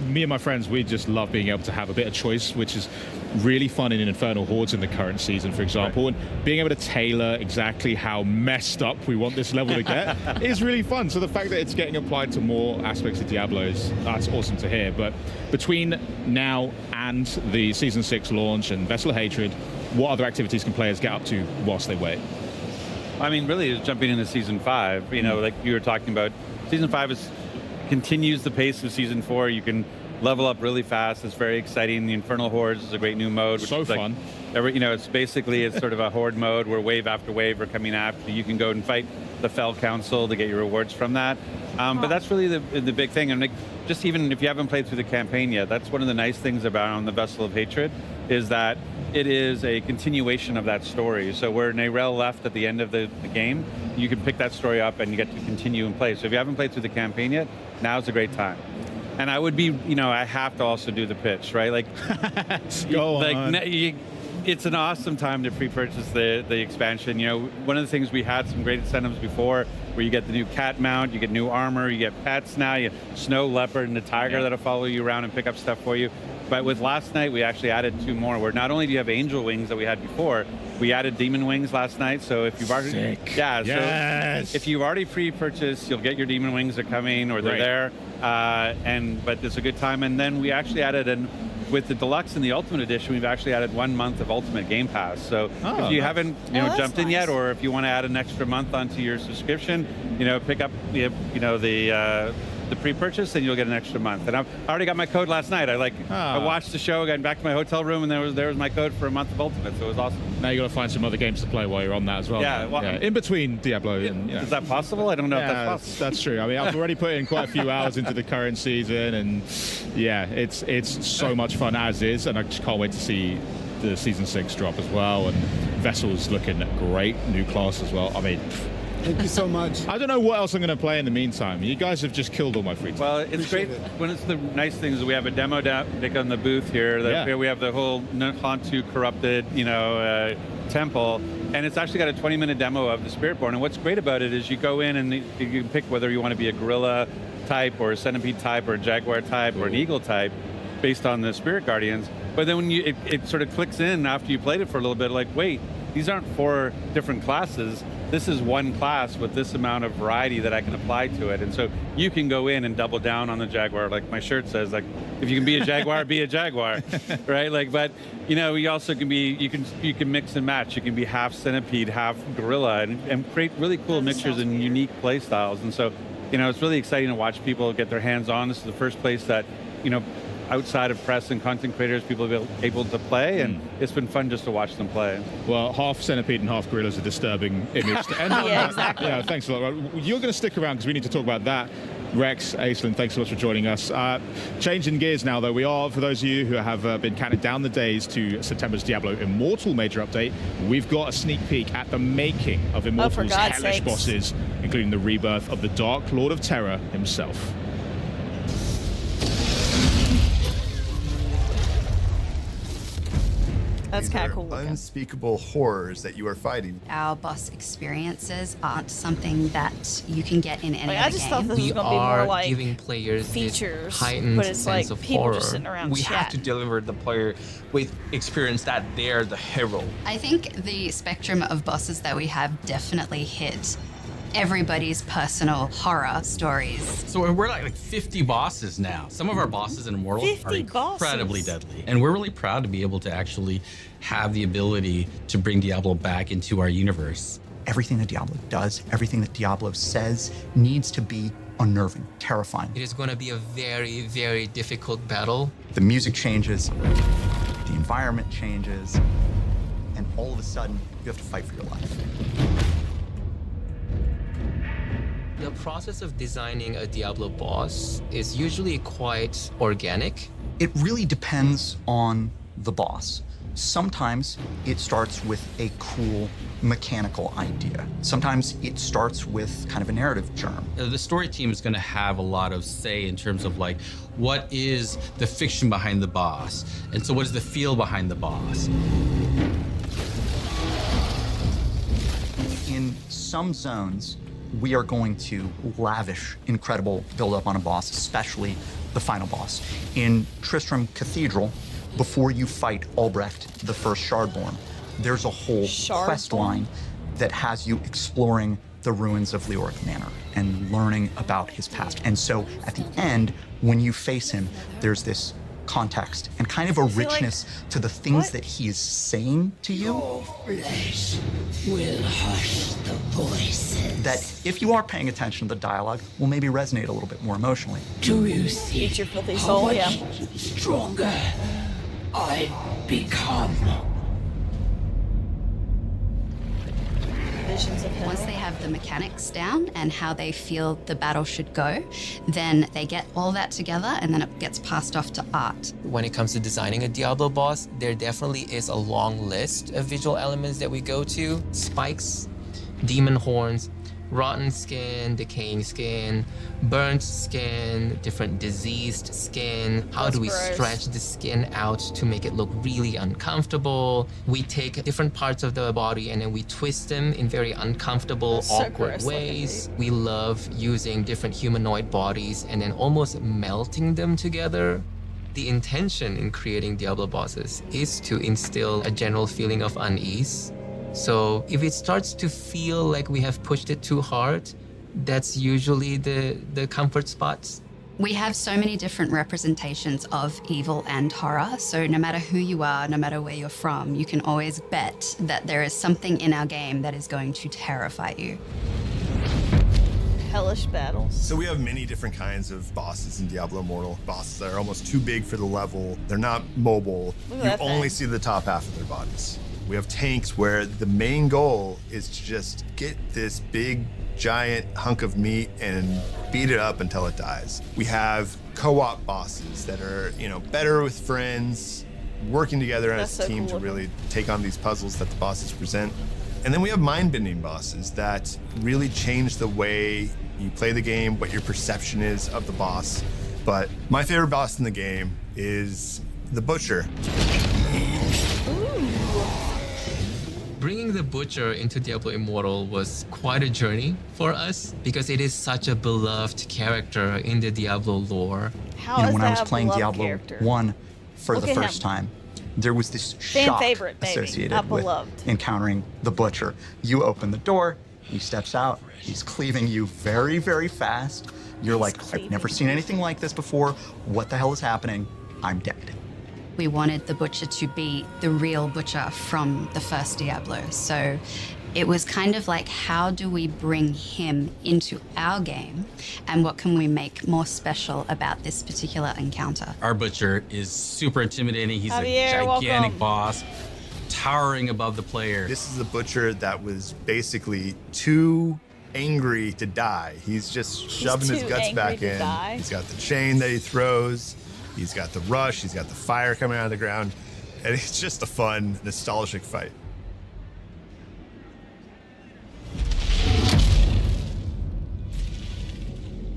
Me and my friends, we just love being able to have a bit of choice, which is really fun in Infernal Hordes in the current season, for example. And being able to tailor exactly how messed up we want this level to get is really fun. So the fact that it's getting applied to more aspects of Diablo that's awesome to hear. But between now and the Season 6 launch and Vessel of Hatred, what other activities can players get up to whilst they wait? I mean, really, jumping into Season 5, you know, like you were talking about, Season 5 continues the pace of Season 4. You can level up really fast. It's very exciting. The Infernal Hordes is a great new mode. Which so is fun. You know, it's sort of a horde mode where wave after wave are coming after you. You can go and fight the Fell Council to get your rewards from that. But that's really the big thing. And just even if you haven't played through the campaign yet, that's one of the nice things about on the Vessel of Hatred is that it is a continuation of that story. So where Neyrelle left at the end of the game, you can pick that story up and you get to continue and play. So if you haven't played through the campaign yet, now's a great time. And I would be, I have to also do the pitch, right? Like, go on. It's an awesome time to pre-purchase the expansion. You know, one of the things we had some great incentives before, where you get the new cat mount, you get new armor, you get pets now, you have snow leopard and the tiger that'll follow you around and pick up stuff for you. But with last night, we actually added 2 more, where not only do you have angel wings that we had before, we added demon wings last night. So if you've already, so if you've already pre-purchased, you'll get your demon wings are coming or they're there. But it's a good time. And then we actually added with the Deluxe and the Ultimate Edition, we've actually added 1 month of Ultimate Game Pass. So if you haven't jumped in yet, or if you want to add an extra month onto your subscription, pick up the pre-purchase, and you'll get an extra month. And I already got my code last night. I watched the show, got back to my hotel room, and there was my code for a month of Ultimate. So it was awesome. Now you got to find some other games to play while you're on that as well. In between Diablo. Is that possible? I don't know if that's possible. That's true. I mean, I've already put in quite a few hours into the current season, and it's so much fun as is, and I just can't wait to see the Season 6 drop as well. And Vessel's looking great, new class as well. I mean, thank you so much. I don't know what else I'm going to play in the meantime. You guys have just killed all my free time. Well, it's great. One of the nice things is we have a demo deck on the booth here. Here we have the whole Hantu corrupted, temple, and it's actually got a 20-minute demo of the Spiritborn. And what's great about it is you go in and you can pick whether you want to be a gorilla type or a centipede type or a jaguar type or an eagle type based on the Spirit Guardians. But then when it sort of clicks in after you played it for a little bit, like, wait, these aren't 4 different classes. This is one class with this amount of variety that I can apply to it. And so you can go in and double down on the jaguar. Like my shirt says, like, if you can be a jaguar, be a jaguar, right? Like, but you also can be, you can mix and match. You can be half centipede, half gorilla, and create really cool mixtures and unique play styles. And so, it's really exciting to watch people get their hands on. This is the first place that, outside of press and content creators, people have been able to play, and it's been fun just to watch them play. Well, half centipede and half gorilla is a disturbing image to end on. Exactly. Yeah, thanks a lot. You're going to stick around because we need to talk about that. Rex, Aislinn, thanks so much for joining us. Changing gears now, though, we are, for those of you who have been counting down the days to September's Diablo Immortal major update, we've got a sneak peek at the making of Immortal's hellish bosses, including the rebirth of the Dark Lord of Terror himself. That's kind of cool. Unspeakable horrors that you are fighting. Our boss experiences aren't something that you can get in any other game. I just thought this was going to be more like giving players features, heightened but it's like sense of people horror. just sitting around We have to chatting. deliver the player with experience that they're the hero. I think the spectrum of bosses that we have definitely hit everybody's personal horror stories. So we're like 50 bosses now. Some of our bosses in Immortal are incredibly deadly. And we're really proud to be able to actually have the ability to bring Diablo back into our universe. everything that Diablo does, everything that Diablo says needs to be unnerving, terrifying. It is going to be a very, very difficult battle. The music changes, the environment changes, and all of a sudden, you have to fight for your life. The process of designing a Diablo boss is usually quite organic. It really depends on the boss. Sometimes it starts with a cool mechanical idea. Sometimes it starts with kind of a narrative germ. The story team is going to have a lot of say in terms of like, what is the fiction behind the boss? And so what is the feel behind the boss? In some zones, we are going to lavish incredible build-up on a boss, especially the final boss. In Tristram Cathedral, before you fight Albrecht, the first Shardborn, there's a whole quest line that has you exploring the ruins of Leoric Manor and learning about his past. And so at the end, when you face him, there's this context and kind of a richness to the things that he is saying to you. Your flesh will hush the voices. That if you are paying attention to the dialogue, will maybe resonate a little bit more emotionally. Do you see Eat your filthy how soul, much yeah. stronger I've become? Visions of him. Once they have the mechanics down and how they feel the battle should go, then they get all that together and then it gets passed off to art. When it comes to designing a Diablo boss, there definitely is a long list of visual elements that we go to. Spikes, demon horns, rotten skin, decaying skin, burnt skin, different diseased skin. How do we stretch the skin out to make it look really uncomfortable? We take different parts of the body and then we twist them in very uncomfortable, awkward ways. We love using different humanoid bodies and then almost melting them together. The intention in creating Diablo bosses is to instill a general feeling of unease. So if it starts to feel like we have pushed it too hard, that's usually the comfort spots. We have so many different representations of evil and horror, so no matter who you are, no matter where you're from, you can always bet that there is something in our game that is going to terrify you. Hellish battles. So we have many different kinds of bosses in Diablo Immortal. Bosses that are almost too big for the level. They're not mobile. Look at You that only thing. see the top half of their bodies. We have tanks where the main goal is to just get this big, giant hunk of meat and beat it up until it dies. We have co-op bosses that are, better with friends, working together as a team to really take on these puzzles that the bosses present. And then we have mind-bending bosses that really change the way you play the game, what your perception is of the boss. But my favorite boss in the game is the Butcher. Bringing the Butcher into Diablo Immortal was quite a journey for us because it is such a beloved character in the Diablo lore. When I was playing Diablo 1 for the first time, there was this shock associated with encountering the Butcher. You open the door, he steps out, he's cleaving you very, very fast. You're like, I've never seen anything like this before. What the hell is happening? I'm dead. We wanted the Butcher to be the real Butcher from the first Diablo. So it was kind of like, how do we bring him into our game? And what can we make more special about this particular encounter? Our Butcher is super intimidating. He's Javier, a gigantic welcome. boss, towering above the player. This is the Butcher that was basically too angry to die. He's just shoving his guts back in. He's got the chain that he throws. He's got the rush, he's got the fire coming out of the ground, and it's just a fun, nostalgic fight.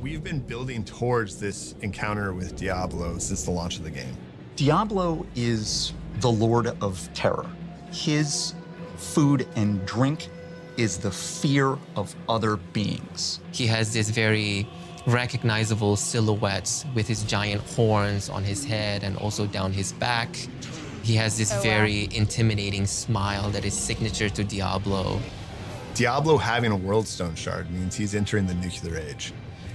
We've been building towards this encounter with Diablo since the launch of the game. Diablo is the Lord of Terror. His food and drink is the fear of other beings. He has this very recognizable silhouette with his giant horns on his head and also down his back. He has this very intimidating smile that is signature to Diablo. Diablo having a World Stone shard means he's entering the nuclear age.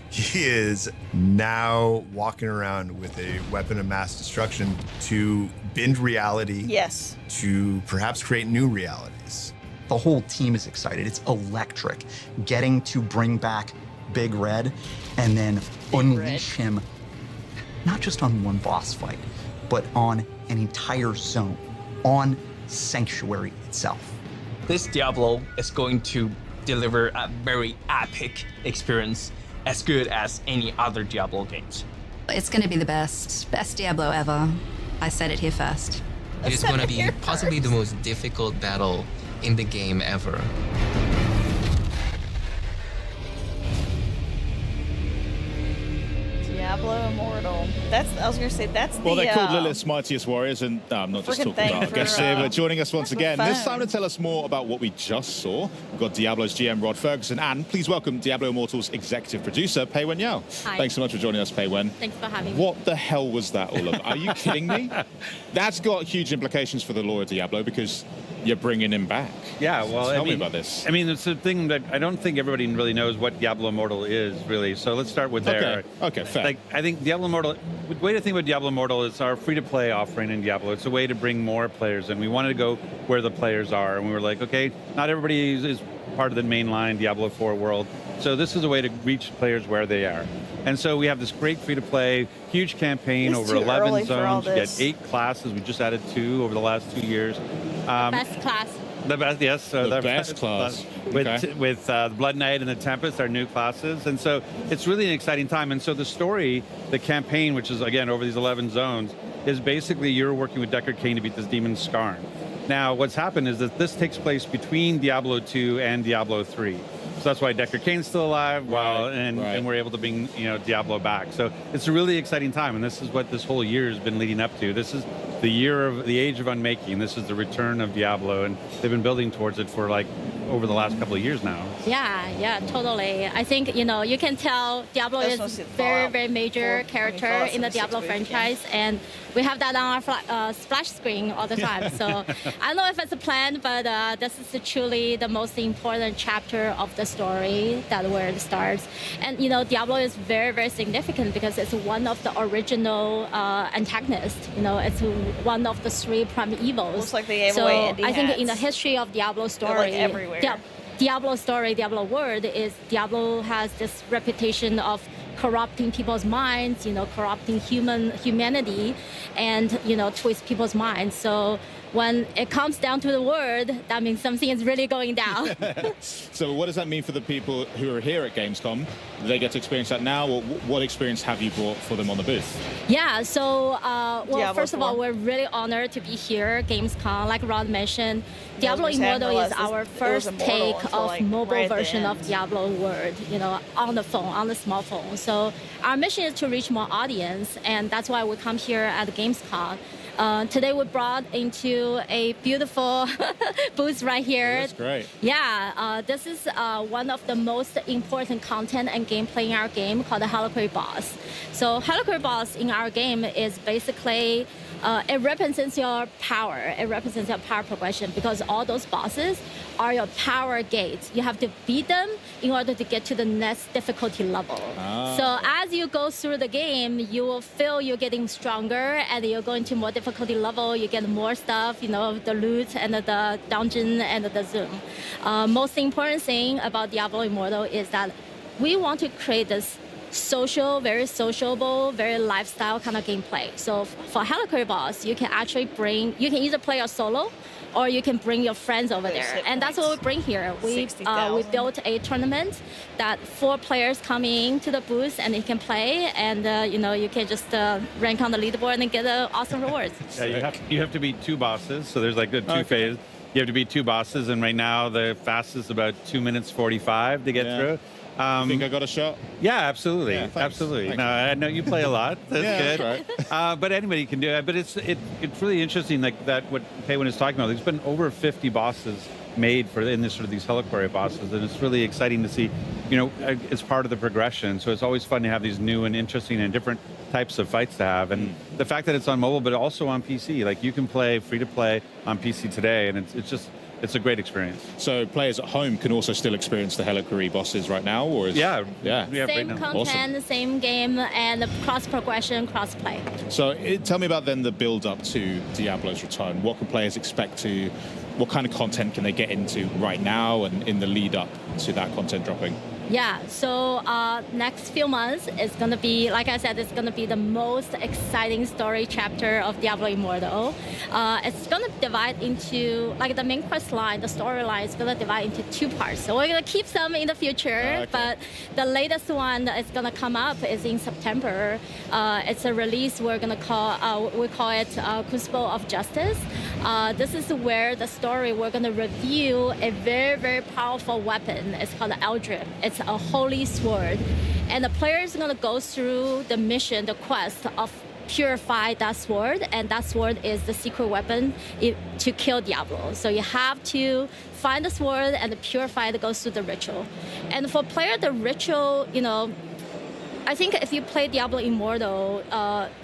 He is now walking around with a weapon of mass destruction to bend reality. Yes. To perhaps create new realities. The whole team is excited. It's electric. Getting to bring back Big Red and then unleash him, not just on one boss fight, but on an entire zone, on Sanctuary itself. This Diablo is going to deliver a very epic experience, as good as any other Diablo games. It's going to be the best Diablo ever. I said it here first. It is going to be possibly the most difficult battle in the game ever. Diablo Immortal. I was going to say, that's Well, they're called Lilith's Mightiest Warriors, and I'm not just talking about our guests here, but joining us once again. This time to tell us more about what we just saw. We've got Diablo's GM, Rod Ferguson, and please welcome Diablo Immortal's executive producer, Pei Wen Yao. Hi. Thanks so much for joining us, Pei Wen. Thanks for having me. What the hell was that all about? Are you kidding me? That's got huge implications for the lore of Diablo, because you're bringing him back. Yeah, well, Tell me about this. I mean, it's a thing that I don't think everybody really knows what Diablo Immortal is, really. So let's start with there. Okay, fair. Like, I think Diablo Immortal, the way to think about Diablo Immortal is our free-to-play offering in Diablo. It's a way to bring more players in. We wanted to go where the players are, and we were like, okay, not everybody is part of the mainline Diablo 4 world. So this is a way to reach players where they are. And so we have this great free-to-play, huge campaign, over 11 zones. You get 8 classes. We just added 2 over the last 2 years. Best class. The best, yes. The best class. With the Blood Knight and the Tempest, our new classes. And so it's really an exciting time. And so the story, the campaign, which is, again, over these 11 zones, is basically you're working with Deckard Cain to beat this demon Skarn. Now, what's happened is that this takes place between Diablo 2 and Diablo 3. So that's why Deckard Cain's still alive, and we're able to bring Diablo back. So it's a really exciting time, and this is what this whole year has been leading up to. This is the age of unmaking. This is the return of Diablo, and they've been building towards it for like over the last couple of years now. Yeah, totally. I think you can tell Diablo is a very, very major character in the Diablo franchise, and we have that on our splash screen all the time. So I don't know if it's a plan, but this is truly the most important chapter of the story, that where it starts. And Diablo is very, very significant because it's one of the original antagonists. It's one of the 3 prime evils. Looks like they gave away Indy I think hats. in the history of Diablo story, everywhere. Diablo story, Diablo world is Diablo has this reputation of corrupting people's minds, corrupting humanity, and twist people's minds. So when it comes down to the word, that means something is really going down. So what does that mean for the people who are here at Gamescom? Do they get to experience that now, or what experience have you brought for them on the booth? Yeah, so, first of all, 4. we're really honored to be here, Gamescom. Like Rod mentioned, Diablo Immortal is our first take of mobile version of Diablo world, on the phone, on the small phone. So our mission is to reach more audience, and that's why we come here at Gamescom. Today we brought into a beautiful booth right here. That's great. Yeah, this is one of the most important content and gameplay in our game called the Heliquary Boss. So Heliquary Boss in our game is basically, it represents your power. It represents your power progression because all those bosses are your power gates. You have to beat them in order to get to the next difficulty level. So as you go through the game, you will feel you're getting stronger, and you're going to more difficulty level. You get more stuff, the loot and the dungeon and the zoom. Most important thing about Diablo Immortal is that we want to create this very sociable, very lifestyle kind of gameplay. So for Heliquary Boss, you can actually you can either play a solo, or you can bring your friends over there. And that's what we bring here. We built a tournament that 4 players come in to the booth and they can play, and you can just rank on the leaderboard and get awesome rewards. Yeah, you have to beat 2 bosses, so there's like the 2 phases. You have to beat 2 bosses, and right now the fastest is about 2 minutes 45 to get through. Think I got a shot? Yeah, absolutely. Yeah, absolutely. Thanks. No, I know you play a lot. That's good. That's right. But anybody can do it. But it's really interesting, like that what Pei Wen is talking about. There's been over 50 bosses made in this these Heliquary bosses, and it's really exciting to see. It's part of the progression. So it's always fun to have these new and interesting and different types of fights to have. And the fact that it's on mobile, but also on PC, like you can play free to play on PC today, and it's a great experience. So players at home can also still experience the Heliquary bosses right now, or yeah, same content, awesome. Same game, and cross progression, cross play. So tell me about then the build up to Diablo's return. What can players expect to what kind of content can they get into right now and in the lead up to that content dropping? Yeah, so next few months is going to be, like I said, it's going to be the most exciting story chapter of Diablo Immortal. It's going to divide into, like the main quest line, the storyline is going to divide into 2 parts. So we're going to keep some in the future, but the latest one that is going to come up is in September. It's a release we're going to call, we call it Crucible of Justice. This is where the story, we're going to review a very, very powerful weapon. It's called the Eldrim. It's a holy sword, and the player is going to go through the mission, the quest of purify that sword, and that sword is the secret weapon to kill Diablo. So you have to find the sword and purify it, goes through the ritual. And for player, the ritual, you know, I think if you play Diablo Immortal,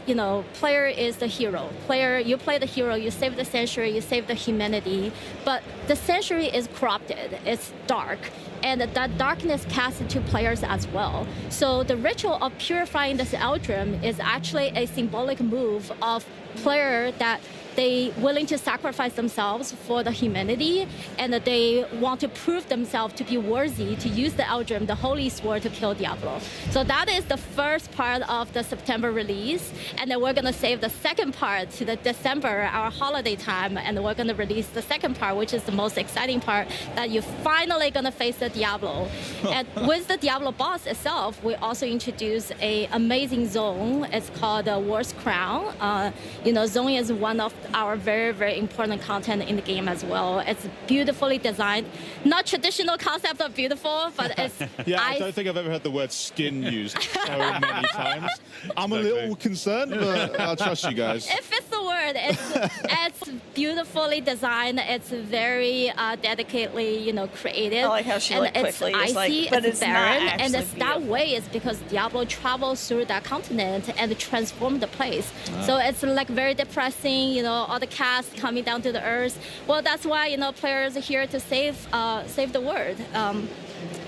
you know, player is the hero. Player, you play the hero, you save the sanctuary, you save the humanity, but the sanctuary is corrupted, it's dark, and that darkness casts into players as well. So the ritual of purifying this Eldrim is actually a symbolic move of player that they willing to sacrifice themselves for the humanity, and that they want to prove themselves to be worthy to use the Eldrim, the holy sword, to kill Diablo. So that is the first part of the September release, and then we're going to save the second part to the December, our holiday time, and we're going to release the second part, which is the most exciting part, that you're finally going to face the Diablo. And with the Diablo boss itself, we also introduce a amazing zone. It's called the War's Crown. You know, zone is one of our very, very important content in the game as well. It's beautifully designed. Not traditional concept of beautiful, but it's... Yeah, I don't think I've ever heard the word skin used so many times. I'm a little concerned, but I'll trust you guys. It fits the word. It's beautifully designed. It's very dedicatedly, you know, created. I like how she like quickly it's icy, like, but it's barren, and it's beautiful. that way is because Diablo travels through that continent and transforms the place. So it's like very depressing, you know, all the cast coming down to the earth. Well, that's why, you know, players are here to save the world.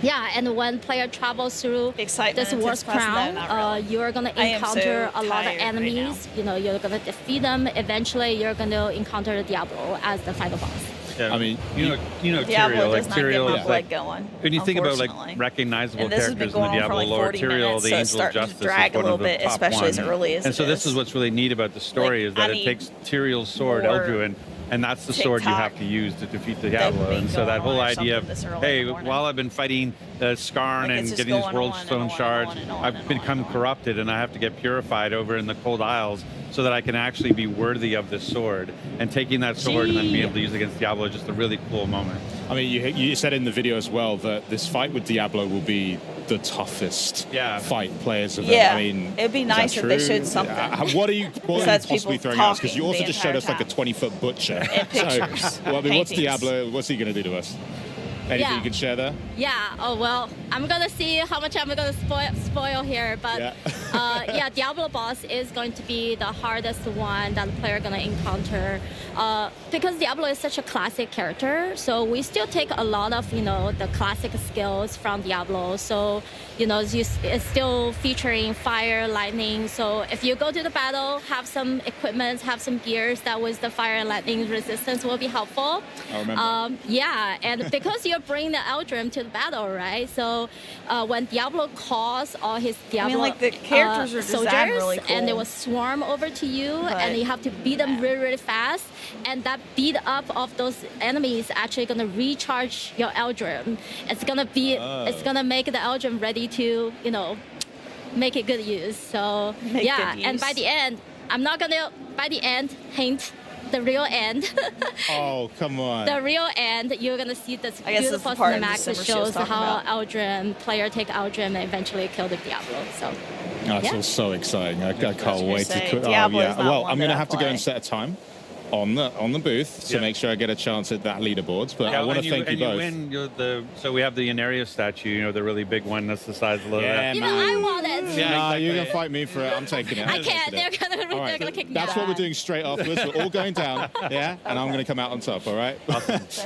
Yeah, and when player travels through this War's Crown, you're going to encounter a lot of enemies. You know, you're going to defeat them. Eventually, you're going to encounter Diablo as the final boss. Yeah, I mean, you know, Diablo Tyrael, like does not get Tyrael my is blood like going, when you think about like unfortunately. recognizable And this has been characters in the going on for Diablo like lore, 40 Tyrael, minutes, the so it's Angel of starting to Justice, drag is a one little of the bit, top especially as ones. early as and it so this is. is what's really neat about the story is that I it takes Tyrael's sword, more Eldruin, and that's the sword you have to use to defeat the Diablo. And so that whole idea of, hey, while I've been fighting Skarn and getting this World Stone Shards, I've become corrupted and I have to get purified over in the Cold Isles so that I can actually be worthy of this sword. And taking that sword and then being able to use it against Diablo is just a really cool moment. I mean, you said in the video as well that this fight with Diablo will be the toughest fight players have Yeah, ever. I mean, it'd be nice if they showed something. What are you Besides possibly people throwing out? Because you talking also the just showed entire us like a 20-foot butcher. And pictures, Well, I mean, what's paintings. Diablo? What's he going to do to us? Anything Yeah. you can share there? Yeah. Oh well, I'm gonna see how much I'm gonna spoil here, but yeah, Diablo boss is going to be the hardest one that the player gonna encounter, because Diablo is such a classic character. So we still take a lot of the classic skills from Diablo. So it's still featuring fire, lightning. So if you go to the battle, have some equipment, have some gears that with the fire and lightning resistance will be helpful. I remember. Yeah, and because you're bringing the Eldrim to the battle, right? So when Diablo calls all his Diablo like the characters are designed soldiers, really and they cool. will swarm over to you, and you have to beat them really, really fast. And that beat up of those enemies actually gonna recharge your Eldrim. It's gonna make the Eldrim ready to make it good use. So Make yeah, good and use. by the end, I'm not gonna hint the real end. Oh, come on. The real end, you're gonna see this I guess that's beautiful the part in cinematic that December she was shows talking how about. player take Eldrim and eventually kill the Diablo. So That's all so exciting. I can't wait say, to. Diablo is not Well, one I'm that going to I have to go play. and set a time on the booth to make sure I get a chance at that leaderboards. But I want to thank you both. So we have the Inarius statue, the really big one that's the size of the. Yeah, I want it. Nah, you can fight me for it. I'm taking it. I can't. Taking it. They're gonna kick me That's out. what we're doing straight afterwards. We're all going down, yeah, and I'm going to come out on top, all right?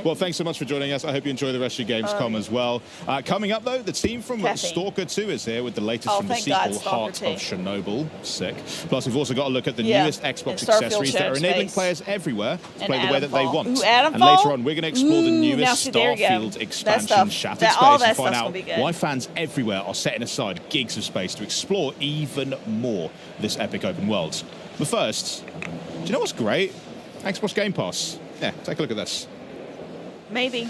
Well, thanks so much for joining us. I hope you enjoy the rest of your Gamescom as well. Coming up, though, the team from Caffeine. Stalker 2 is here with the latest from the thank God, sequel, Stalker Heart 2. of Chernobyl. Sick. Plus, we've also got a look at the Yeah, newest Xbox and Starfield accessories that are shared enabling space. players everywhere to And play the way that they Adamfall. want. Ooh, and Adamfall? later on, we're going to explore the Ooh, now newest see, there you go. Starfield That expansion, stuff- Shattered that- all Space, that and find stuff's out gonna be good. why fans everywhere are setting aside gigs of space to explore even more of this epic open world. But first, do you know what's great? Xbox Game Pass. Yeah, take a look at this. Maybe.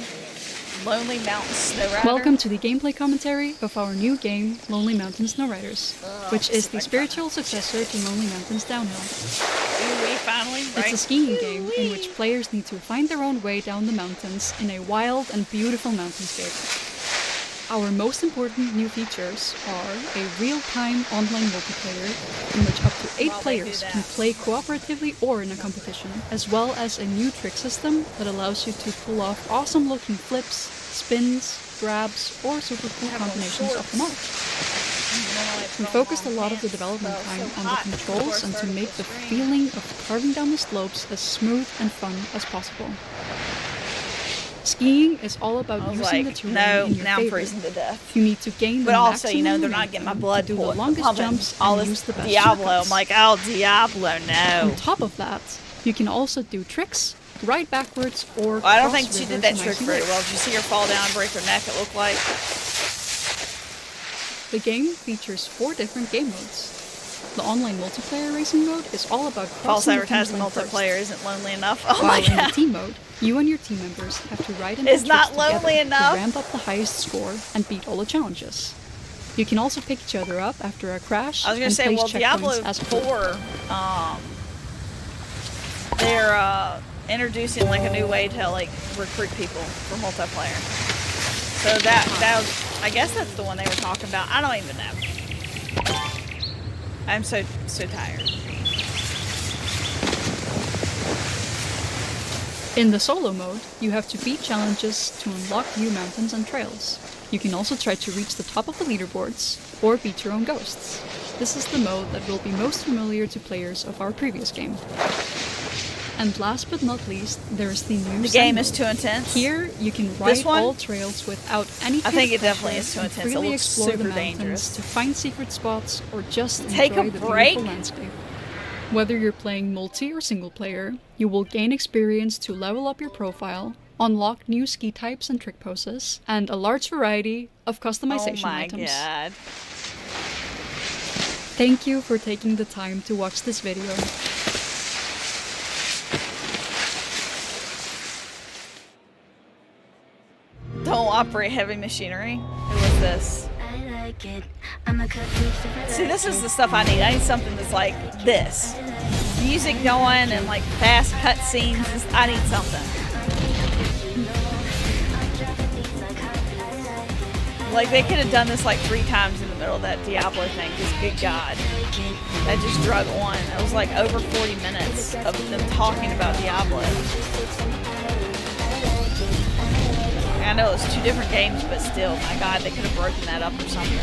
Lonely Mountain Snowrider. Welcome to the gameplay commentary of our new game, Lonely Mountain Snowriders, which is the spiritual successor to Lonely Mountains Downhill. Finally, It's right? a skiing game in which players need to find their own way down the mountains in a wild and beautiful mountainscape. Our most important new features are a real-time online multiplayer in which up to 8 players can play cooperatively or in a competition, as well as a new trick system that allows you to pull off awesome-looking flips, spins, grabs, or super cool combinations of them all. We focused a lot of the development time on the controls and to make the feeling of carving down the slopes as smooth and fun as possible. Skiing is all about using like, the terrain no, in your now I'm favor. freezing to death. You need to gain the But also, maximum you know, they're not getting my blood to do the pumping, longest jumps all and this use the best Diablo. shortcuts. I'm like, oh, Diablo, no. On top of that, you can also do tricks, ride backwards, or Well, I don't cross think she did rivers that in trick icy very lakes. well. Did you see her fall down and break her neck, it looked like? The game features 4 different game modes. The online multiplayer racing mode is all about False crossing the finish advertising line first. multiplayer isn't lonely enough. Oh While my in the god. team mode, you and your team members have to ride and It's do not tricks together lonely enough. to ramp up the highest score and beat all the challenges. You can also pick each other up after a crash I was gonna and say, place well, Diablo checkpoints as a group. 4, they're introducing like a new way to like recruit people for multiplayer. So that was, I guess that's the one they were talking about. I don't even know. I'm so tired. In the solo mode, you have to beat challenges to unlock new mountains and trails. You can also try to reach the top of the leaderboards, or beat your own ghosts. This is the mode that will be most familiar to players of our previous game. And last but not least, there is the new The Zen game mode. is too intense. Here, you can This ride one? all trails without any I kind think of it definitely pressure is too and intense. It freely looks explore the super mountains dangerous. to find secret spots or just Take a enjoy the break? beautiful landscape. Whether you're playing multi or single player, you will gain experience to level up your profile, unlock new ski types and trick poses, and a large variety of customization Oh my items. god. Thank you for taking the time to watch this video. Don't operate heavy machinery. Who is this? See, this is the stuff I need. I need something that's like this. Music going and like fast cut scenes. I need something. Like they could have done this like 3 times in the middle of that Diablo thing, because good God. That just drug on. It was like over 40 minutes of them talking about Diablo. I know it's 2 different games, but still, my God, they could have broken that up or something.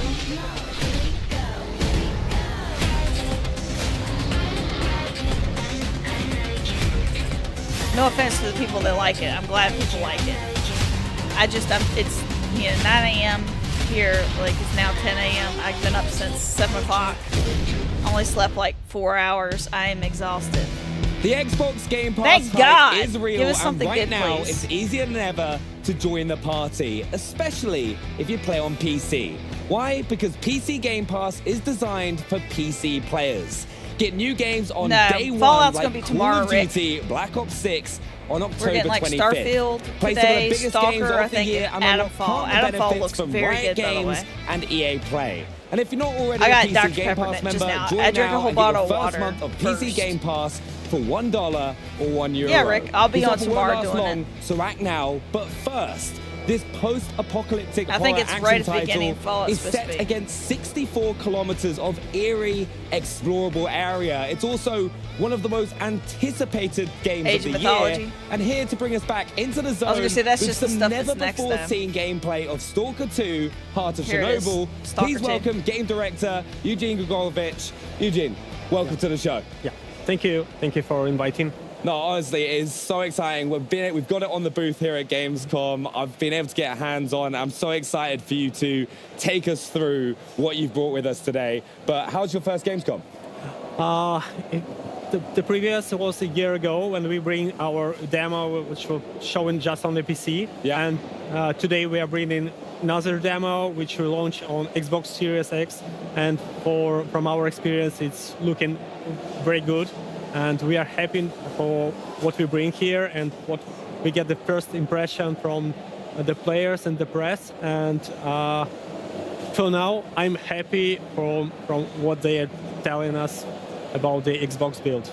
No offense to the people that like it. I'm glad people like it. It's 9 a.m. here, like it's now 10 a.m. I've been up since 7 o'clock. Only slept like 4 hours. I am exhausted. The Xbox Game Pass Thank hype God. is real, Give us and something right good, now please. it's easier than ever to join the party, especially if you play on PC. Why? Because PC Game Pass is designed for PC players. Get new games on No, day one, Fallout's like gonna be Call tomorrow, of Rick. Duty, Black Ops 6 on October We're getting like 25th. Starfield Play some of today, the biggest Stalker, games I of the think, year and and unlock Adamfall. partner Adamfall benefits looks from very Riot good, by the Games way. and EA Play. And if you're not already I a got PC Dr. Game Pepper Pass just member, now. join I drank a now whole and get bottle your of first water month of PC first. Game Pass for $1 or €1. Yeah, Rick, I'll be This on offer tomorrow won't last doing long, it. so act now. But first, this post-apocalyptic I think horror it's action right at the title beginning, Fallout's is supposed to set be. against 64 kilometers of eerie, explorable area. It's also one of the most anticipated games Age of of the year. Mythology. And here to bring us back into the zone gonna say, that's with just the some stuff that's next, though. never-before-seen gameplay of Stalker 2, Heart of Here it is. Chernobyl. Stalker Please 2. welcome game director Eugene Gogolovich. Eugene, welcome to the show. Yeah, thank you. Thank you for inviting. No, honestly, it is so exciting. We've got it on the booth here at Gamescom. I've been able to get hands on. I'm so excited for you to take us through what you've brought with us today. But how's your first Gamescom? the previous was a year ago when we bring our demo, which was shown just on the PC. Yeah. And today we are bringing another demo, which will launch on Xbox Series X. And from our experience, it's looking very good. And we are happy for what we bring here and what we get the first impression from the players and the press. And for now, I'm happy from what they are telling us about the Xbox build.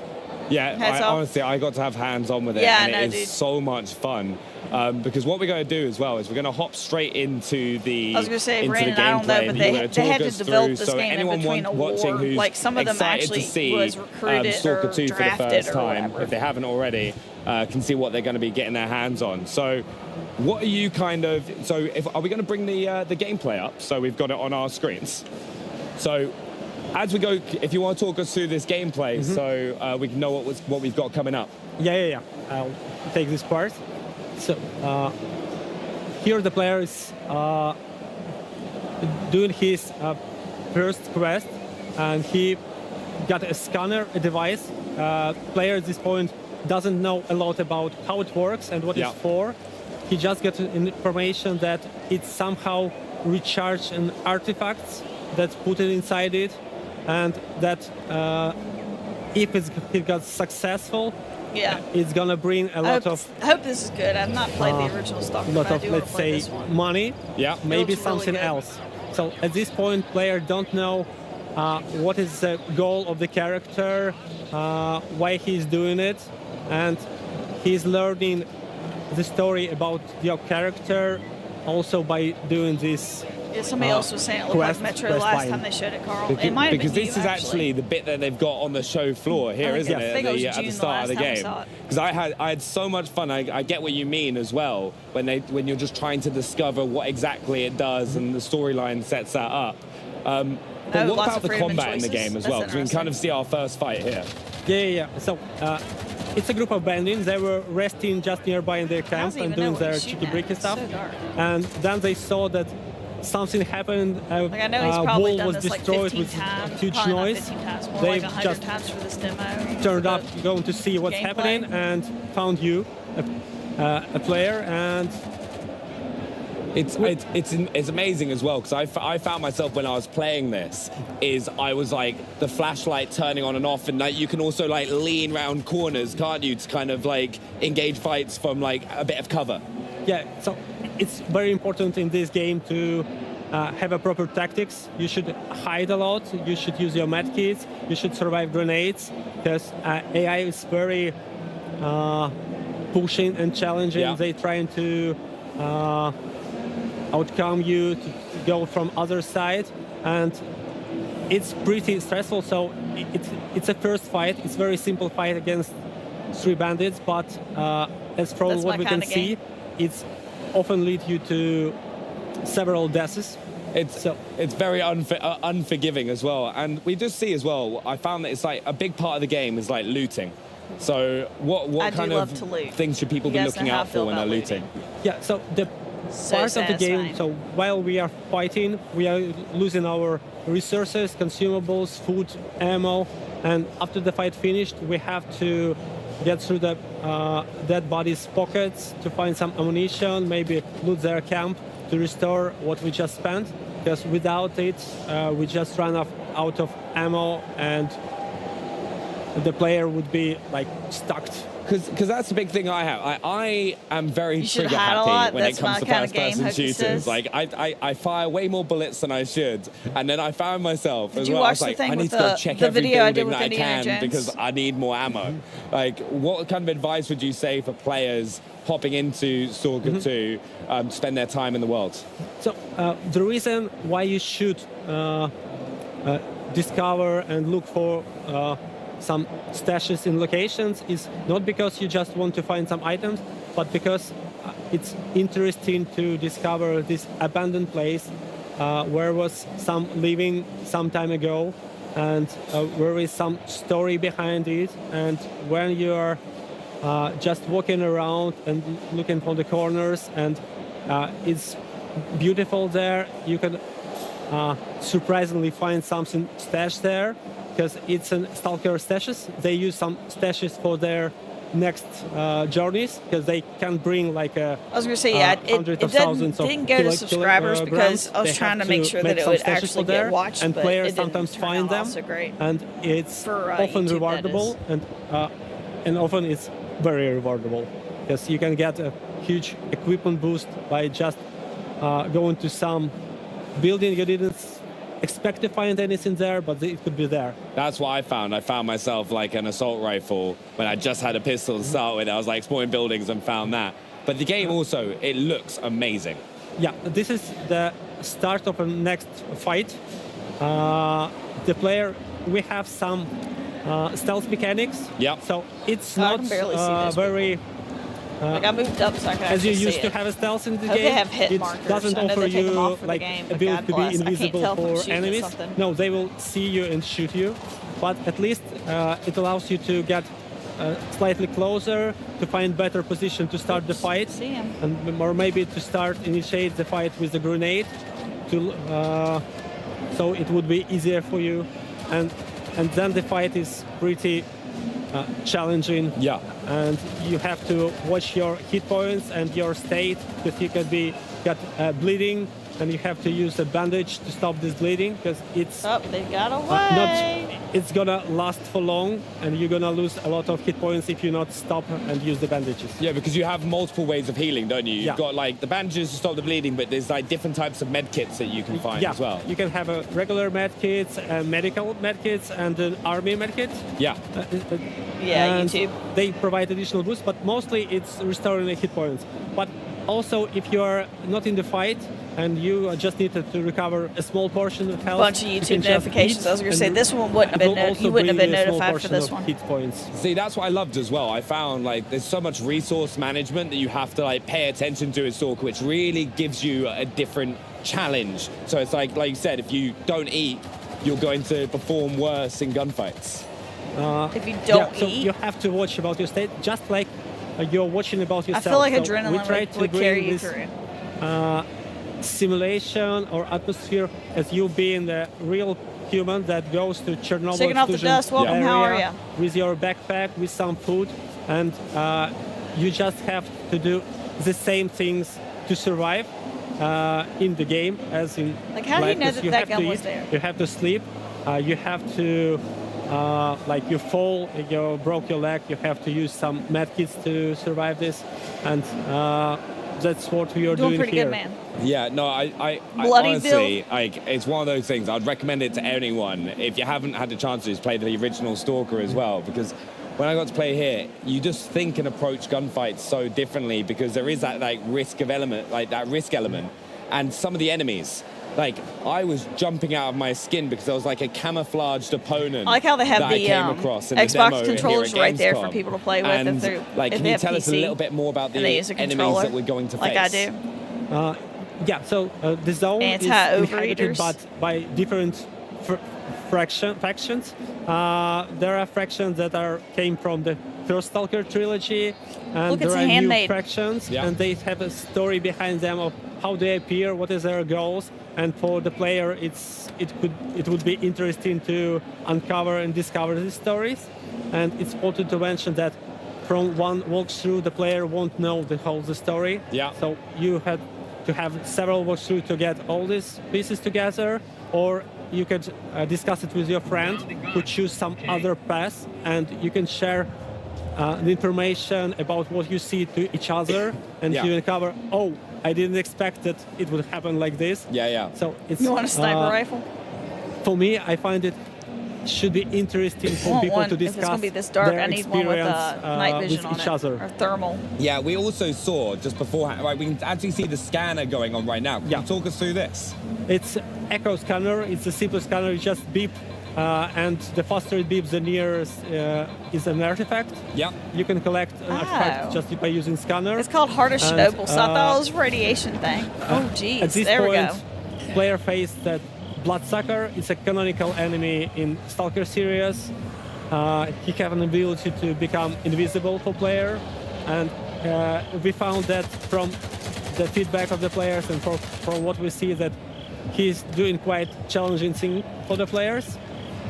Yeah, honestly, I got to have hands-on with it, and it is so much fun. Because what we're going to do as well is we're going to hop straight into the I was going to say, into Brandon, the gameplay. I don't know, but they had to develop this so game in anyone between a war. watching who's Like some of them excited actually to see was recruited Stalker or 2 for the drafted first or time, whatever. if they haven't already, can see what they're going to be getting their hands on. So what are you kind of... So are we going to bring the gameplay up? So we've got it on our screens. So as we go, if you want to talk us through this gameplay, so we can know what we've got coming up. Yeah. I'll take this part. So here the player is doing his first quest, and he got a scanner, a device. Player at this point doesn't know a lot about how it works and what it's for. He just gets information that it somehow recharges an artifacts that's put it inside it, and that if it got successful, it's gonna bring a lot of. I hope this is good. I've not played the original Stalker, lot but I of, do let's want to play say, this one. money. Yeah, maybe looks something really good. else. So at this point, player don't know what is the goal of the character, why he's doing it, and he's learning the story about your character also by doing this. Yeah, somebody else was saying it looked like Metro last time they showed it, Carl. It might have Because been this you, is actually the bit that they've got on the show floor here, isn't it? At the start of the game. Because I had so much fun. I get what you mean as well when you're just trying to discover what exactly it does and the storyline sets that up. But what about the combat in the game as well? Because we can kind of see our first fight here. Yeah. So it's a group of bandits. They were resting just nearby in their camp and doing their chicky-bricky stuff. And then they saw that something happened. Like I know he's probably wall done was this like destroyed 15 with times, huge probably not noise. 15 times, more They've like 100 just times for this demo. turned up going to see what's happening and found you, a player, and it's amazing as well, because I found myself when I was playing this I was like the flashlight turning on and off, and like you can also like lean around corners, can't you, to kind of like engage fights from like a bit of cover. Yeah, so it's very important in this game to have a proper tactics. You should hide a lot. You should use your med kits. You should survive grenades, because AI is very pushing and challenging. Yeah. They're trying to outcome you, to go from other side, and it's pretty stressful. So it's a first fight. It's a very simple fight against 3 bandits, but as from That's what my we can kinda see, it's often lead you to several deaths. It's very unforgiving as well. And we just see as well, I found that it's like a big part of the game is like looting. So what kind of things should people be looking out for when they're looting? Yeah, so the part of the game, so while we are fighting, we are losing our resources, consumables, food, ammo, and after the fight finished, we have to get through the dead bodies' pockets to find some ammunition, maybe loot their camp to restore what we just spent, because without it, we just run out of ammo and the player would be like stuck. Because that's the big thing I have. I am very You should trigger hide a happy lot. when That's it comes my to kind of first-person game, Hokey shooters. says. Like I fire way more bullets than I should, and then I found myself Did as you well. I watch was the like, thing I need with to go the- check the every video I did building with that I Indiana can Jones? because I need more ammo. Like, what kind of advice would you say for players hopping into Stalker 2 to spend their time in the world? So the reason why you should discover and look for some stashes in locations is not because you just want to find some items, but because it's interesting to discover this abandoned place where was some living some time ago, and where is some story behind it. And when you are just walking around and looking for the corners, and it's beautiful there, you can surprisingly find something stashed there. because it's a Stalker stashes. They use some stashes for their next journeys because they can bring like a. I was gonna say it didn't go to subscribers because I was trying to make sure that it would actually get watched, and but players it didn't sometimes turn find out them, also great. and it's For, often YouTube, that rewardable, and often it's very rewardable because you can get a huge equipment boost by just going to some building you didn't expect to find anything there, but it could be there. That's what I found. I found myself like an assault rifle when I just had a pistol to start with. I was like exploring buildings and found that. But the game also, it looks amazing. Yeah, this is the start of a next fight. The player, we have some stealth mechanics. Yeah. So it's I not can barely see those very. Like I moved up so I can As you actually used see to have a stealth in the Hope game, they have hit it markers. doesn't I know offer they take them you off for the like game, but ability God to bless. be I can't invisible tell if I'm for shooting at enemies. something. No, they will see you and shoot you, but at least it allows you to get slightly closer to find better position to start the fight, See him. and or maybe to initiate the fight with the grenade, so it would be easier for you, and then the fight is pretty challenging. Yeah. And you have to watch your hit points and your state because you could get bleeding, and you have to use a bandage to stop this bleeding because it's they got away. it's gonna last for long, and you're gonna lose a lot of hit points if you not stop and use the bandages. Yeah, because you have multiple ways of healing, don't you? You've Yeah. got like the bandages to stop the bleeding, but there's like different types of med kits that you can find as well. You can have a regular med kits, medical med kits, and an army med kit. Yeah. Yeah, And YouTube. They provide additional boosts, but mostly it's restoring the hit points. But also, if you are not in the fight and you just need to recover a small portion of health, Bunch of you YouTube can just notifications. eat I was gonna say and this one wouldn't have it been will also you wouldn't have bring been you a small notified for portion this of one. hit points. See, that's what I loved as well. I found like there's so much resource management that you have to like pay attention to as Stalker, which really gives you a different challenge. So it's like you said, if you don't eat, you're going to perform worse in gunfights. If you don't so eat, you have to watch about your state, just like you're watching about I yourself. feel like So adrenaline we try to would bring carry you this, through. Simulation or atmosphere as you being the real human that goes to Chernobyl Shaking off the explosion dust. Welcome. area How are ya? with your backpack, with some food, and you just have to do the same things to survive in the game as in Like, how do you life, know 'cause that you that have gun to was eat, there? you have to sleep, you have to like you fall, you broke your leg, you have to use some medkits to survive this, and that's what we are doing pretty here. good, man. Yeah, no, I Bloody honestly, like, it's one of those things. I'd recommend it to anyone if you haven't had the chance to just play the original Stalker as well, because when I got to play here, you just think and approach gunfights so differently because there is that like risk element, and some of the enemies. Like, I was jumping out of my skin because I was like a camouflaged opponent. I like how they have that I the came across in the Xbox demo controllers here at right there for Gamescom. people to play with. And, if they're, like, if can they you have tell us a PC little bit more about the and they use a enemies controller, that we're going to face? like I do. Yeah, so the zone is inhabited by different factions. There are factions that came from the first Stalker trilogy, and Look, it's there are handmade. new factions, and they have a story behind them of how they appear, what is their goals, and for the player, it would be interesting to uncover and discover these stories. And it's important to mention that from one walkthrough, the player won't know the whole story. Yeah. So you had to have several walkthroughs to get all these pieces together, or you could discuss it with your friend who choose some other path, and you can share the information about what you see to each other, and you uncover, oh, I didn't expect that it would happen like this. Yeah. So it's, You want a sniper rifle? For me, I find it should be interesting for people to If it's discuss gonna be this dark, their I need one with experience night vision with on each it, other. or thermal. Yeah, we also saw just beforehand, right, we can actually see the scanner going on right now. Can you talk us through this? It's Echo Scanner. It's a simple scanner. You just beep, and the faster it beeps, the nearer is an artifact. Yeah. You can collect an artifact just by using scanner. It's called Heart of Chernobyl, so I thought it was a radiation thing. Oh, geez. At this there we point, go. player face that Bloodsucker is a canonical enemy in Stalker series. He has an ability to become invisible for player, and we found that from the feedback of the players and from what we see that he's doing quite challenging thing for the players.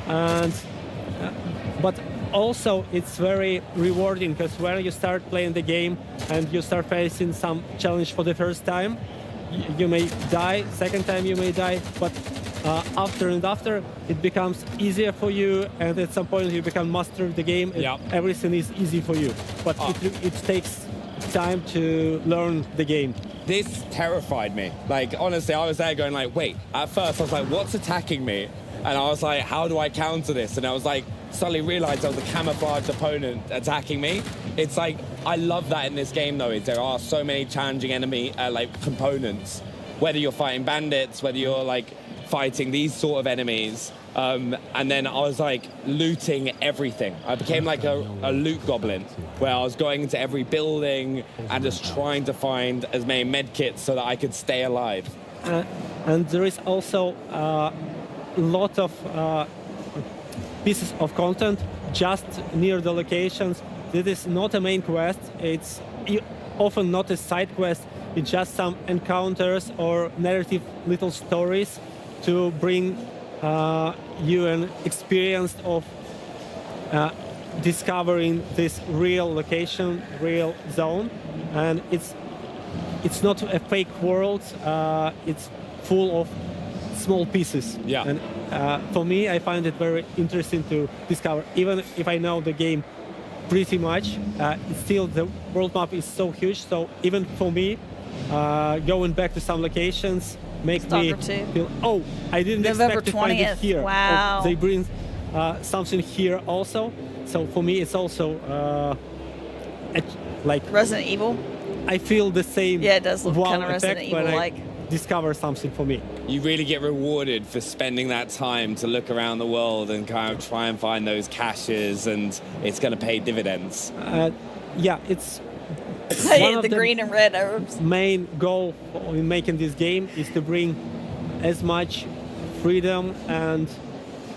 And But also it's very rewarding because when you start playing the game and you start facing some challenge for the first time, you may die, second time you may die, but after it becomes easier for you, and at some point you become master of the game. Everything is easy for you, but it takes time to learn the game. This terrified me. Like, honestly, I was there going like, wait, at first I was like, what's attacking me? And I was like, how do I counter this? And I was like, suddenly realized there was a camouflaged opponent attacking me. It's like, I love that in this game though, is there are so many challenging enemy components, whether you're fighting bandits, whether you're like fighting these sort of enemies. And then I was like looting everything. I became like a loot goblin, where I was going into every building and just trying to find as many med kits so that I could stay alive. And there is also a lot of pieces of content just near the locations. This is not a main quest. It's often not a side quest. It's just some encounters or narrative little stories to bring you an experience of discovering this real location, real zone. And it's not a fake world. It's full of small pieces. Yeah. And for me, I find it very interesting to discover. Even if I know the game pretty much, still the world map is so huge. So even for me, going back to some locations makes me feel, oh, I didn't expect to find it here. Wow. Oh, they bring something here also. So for me, it's also like Resident Evil. I feel the same. Yeah, it does look wow kind of Resident effect when Evil-like. I discover something for me. You really get rewarded for spending that time to look around the world and kind of try and find those caches, and it's going to pay dividends. Yeah, it's one of the green and red herbs. Main goal in making this game is to bring as much freedom and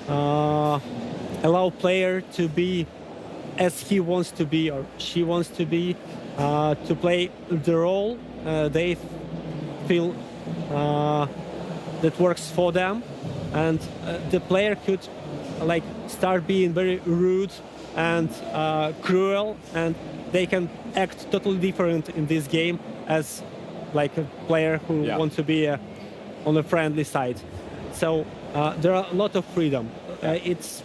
allow player to be as he wants to be or she wants to be, to play the role they feel that works for them, and the player could like start being very rude and cruel, and they can act totally different in this game as like a player who wants to be on the friendly side. So there are a lot of freedom. It's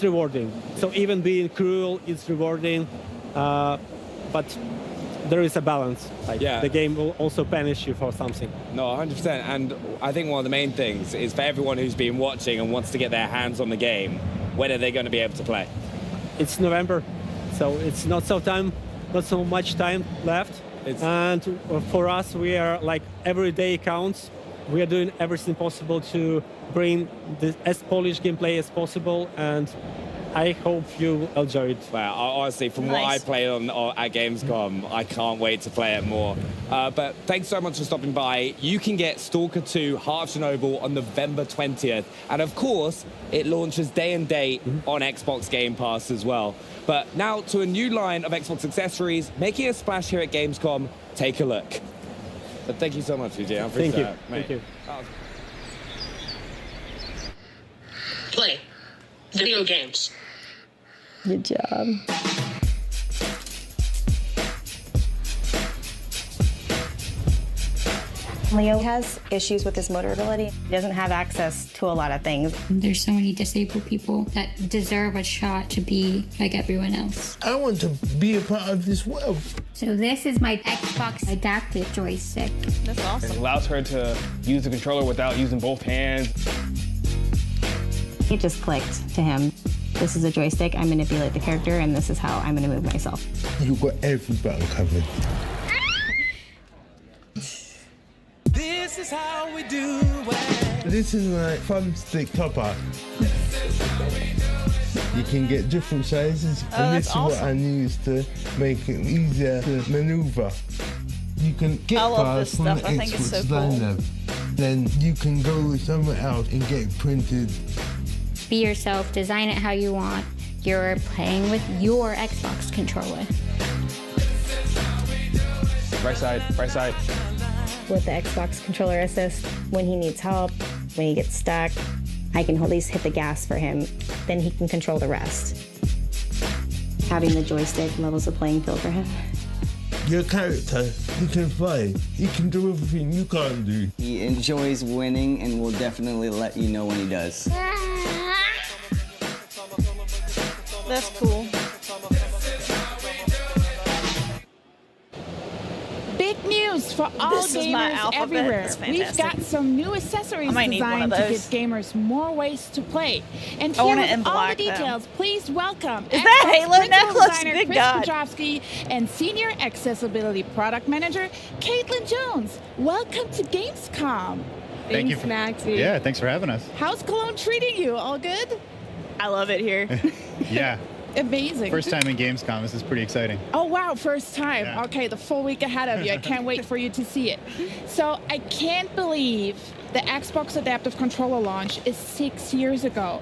rewarding. So even being cruel is rewarding, but there is a balance. Like the game will also punish you for something. No, 100%. And I think one of the main things is for everyone who's been watching and wants to get their hands on the game, when are they going to be able to play? It's November, so it's not so much time left. And for us, we are like every day counts. We are doing everything possible to bring as polished gameplay as possible, and I hope you enjoy it. Well, honestly, from what I played at Gamescom, I can't wait to play it more. But thanks so much for stopping by. You can get Stalker 2 Heart of Chernobyl on November 20th. And of course, it launches day and date on Xbox Game Pass as well. But now to a new line of Xbox accessories, making a splash here at Gamescom. Take a look. But thank you so much, Eugene. I appreciate it. Thank you. Play video games. Good job. Leo has issues with his motor ability. He doesn't have access to a lot of things. There's so many disabled people that deserve a shot to be like everyone else. I want to be a part of this world. So this is my Xbox adaptive joystick. That's awesome. It allows her to use the controller without using both hands. It just clicked to him. This is a joystick, I manipulate the character, and this is how I'm gonna move myself. You've got every button covered. This is how we do it. This is my thumbstick topper. You can get different sizes, and this is what I use to make it easier to maneuver. You can get parts from the Xbox lineup. Then you can go somewhere else and get it printed. Be yourself, design it how you want. You're playing with your Xbox controller. Right side, right side. With the Xbox controller assist, when he needs help, when he gets stuck, I can at least hit the gas for him. Then he can control the rest. Having the joystick levels the playing field for him. Your character, he can fly. He can do everything you can't do. He enjoys winning and will definitely let you know when he does. That's cool. Big news for all gamers everywhere. We've got some new accessories designed to give gamers more ways to play. And here with all the details, please welcome Is that Halo necklace? designer Good Chris God. Petrovsky and Senior Accessibility Product Manager Caitlin Jones. Welcome to Gamescom. Thank you, Maxie. Yeah, thanks for having us. How's Cologne treating you? All good? I love it here. Yeah. Amazing. First time in Gamescom. This is pretty exciting. Oh, wow, first time. Yeah. Okay, the full week ahead of you. I can't wait for you to see it. So I can't believe the Xbox Adaptive Controller launch is 6 years ago.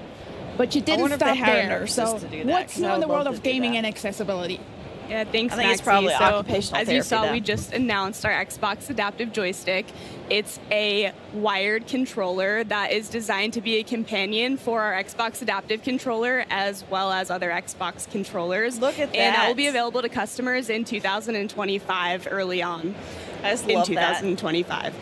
But you didn't wonder if stop they hire there. nurses So to do that, what's 'cause new I in the would world love of to do gaming that. and accessibility? Yeah, thanks, I think it's Maxie. probably So, occupational as you therapy, saw, though. we just announced our Xbox Adaptive Joystick. It's a wired controller that is designed to be a companion for our Xbox Adaptive Controller as well as other Xbox controllers. Look at And that that. will be available to customers in 2025 early on. I just in love that. 2025.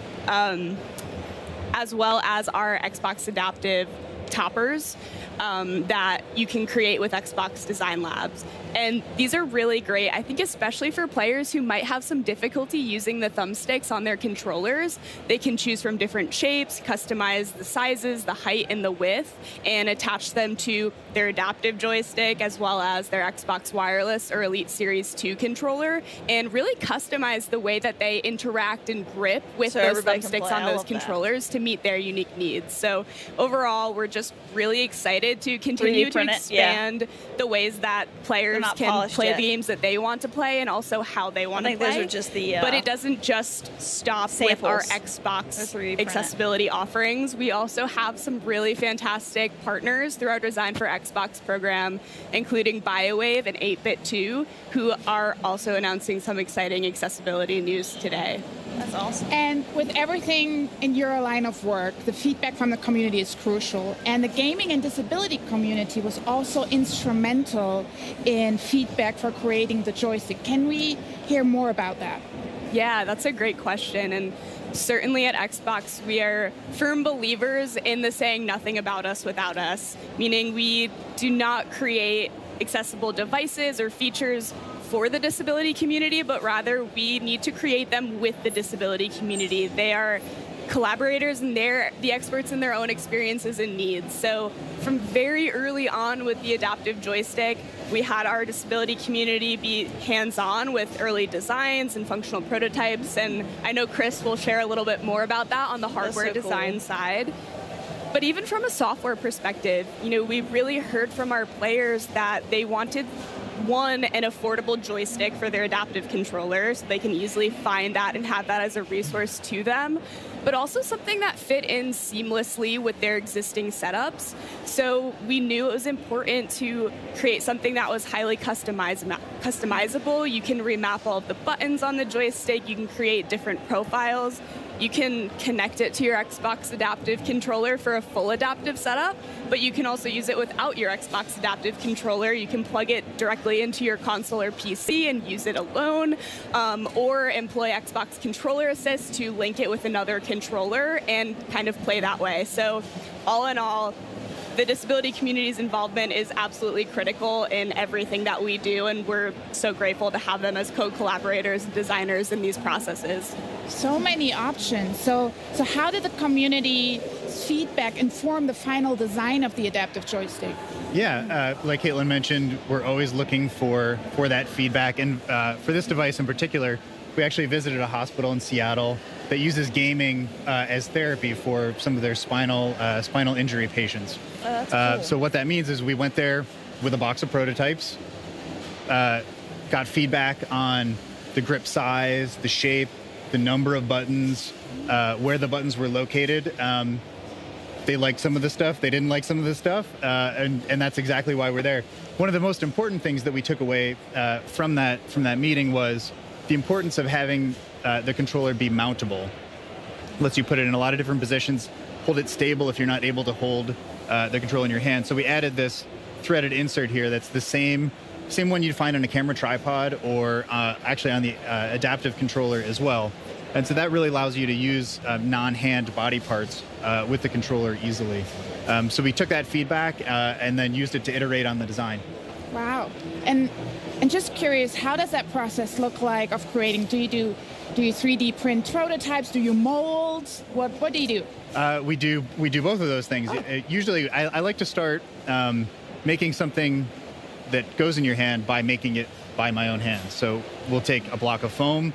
As well as our Xbox Adaptive toppers that you can create with Xbox Design Labs. And these are really great, I think, especially for players who might have some difficulty using the thumbsticks on their controllers. They can choose from different shapes, customize the sizes, the height, and the width, and attach them to their adaptive joystick as well as their Xbox Wireless or Elite Series 2 controller, and really customize the way that they interact and grip with So those everybody can thumbsticks play. on I those love that. controllers to meet their unique needs. So overall, we're just really excited to continue to 3D print it, yeah. expand the ways that players not can polished play yet. the games that they want to play and also how they want to think play. those are just the, but it doesn't just stop with our samples. Xbox They're 3D print. accessibility offerings. We also have some really fantastic partners through our Design for Xbox program, including BioWave and 8bit2, who are also announcing some exciting accessibility news today. That's awesome. And with everything in your line of work, the feedback from the community is crucial. And the gaming and disability community was also instrumental in feedback for creating the joystick. Can we hear more about that? Yeah, that's a great question. And certainly at Xbox, we are firm believers in the saying nothing about us without us, meaning we do not create accessible devices or features for the disability community, but rather we need to create them with the disability community. They are collaborators and they're the experts in their own experiences and needs. So from very early on with the adaptive joystick, we had our disability community be hands-on with early designs and functional prototypes. And I know Chris will share a little bit more about that on the hardware design side. But even from a software perspective, we really heard from our players that they wanted an affordable joystick for their adaptive controller so they can easily find that and have that as a resource to them, but also something that fit in seamlessly with their existing setups. So we knew it was important to create something that was highly customizable. You can remap all of the buttons on the joystick, you can create different profiles. You can connect it to your Xbox Adaptive Controller for a full adaptive setup, but you can also use it without your Xbox Adaptive Controller. You can plug it directly into your console or PC and use it alone, or employ Xbox Controller Assist to link it with another controller and kind of play that way. So all in all, the disability community's involvement is absolutely critical in everything that we do, and we're so grateful to have them as co-collaborators and designers in these processes. So many options. So how did the community feedback inform the final design of the adaptive joystick? Yeah, like Caitlin mentioned, we're always looking for that feedback. And for this device in particular, we actually visited a hospital in Seattle that uses gaming as therapy for some of their spinal injury patients. Oh, that's cool. So what that means is we went there with a box of prototypes, got feedback on the grip size, the shape, the number of buttons, where the buttons were located. They liked some of the stuff, they didn't like some of the stuff, and that's exactly why we're there. One of the most important things that we took away from that meeting was the importance of having the controller be mountable. Lets you put it in a lot of different positions, hold it stable if you're not able to hold the controller in your hand. So we added this threaded insert here that's the same one you'd find on a camera tripod or actually on the adaptive controller as well. And so that really allows you to use non-hand body parts with the controller easily. So we took that feedback and then used it to iterate on the design. Wow. And just curious, how does that process look like of creating? Do you 3D print prototypes? Do you mold? What do you do? We do both of those things. Usually, I like to start making something that goes in your hand by making it by my own hands. So we'll take a block of foam,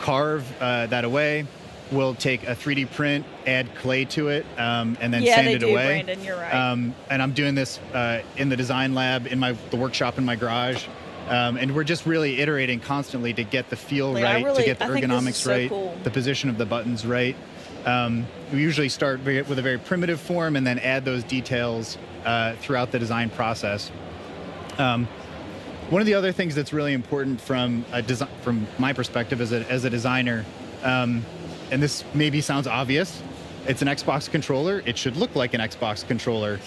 carve that away. We'll take a 3D print, add clay to it, and then sand it away. Brandon, you're right. And I'm doing this in the design lab, in the workshop in my garage. And we're just really iterating constantly to get the feel right, to get the ergonomics right, cool. The position of the buttons right. We usually start with a very primitive form and then add those details throughout the design process. One of the other things that's really important from my perspective as a designer, and this maybe sounds obvious, it's an Xbox controller. It should look like an Xbox controller.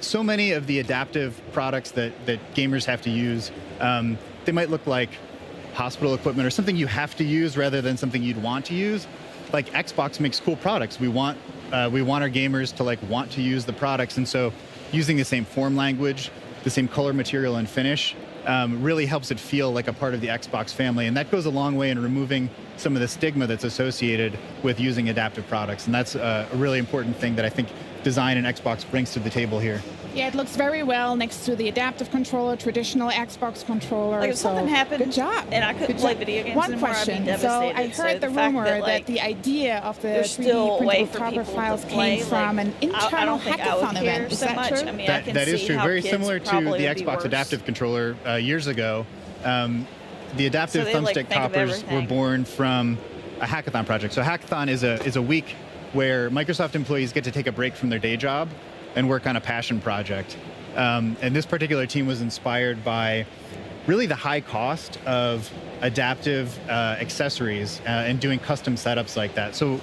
So many of the adaptive products that gamers have to use, they might look like hospital equipment or something you have to use rather than something you'd want to use. Like Xbox makes cool products. We want our gamers to want to use the products, and so using the same form language, the same color, material, and finish really helps it feel like a part of the Xbox family, and that goes a long way in removing some of the stigma that's associated with using adaptive products, and that's a really important thing that I think design and Xbox brings to the table here. Yeah, it looks very well next to the adaptive controller, traditional Xbox controller. Like if something happened, good job. And I couldn't play video games One anymore, question. I'd be devastated. So I heard the rumor that the idea of the 3D printable proper files came from an internal hackathon event. Is that true? I mean, I can that is see true. how Very kids similar to probably the would be Xbox worse. adaptive controller years ago. The adaptive So they, thumbstick think of toppers were everything. born from a hackathon project. So hackathon is a week where Microsoft employees get to take a break from their day job and work on a passion project. And this particular team was inspired by really the high cost of adaptive accessories and doing custom setups like that. So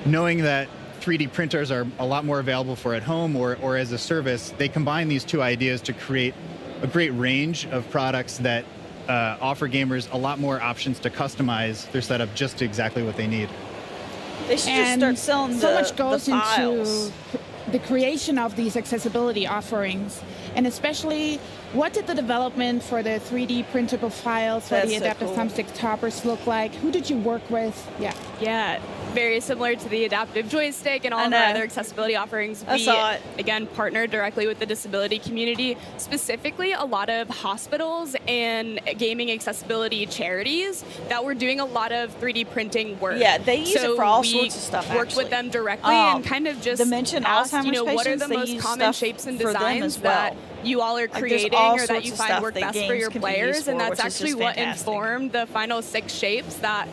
knowing that 3D printers are a lot more available for at home or as a service, they combine these two ideas to create a great range of products that offer gamers a lot more options to customize their setup just to exactly what they need. They should just start selling so much goes the files. into the creation of these accessibility offerings, and especially what did the development for the 3D printable files for the adaptive thumbstick toppers look like? Who did you work with? Yeah, very similar to the adaptive joystick and all of our other accessibility offerings. I saw it. Again, partnered directly with the disability community, specifically a lot of hospitals and gaming accessibility charities that were doing a lot of 3D printing work. Yeah, they use it for all sorts of stuff, Worked actually. with them directly and kind of just dementia and asked, Alzheimer's what are patients, the they most use common stuff shapes and for them designs as well. that you all are Like, there's creating all or that sorts you of find stuff work that best for games your can be players, used and for, that's which is actually just what fantastic. informed the final 6 shapes that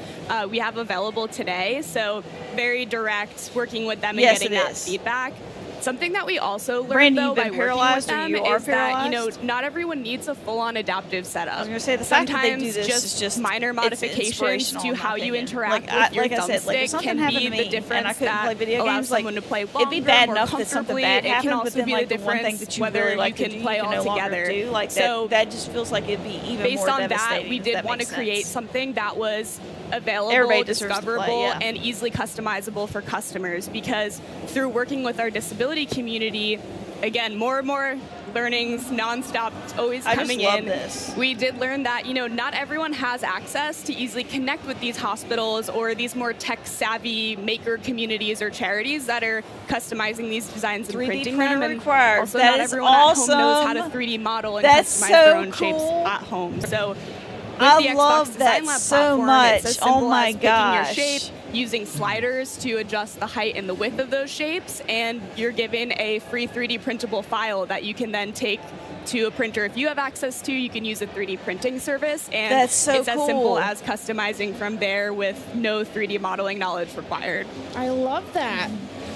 we have available today. So very direct, working with them and Yes, getting it that is. feedback. Something that we also learned Brandy, though you've by been working with paralyzed or them you are is that paralyzed? not everyone needs a full-on adaptive setup. I was going to say, the fact that they do Sometimes this is just minor it's modifications inspirational, to in my how you opinion. interact Like, with your like I said, like, if thumbstick something can happened be to the me and I difference couldn't that play video allows games, like, someone to play it'd longer, be bad more enough that something comfortably. bad It can happened, also but then be like the the one thing difference that you whether really like you to can do, play you can no all longer together. do. Like So that just feels like it'd be even based more on that, devastating. we if did that want to makes create sense. something that was available, Everybody deserves to play, discoverable, yeah. and easily customizable for customers. Because through working with our disability community, again, more and more learnings nonstop, always I coming just love in. this. We did learn that not everyone has access to easily connect with these hospitals or these more tech-savvy maker communities or charities that are customizing these designs and 3D printing printer them. And required. also, That not is everyone at home knows how awesome. to 3D model and That's customize so their own shapes cool. at home. So. With I the Xbox love Design that Lab so platform, much. It's as simple Oh my as picking gosh. your shape, using sliders to adjust the height and the width of those shapes, and you're given a free 3D printable file that you can then take to a printer. If you have access to, you can use a 3D printing service, and That's so it's as simple cool. as customizing from there with no 3D modeling knowledge required. I love that.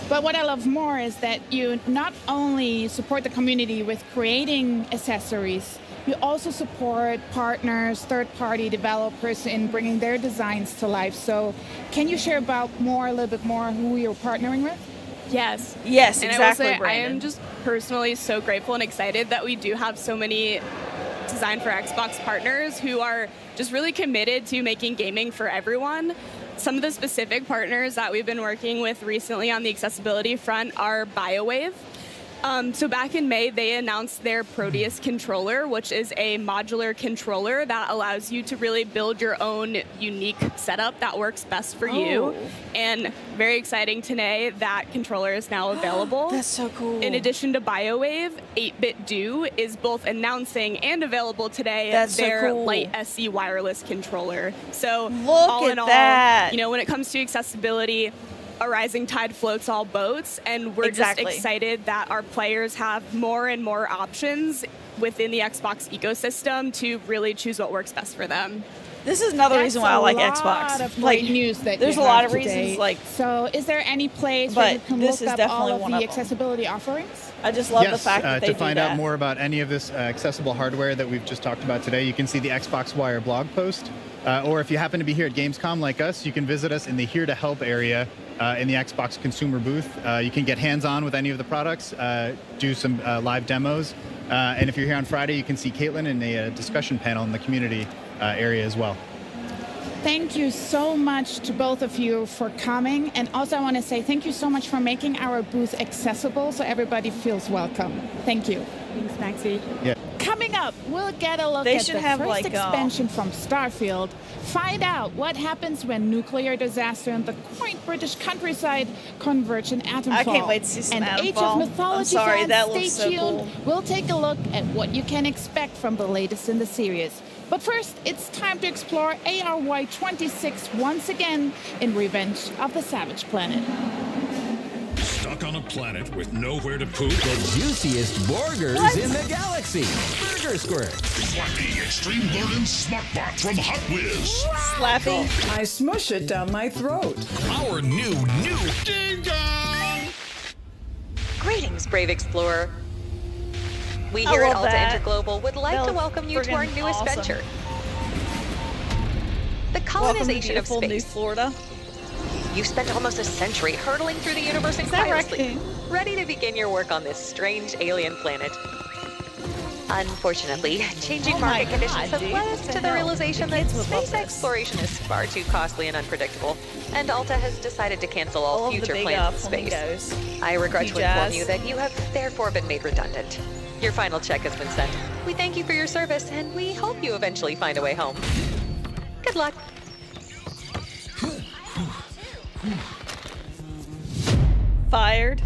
But what I love more is that you not only support the community with creating accessories, you also support partners, third-party developers in bringing their designs to life. So can you share a little bit more who you're partnering with? Yes. Yes, and exactly, I will say, Brandon. I am just personally so grateful and excited that we do have so many Design for Xbox partners who are just really committed to making gaming for everyone. Some of the specific partners that we've been working with recently on the accessibility front are BioWave. So back in May, they announced their Proteus controller, which is a modular controller that allows you to really build your own unique setup that works best for you. And very exciting today, that controller is now available. That's so cool. In addition to BioWave, 8-Bit Do is both announcing and available today That's so their cool. Light SE wireless controller. So Look all at in all, that. you know, when it comes to accessibility, a rising tide floats all boats, and we're Exactly. just excited that our players have more and more options within the Xbox ecosystem to really choose what works best for them. This is another reason why I like Xbox. A lot of great news that there's you a lot have of today. reasons, like. So, is there any place where you But can this look is up definitely all of one the of them. accessibility offerings? I just love yes, the fact that they to do find that. out more about any of this accessible hardware that we've just talked about today, you can see the Xbox Wire blog post. Or if you happen to be here at Gamescom like us, you can visit us in the Here to Help area in the Xbox consumer booth. You can get hands-on with any of the products, do some live demos. And if you're here on Friday, you can see Caitlin in a discussion panel in the community area as well. Thank you so much to both of you for coming. And also I want to say thank you so much for making our booth accessible so everybody feels welcome. Thank you. Thanks, Maxie. Yeah. Coming up, we'll get a look They at should the have, first like, expansion from Starfield, find out what happens when nuclear disaster and the quaint British countryside converge in Atomfall. I can't wait to see some And Age Atomfall. of Mythology I'm sorry, fans, that stay looks so tuned. cool. We'll take a look at what you can expect from the latest in the series. But first, it's time to explore ARY26 once again in Revenge of the Savage Planet. Stuck on a planet with nowhere to poop? The juiciest burgers in the galaxy. Burger Squirt. Slappy Extreme Burden Smartbot from Hot Whiz. Slappy. I smush it down my throat. Our new Ding Dong! Greetings, brave explorer. We I here at love Alta that. Interglobal would like That to was welcome you to our friggin' newest awesome. venture. The Welcome to colonization of beautiful New space. Florida. You've spent almost a century hurtling through the universe in Is that cryosleep, ready to begin your work on this strange alien planet. Unfortunately, changing Oh my market conditions God, have dude. led What us the to the hell? realization The that kids would love space this. exploration is far too costly and unpredictable, and Alta has decided to cancel I all love the future big, plans in space. flamingos. I regret to Huge inform ass. you that you have therefore been made redundant. Your final check has been sent. We thank you for your service, and we hope you eventually find a way home. Good luck. Fired.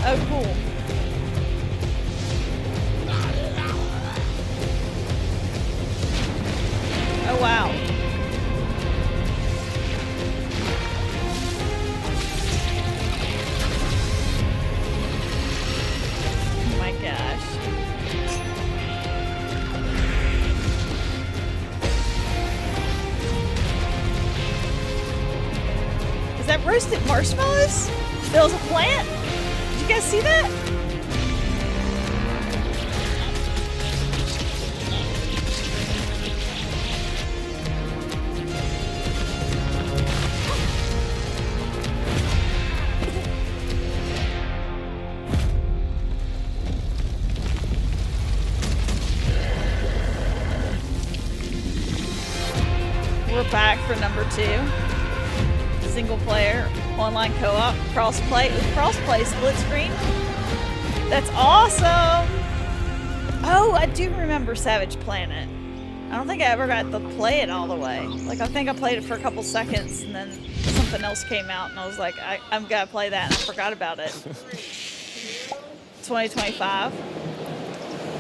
Oh, cool. Oh, wow. Oh my gosh. Is that roasted marshmallows? There was a plant? Did you guys see that? We're back for number 2. Single player, online co-op, cross-play. Cross-play split screen. That's awesome! Oh, I do remember Savage Planet. I don't think I ever got to play it all the way. Like, I think I played it for a couple seconds, and then something else came out, and I was like, I'm gonna play that, and I forgot about it. 2025.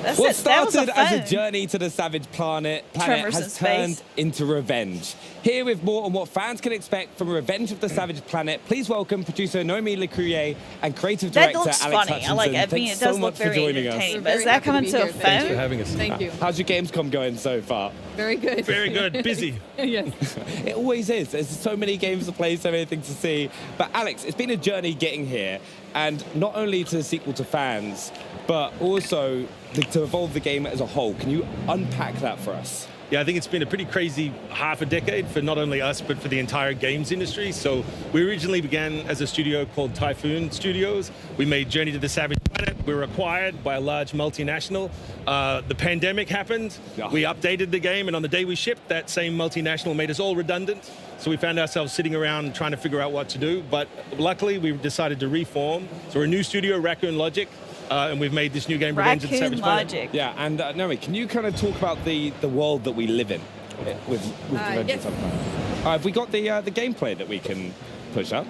That's What it. That was started as a fun. journey to the Savage Planet Tremors in has space. turned into revenge. Here with more on what fans can expect from Revenge of the Savage Planet, please welcome producer Noemi Lecourier and creative That director looks Alex funny. Hutchinson. I like it. I mean, Thanks it does so look much for very joining us. entertaining. But is that coming to a phone? Thanks for having us. Thank you. How's your Gamescom going so far? Very good. Very good. Busy. Yes. It always is. There's so many games to play, so many things to see. But Alex, it's been a journey getting here, and not only to the sequel to fans, but also to evolve the game as a whole. Can you unpack that for us? Yeah, I think it's been a pretty crazy half a decade for not only us, but for the entire games industry. So we originally began as a studio called Typhoon Studios. We made Journey to the Savage Planet. We were acquired by a large multinational. The pandemic happened. We updated the game, and on the day we shipped, that same multinational made us all redundant. So we found ourselves sitting around trying to figure out what to do. But luckily, we decided to reform. So we're a new studio, Raccoon Logic. And we've made this new game, Revenge of the Savage Planet. Yeah, and Naomi, can you kind of talk about the world that we live in with Revenge of the Savage Planet? Have we got the gameplay that we can push up?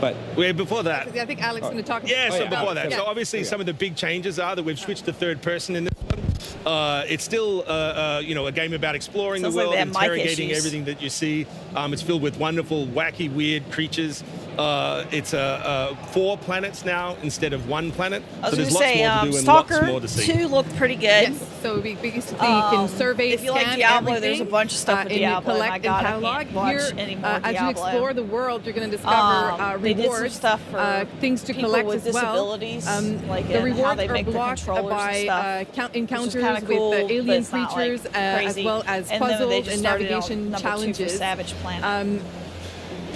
But before that, I think Alex is going to talk. Before that. So obviously, some of the big changes are that we've switched to third person in this one. It's still, a game about exploring the world, interrogating everything that you see. It's filled with wonderful, wacky, weird creatures. It's 4 planets now instead of 1 planet. I was so there's going to lots say, more to do and Stalker lots more to see. 2 looked pretty good. Yes, so we basically can survey, if you like scan Diablo, there's a everything, bunch of stuff with and Diablo. collect My God, and catalog. I can't watch Here, any more as you Diablo. explore the world, you're going to discover they did some rewards, stuff for things to people collect with as well. disabilities, like the in rewards how they are make the blocked controllers and by stuff, encounters which is kinda cool, with but alien it's not, creatures, like, as crazy. well as And then they puzzles just and started on navigation number 2 for challenges. Savage Planet.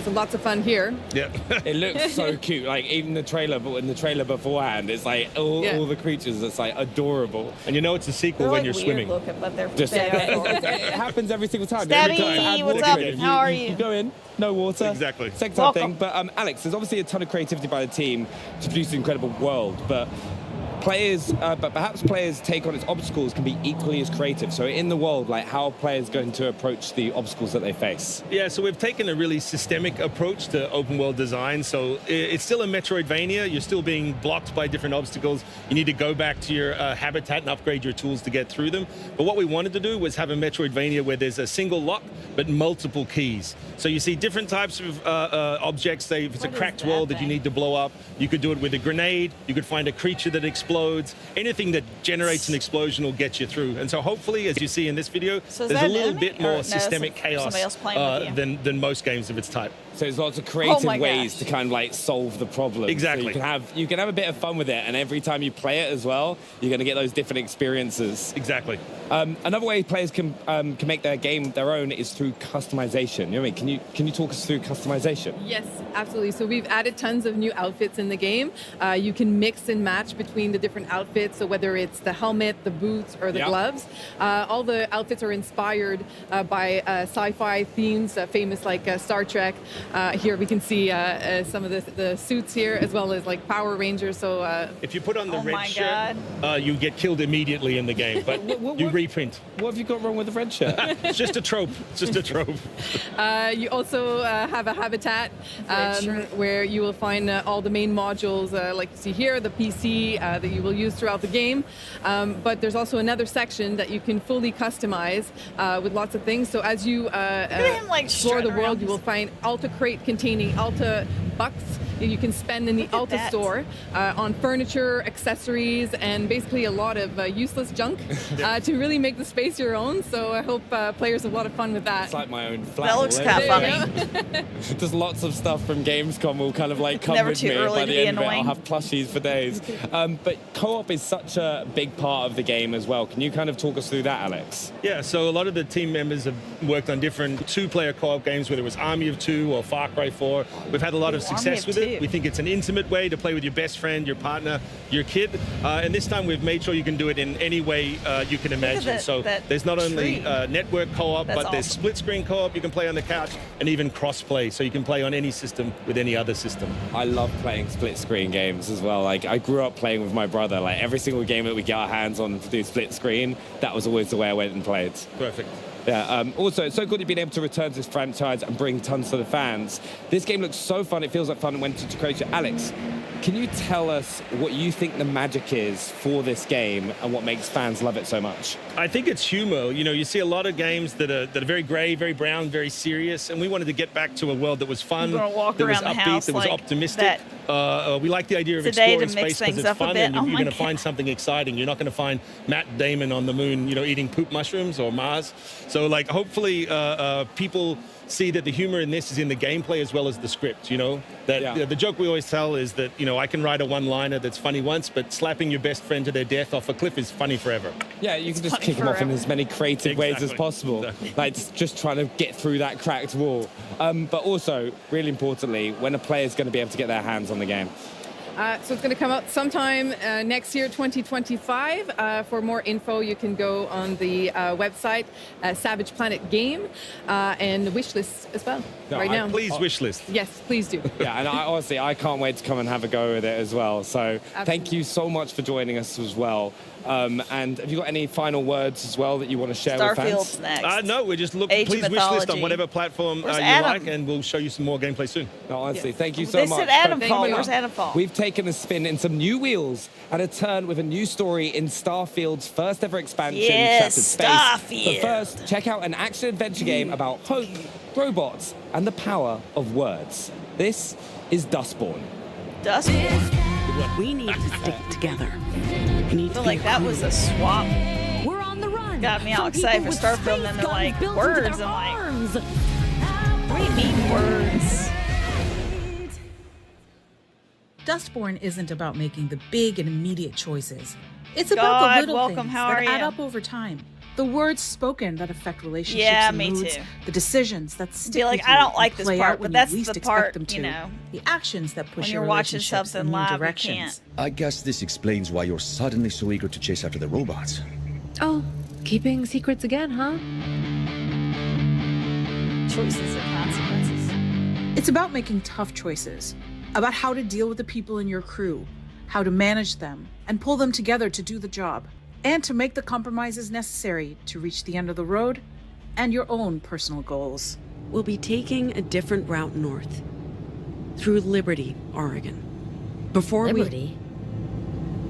So lots of fun here. Yeah, it looks so cute. Like even the trailer, but in the trailer beforehand, it's like all the creatures. It's like adorable. And you know it's a sequel when you're swimming. Looking, but they're it happens every single time. Stabby, what's up? How are you? You go in, no water. Exactly. Same type thing. But Alex, there's obviously a ton of creativity by the team to produce an incredible world, but perhaps players' take on its obstacles can be equally as creative. So in the world, like how are players going to approach the obstacles that they face? Yeah, so we've taken a really systemic approach to open world design. So it's still a Metroidvania. You're still being blocked by different obstacles. You need to go back to your habitat and upgrade your tools to get through them. But what we wanted to do was have a Metroidvania where there's a single lock, but multiple keys. So you see different types of objects. Say if it's a cracked wall that you need to blow up, you could do it with a grenade. You could find a creature that explodes. Anything that generates an explosion will get you through. And so hopefully, as you see in this video, there's a little bit more systemic chaos than most games of its type. So there's lots of creative ways to kind of like solve the problem. Exactly. So you can have a bit of fun with it, and every time you play it as well, you're going to get those different experiences. Exactly. Another way players can make their game their own is through customization. You know what I mean? Can you talk us through customization? Yes, absolutely. So we've added tons of new outfits in the game. You can mix and match between the different outfits. So whether it's the helmet, the boots, or the gloves, all the outfits are inspired by sci-fi themes, famous like Star Trek. Here we can see some of the suits here, as well as like Power Rangers. So if you put on the red shirt, you get killed immediately in the game. But you reprint. What have you got wrong with the red shirt? It's just a trope. It's just a trope. You also have a habitat where you will find all the main modules, like you see here, the PC that you will use throughout the game. But there's also another section that you can fully customize with lots of things. So as you explore the world, you will find Alta crate containing Alta bucks you can spend in the Alta store on furniture, accessories, and basically a lot of useless junk to really make the space your own. So I hope players have a lot of fun with that. It's like my own flat. That looks kind of funny. There's lots of stuff from Gamescom will kind of like come with me. By the end of it, I'll have plushies for days. But co-op is such a big part of the game as well. Can you kind of talk us through that, Alex? Yeah, so a lot of the team members have worked on different 2-player co-op games, whether it was Army of 2 or Far Cry 4. We've had a lot of success with it. We think it's an intimate way to play with your best friend, your partner, your kid. And this time we've made sure you can do it in any way you can imagine. So there's not only network co-op, but there's split screen co-op you can play on the couch, and even cross-play, so you can play on any system with any other system. I love playing split screen games as well. Like I grew up playing with my brother. Like every single game that we get our hands on to do split screen, that was always the way I went and played. Perfect. Yeah, also, it's so good you've been able to return to this franchise and bring tons to the fans. This game looks so fun, it feels like fun, and went into creation. Alex, can you tell us what you think the magic is for this game and what makes fans love it so much? I think it's humor. You know, you see a lot of games that are very gray, very brown, very serious, and we wanted to get back to a world that was fun, that was upbeat, that was optimistic. We like the idea of exploring space because it's fun, and you're going to find something exciting. You're not going to find Matt Damon on the moon, you know, eating poop mushrooms or Mars. So like hopefully people see that the humor in this is in the gameplay as well as the script, you know? That the joke we always tell is that, you know, I can write a one-liner that's funny once, but slapping your best friend to their death off a cliff is funny forever. Yeah, you can just kick them off in as many creative ways as possible. Like just trying to get through that cracked wall. But also, really importantly, when a player is going to be able to get their hands on the game. So it's going to come out sometime next year, 2025. For more info, you can go on the website, Savage Planet Game, and the wishlist as well. Now. Please wishlist. Yes, please do. Yeah, and honestly, I can't wait to come and have a go with it as well. So thank you so much for joining us as well. And have you got any final words as well that you want to share with fans? Starfield's next. No, we're just looking. Please wishlist on whatever platform you like, and we'll show you some more gameplay soon. No, honestly, thank you so much. They said Adamfall. Where's Adamfall? We've taken a spin in some new wheels and a turn with a new story in Starfield's first ever expansion, Shattered Space. Starfield. But first, check out an action-adventure game about hope, robots, and the power of words. This is Dustborn. Dustborn? We need to stick together. I feel like that was a swap. We're on the run. Got me all excited for Starfield, and then they're like, words. I'm like, what do you mean, words? Dustborn isn't about making the big and immediate choices. It's about the little things that add up over time. The words spoken that affect relationships and moods. The decisions that stick with you I don't like this play part, out when but that's you least the expect part, them to. you know. The actions that push When your you're watching relationships in something new live, you directions. can't. I guess this explains why you're suddenly so eager to chase after the robots. Oh, keeping secrets again, huh? Choices and consequences. It's about making tough choices, about how to deal with the people in your crew, how to manage them, and pull them together to do the job, and to make the compromises necessary to reach the end of the road and your own personal goals. We'll be taking a different route north, through Liberty, Oregon. Before Liberty?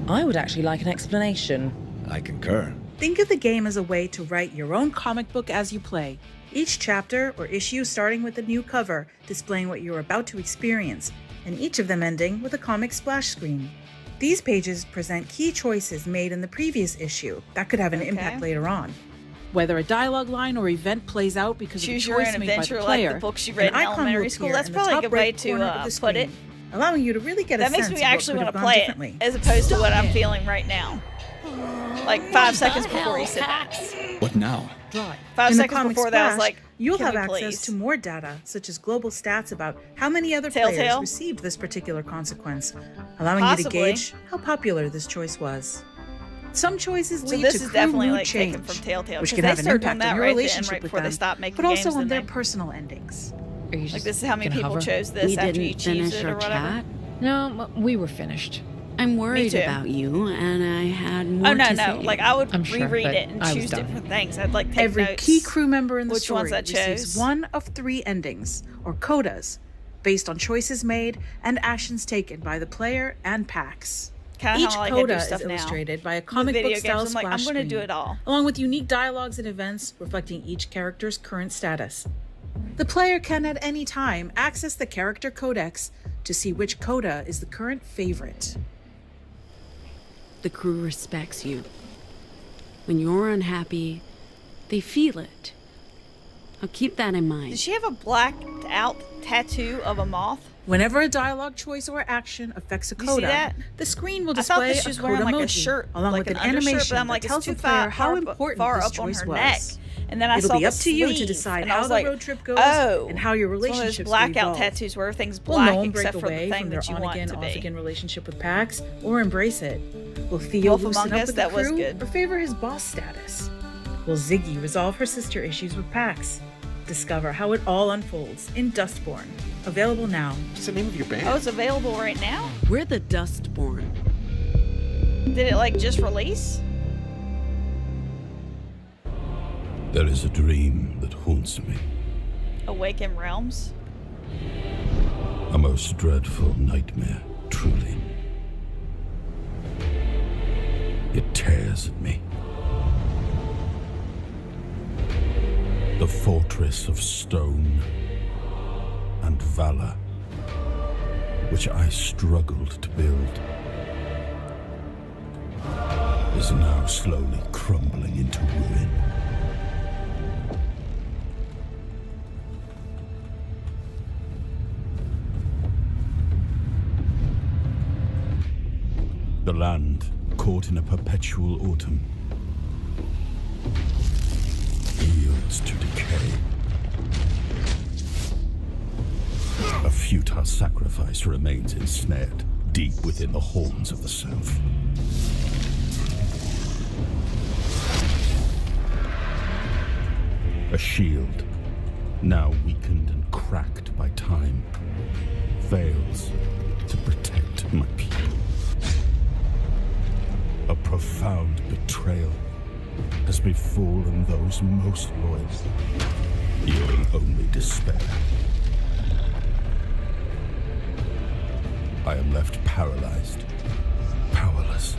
I would actually like an explanation. I concur. Think of the game as a way to write your own comic book as you play. Each chapter or issue starting with a new cover displaying what you're about to experience, and each of them ending with a comic splash screen. These pages present key choices made in the previous issue that could have an impact later on. Whether a dialogue line or event plays out because of a choice made by the player, like the books you read in elementary school. That's probably a good way to put it. Allowing you to really get a sense of That makes me actually want to play it, as it, opposed to what I'm feeling right now. Like 5 seconds before you said that. What now? 5 seconds before that, I was like, you'll have access access to more data, such as global stats about how many other players received this particular consequence, allowing you to gauge how popular this choice was. Some choices lead to crew mood change, which can have an impact on your relationship with them, but also on their personal endings. Are you like, this is how many people chose this after you choose it or whatever? No, we were finished. I'm worried about you, and I had more to say. Like, I would reread it and choose different things. I'd like take Every notes. key crew member in the Which story ones I receives chose. one of 3 endings, or codas, based on choices made and actions taken by the player and PAX. Kinda Each how I do coda stuff is now. illustrated by a With comic video book style games, I'm like, splash I'm gonna do screen, it all. along with unique dialogues and events reflecting each character's current status. The player can at any time access the character codex to see which coda is the current favorite. The crew respects you. When you're unhappy, they feel it. I'll keep that in mind. Does she have a blacked out tattoo of a moth? Whenever a dialogue choice or action affects a You see coda, that? the screen will I thought display that she a was coda wearing like emoji, a shirt, along like with an an undershirt, animation but I'm like, that it's tells too the player how far important far this up on choice her was. neck. And then I It'll saw be the up to you to sleeve, decide and I how was the like, road trip goes oh, and how your it's one of those relationships will blackout evolve. tattoos where everything's We'll black know 'em break except for the away thing from their that you want on-again, it to be. off-again relationship with PAX, or embrace it. Will Theo Wolf loosen Among up Us, with the that was crew, good. or favor his boss status? Will Ziggy resolve her sister issues with PAX? Discover how it all unfolds in Dustborn. Available now. What's the name of your band? Oh, it's available right now? We're the Dustborn. Did it like just release? There is a dream that haunts me. Awaken Realms? A most dreadful nightmare, truly. It tears at me. The fortress of stone and valor, which I struggled to build, is now slowly crumbling into ruin. The land, caught in a perpetual autumn, yields to decay. A futile sacrifice remains ensnared deep within the horns of the South. A shield, now weakened and cracked by time, fails to protect my people. A profound betrayal has befallen those most loyal, yielding only despair. I am left paralyzed, powerless.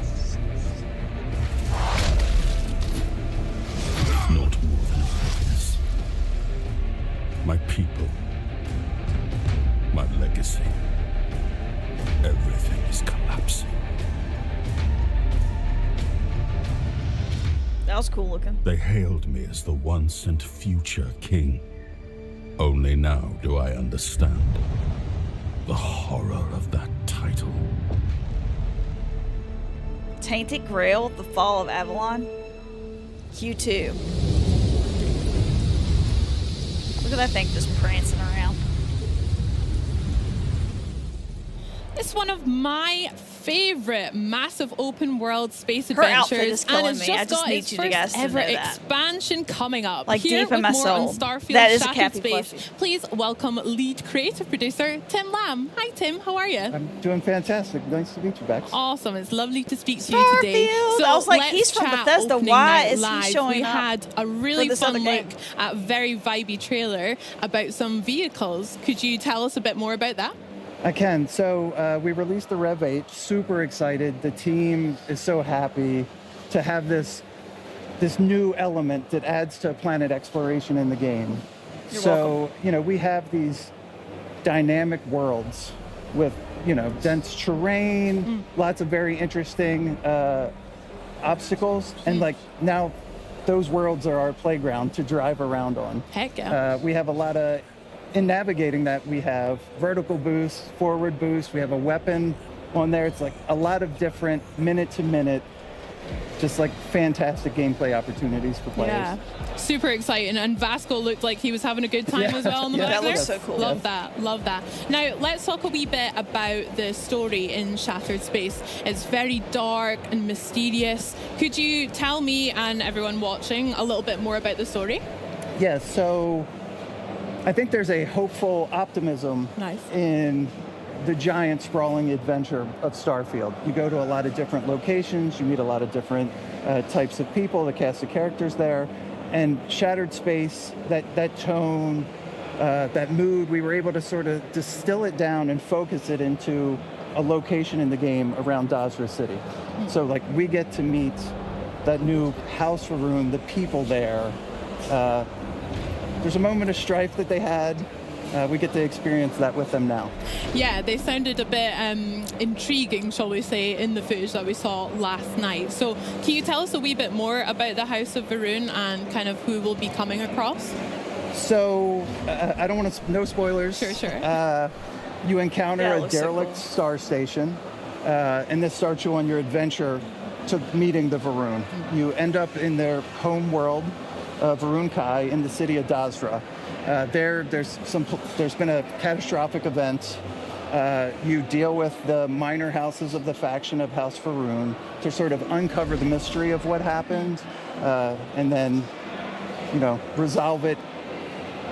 Not more than a witness. My people, my legacy, everything is collapsing. That was cool looking. They hailed me as the once and future king. Only now do I understand the horror of that title. Tainted Grail, The Fall of Avalon. Q2. Look at that thing just prancing around. It's one of my favorite massive open world space Her outfit adventures, is killing and it's me. just I just got need its you first guys to ever know that. expansion coming up. Like Here deep in with my more soul. on Starfield That is a Shattered Cappy Space. plushie. Please welcome lead creative producer Tim Lamb. Hi Tim, how are you? I'm doing fantastic. Nice to meet you, Bex. Awesome, it's lovely to speak to you today. Starfield! I was like, let's he's from chat Bethesda. opening Why night is he live. showing We up had a for really this fun other look game? at a very vibey trailer about some vehicles. Could you tell us a bit more about that? I can. So we released the Rev 8. Super excited. The team is so happy to have this new element that adds to planet exploration in the game. You're so welcome. you know, we have these dynamic worlds with dense terrain, lots of very interesting obstacles, and like now those worlds are our playground to drive around on. Heck yeah. We have a lot of, in navigating that, we have vertical boost, forward boost, we have a weapon on there. It's like a lot of different minute to minute, just like fantastic gameplay opportunities for players. Yeah, super exciting. And Vasco looked like he was having a good time as well on the Yeah, back that there. looks so cool. Love that, love that. Now, let's talk a wee bit about the story in Shattered Space. It's very dark and mysterious. Could you tell me and everyone watching a little bit more about the story? Yeah, so I think there's a hopeful optimism in the giant sprawling adventure of Starfield. You go to a lot of different locations, you meet a lot of different types of people, the cast of characters there, and Shattered Space, that tone, that mood, we were able to sort of distill it down and focus it into a location in the game around Dazra City. So like we get to meet that new house for room, the people there. There's a moment of strife that they had. We get to experience that with them now. Yeah, they sounded a bit intriguing, shall we say, in the footage that we saw last night. So can you tell us a wee bit more about the House of Varun and kind of who we'll be coming across? So I don't want to, no spoilers. Sure. You encounter Yeah, it a looks so derelict cool. star station, and this starts you on your adventure to meeting the Varun. You end up in their home world, Varun Kai, in the city of Dazra. There's been a catastrophic event. You deal with the minor houses of the faction of House Varun to sort of uncover the mystery of what happened, and then, resolve it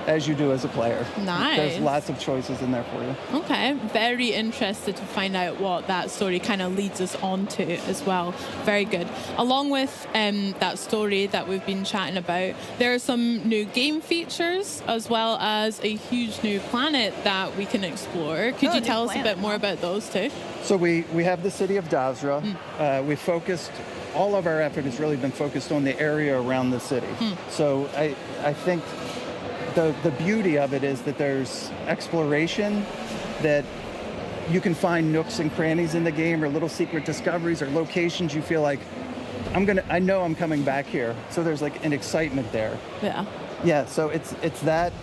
as you do as a player. Nice. There's lots of choices in there for you. Okay, very interested to find out what that story kind of leads us on to as well. Very good. Along with that story that we've been chatting about, there are some new game features as well as a huge new planet that we can explore. Could you tell us a bit more about those too? So we have the city of Dazra. We focused, all of our effort has really been focused on the area around the city. So I think the beauty of it is that there's exploration, that you can find nooks and crannies in the game or little secret discoveries or locations you feel like, I know I'm coming back here. So there's like an excitement there. Yeah. Yeah, so it's that.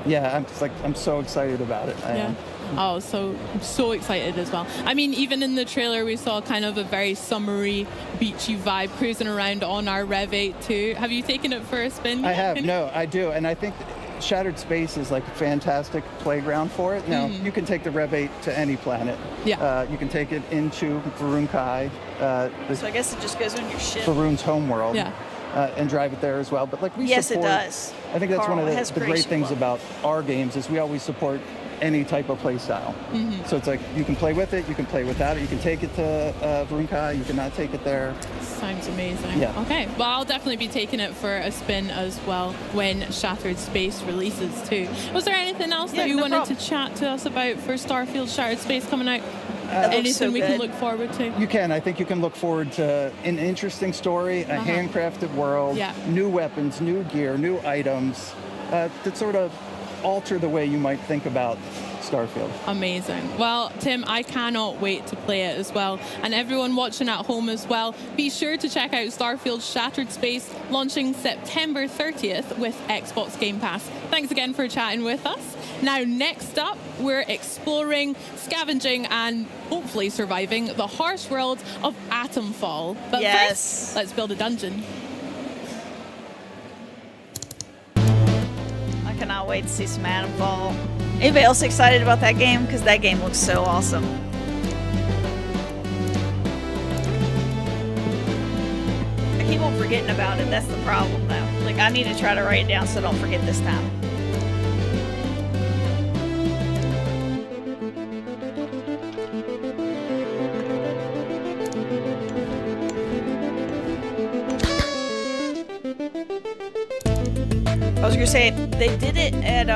Yeah, I'm so excited about it. Yeah. Oh, so excited as well. I mean, even in the trailer, we saw kind of a very summery, beachy vibe cruising around on our Rev 8 too. Have you taken it for a spin? I have. No, I do. And I think Shattered Space is like a fantastic playground for it. Now, you can take the Rev 8 to any planet. Yeah. You can take it into Varun Kai. So I guess it just goes on your ship. Varun's homeworld. Yeah. And drive it there as well. But like we yes, support, it does. I think that's Carl, one of the great things about our games is we always support any type of play style. So it's like you can play with it, you can play without it, you can take it to Varun Kai, you cannot take it there. Sounds amazing. Yeah. Okay, well, I'll definitely be taking it for a spin as well when Shattered Space releases too. Was there anything else that you wanted to chat to us about for Starfield Shattered Space coming out? Anything we can look forward to? You can. I think you can look forward to an interesting story, a handcrafted world, new weapons, new gear, new items that sort of alter the way you might think about Starfield. Amazing. Well, Tim, I cannot wait to play it as well. And everyone watching at home as well, be sure to check out Starfield Shattered Space, launching September 30th with Xbox Game Pass. Thanks again for chatting with us. Now, next up, we're exploring, scavenging, and hopefully surviving the harsh world of Atomfall. But first, let's build a dungeon. I cannot wait to see some Atomfall. Anybody else excited about that game? Because that game looks so awesome. I keep on forgetting about it. That's the problem, though. Like, I need to try to write it down so I don't forget this time. I was gonna say they did it at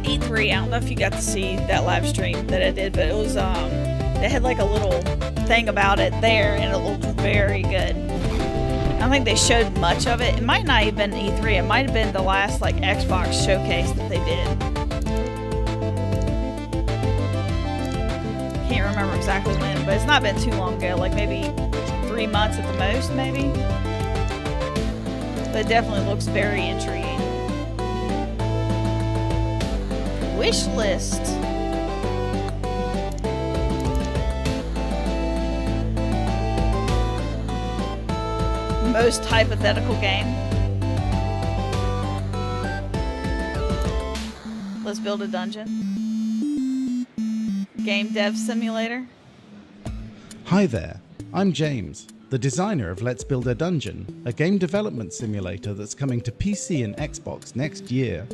E3. I don't know if you got to see that live stream that I did, but it was they had like a little thing about it there, and it looked very good. I don't think they showed much of it. It might not even been E3. It might have been the last like Xbox showcase that they did. Can't remember exactly when, but it's not been too long ago. Like maybe 3 months at the most, maybe. But it definitely looks very intriguing. Wish list. Most hypothetical game. Let's build a dungeon. Game dev simulator. Hi there, I'm James, the designer of Let's Build a Dungeon, a game development simulator that's coming to PC and Xbox next year.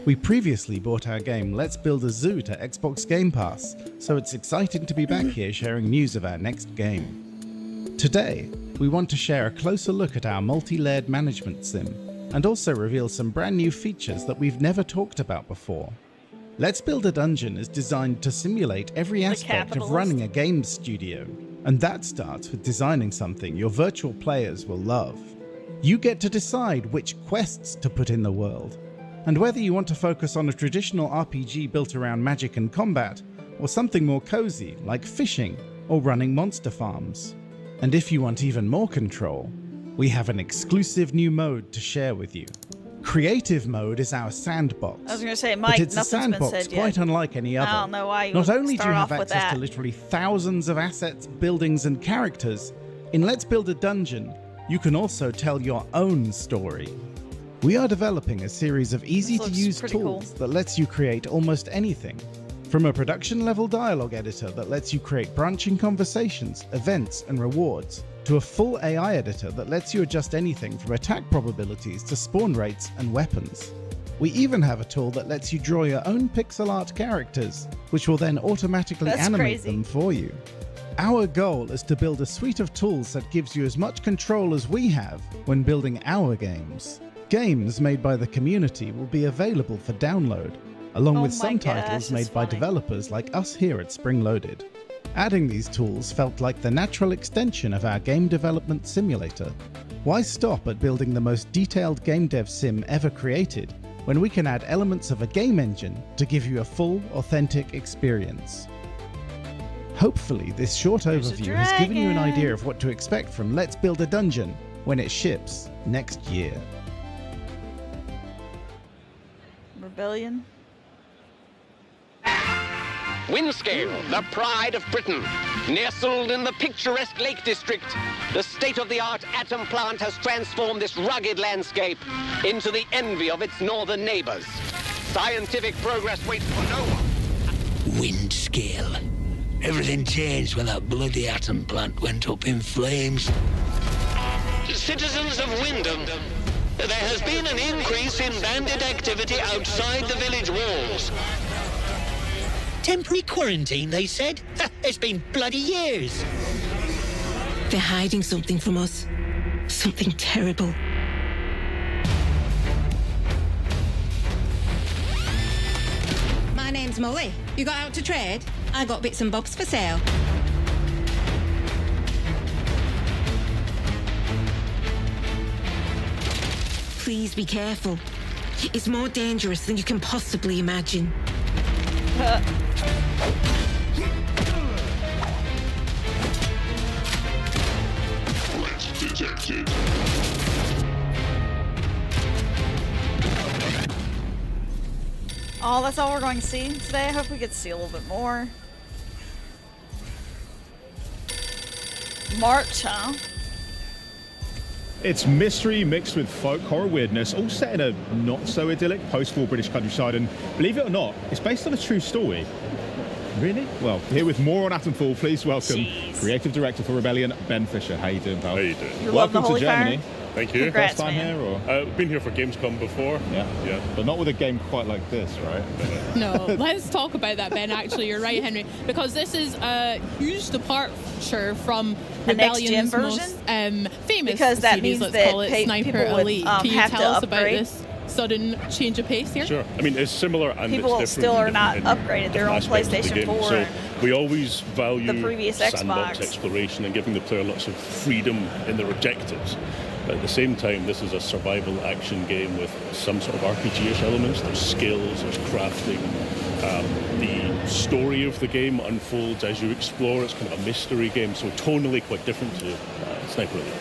We previously bought our game Let's Build a Zoo to Xbox Game Pass, so it's exciting to be back here sharing news of our next game. Today, we want to share a closer look at our multi-layered management sim, and also reveal some brand new features that we've never talked about before. Let's Build a Dungeon is designed to simulate every aspect of running a game studio, and that starts with designing something your virtual players will love. You get to decide which quests to put in the world, and whether you want to focus on a traditional RPG built around magic and combat, or something more cozy like fishing or running monster farms. And if you want even more control, we have an exclusive new mode to share with you. Creative mode is our sandbox. I was going to say, Mike, but it's a sandbox quite unlike any other. I don't know why you Not only do you have access access to literally thousands of assets, buildings, and characters, in Let's Build a Dungeon, you can also tell your own story. We are developing a series of easy-to-use tools that lets you create almost anything. From a production-level dialogue editor that lets you create branching conversations, events, and rewards, to a full AI editor that lets you adjust anything from attack probabilities to spawn rates and weapons. We even have a tool that lets you draw your own pixel art characters, which will then automatically animate them for you. Our goal is to build a suite of tools that gives you as much control as we have when building our games. Games made by the community will be available for download, along with some titles made by developers like us here at Spring Loaded. Adding these tools felt like the natural extension of our game development simulator. Why stop at building the most detailed game dev sim ever created, when we can add elements of a game engine to give you a full, authentic experience? Hopefully, this short overview has given you an idea of what to expect from Let's Build a Dungeon when it ships next year. rebellion. Windscale, the pride of Britain. Nestled in the picturesque Lake District, the state-of-the-art atom plant has transformed this rugged landscape into the envy of its northern neighbors. Scientific progress waits for no one. Windscale. Everything changed when that bloody atom plant went up in flames. Citizens of Wyndham, there has been an increase in bandit activity outside the village walls. Temporary quarantine, they said? It's been bloody years. They're hiding something from us. Something terrible. My name's Molly. You got out to trade? I got bits and bobs for sale. Please be careful. It's more dangerous than you can possibly imagine. Detected. Oh, that's all we're going to see today. I hope we get to see a little bit more. March, huh? It's mystery mixed with folk horror weirdness, all set in a not-so-idyllic post-war British countryside, and believe it or not, it's based on a true story. Really? Well, here with more on Atomfall, please welcome Creative Director for Rebellion, Ben Fisher. How you doing, pal? How you doing? You Welcome love the to Germany. Fire? Thank you. Congrats, First time man. here, or? I've been here for Gamescom before. Yeah. But not with a game quite like this, right? No, let's talk about that, Ben. Actually, you're right, Henry, because this is a huge departure from The next-gen Rebellion's most famous Because that series, means let's that call it, people Sniper would, Elite. Can you have to tell us about upgrade? this sudden change of pace here? Sure. I mean, it's similar and People it's different. still are in not different- upgraded. They're on aspects of the PlayStation game. 4 So and we always value the previous sandbox Xbox. exploration and giving the player lots of freedom in their objectives. But at the same time, this is a survival action game with some sort of RPG-ish elements. There's skills, there's crafting. The story of the game unfolds as you explore. It's kind of a mystery game, so tonally quite different to Sniper Elite.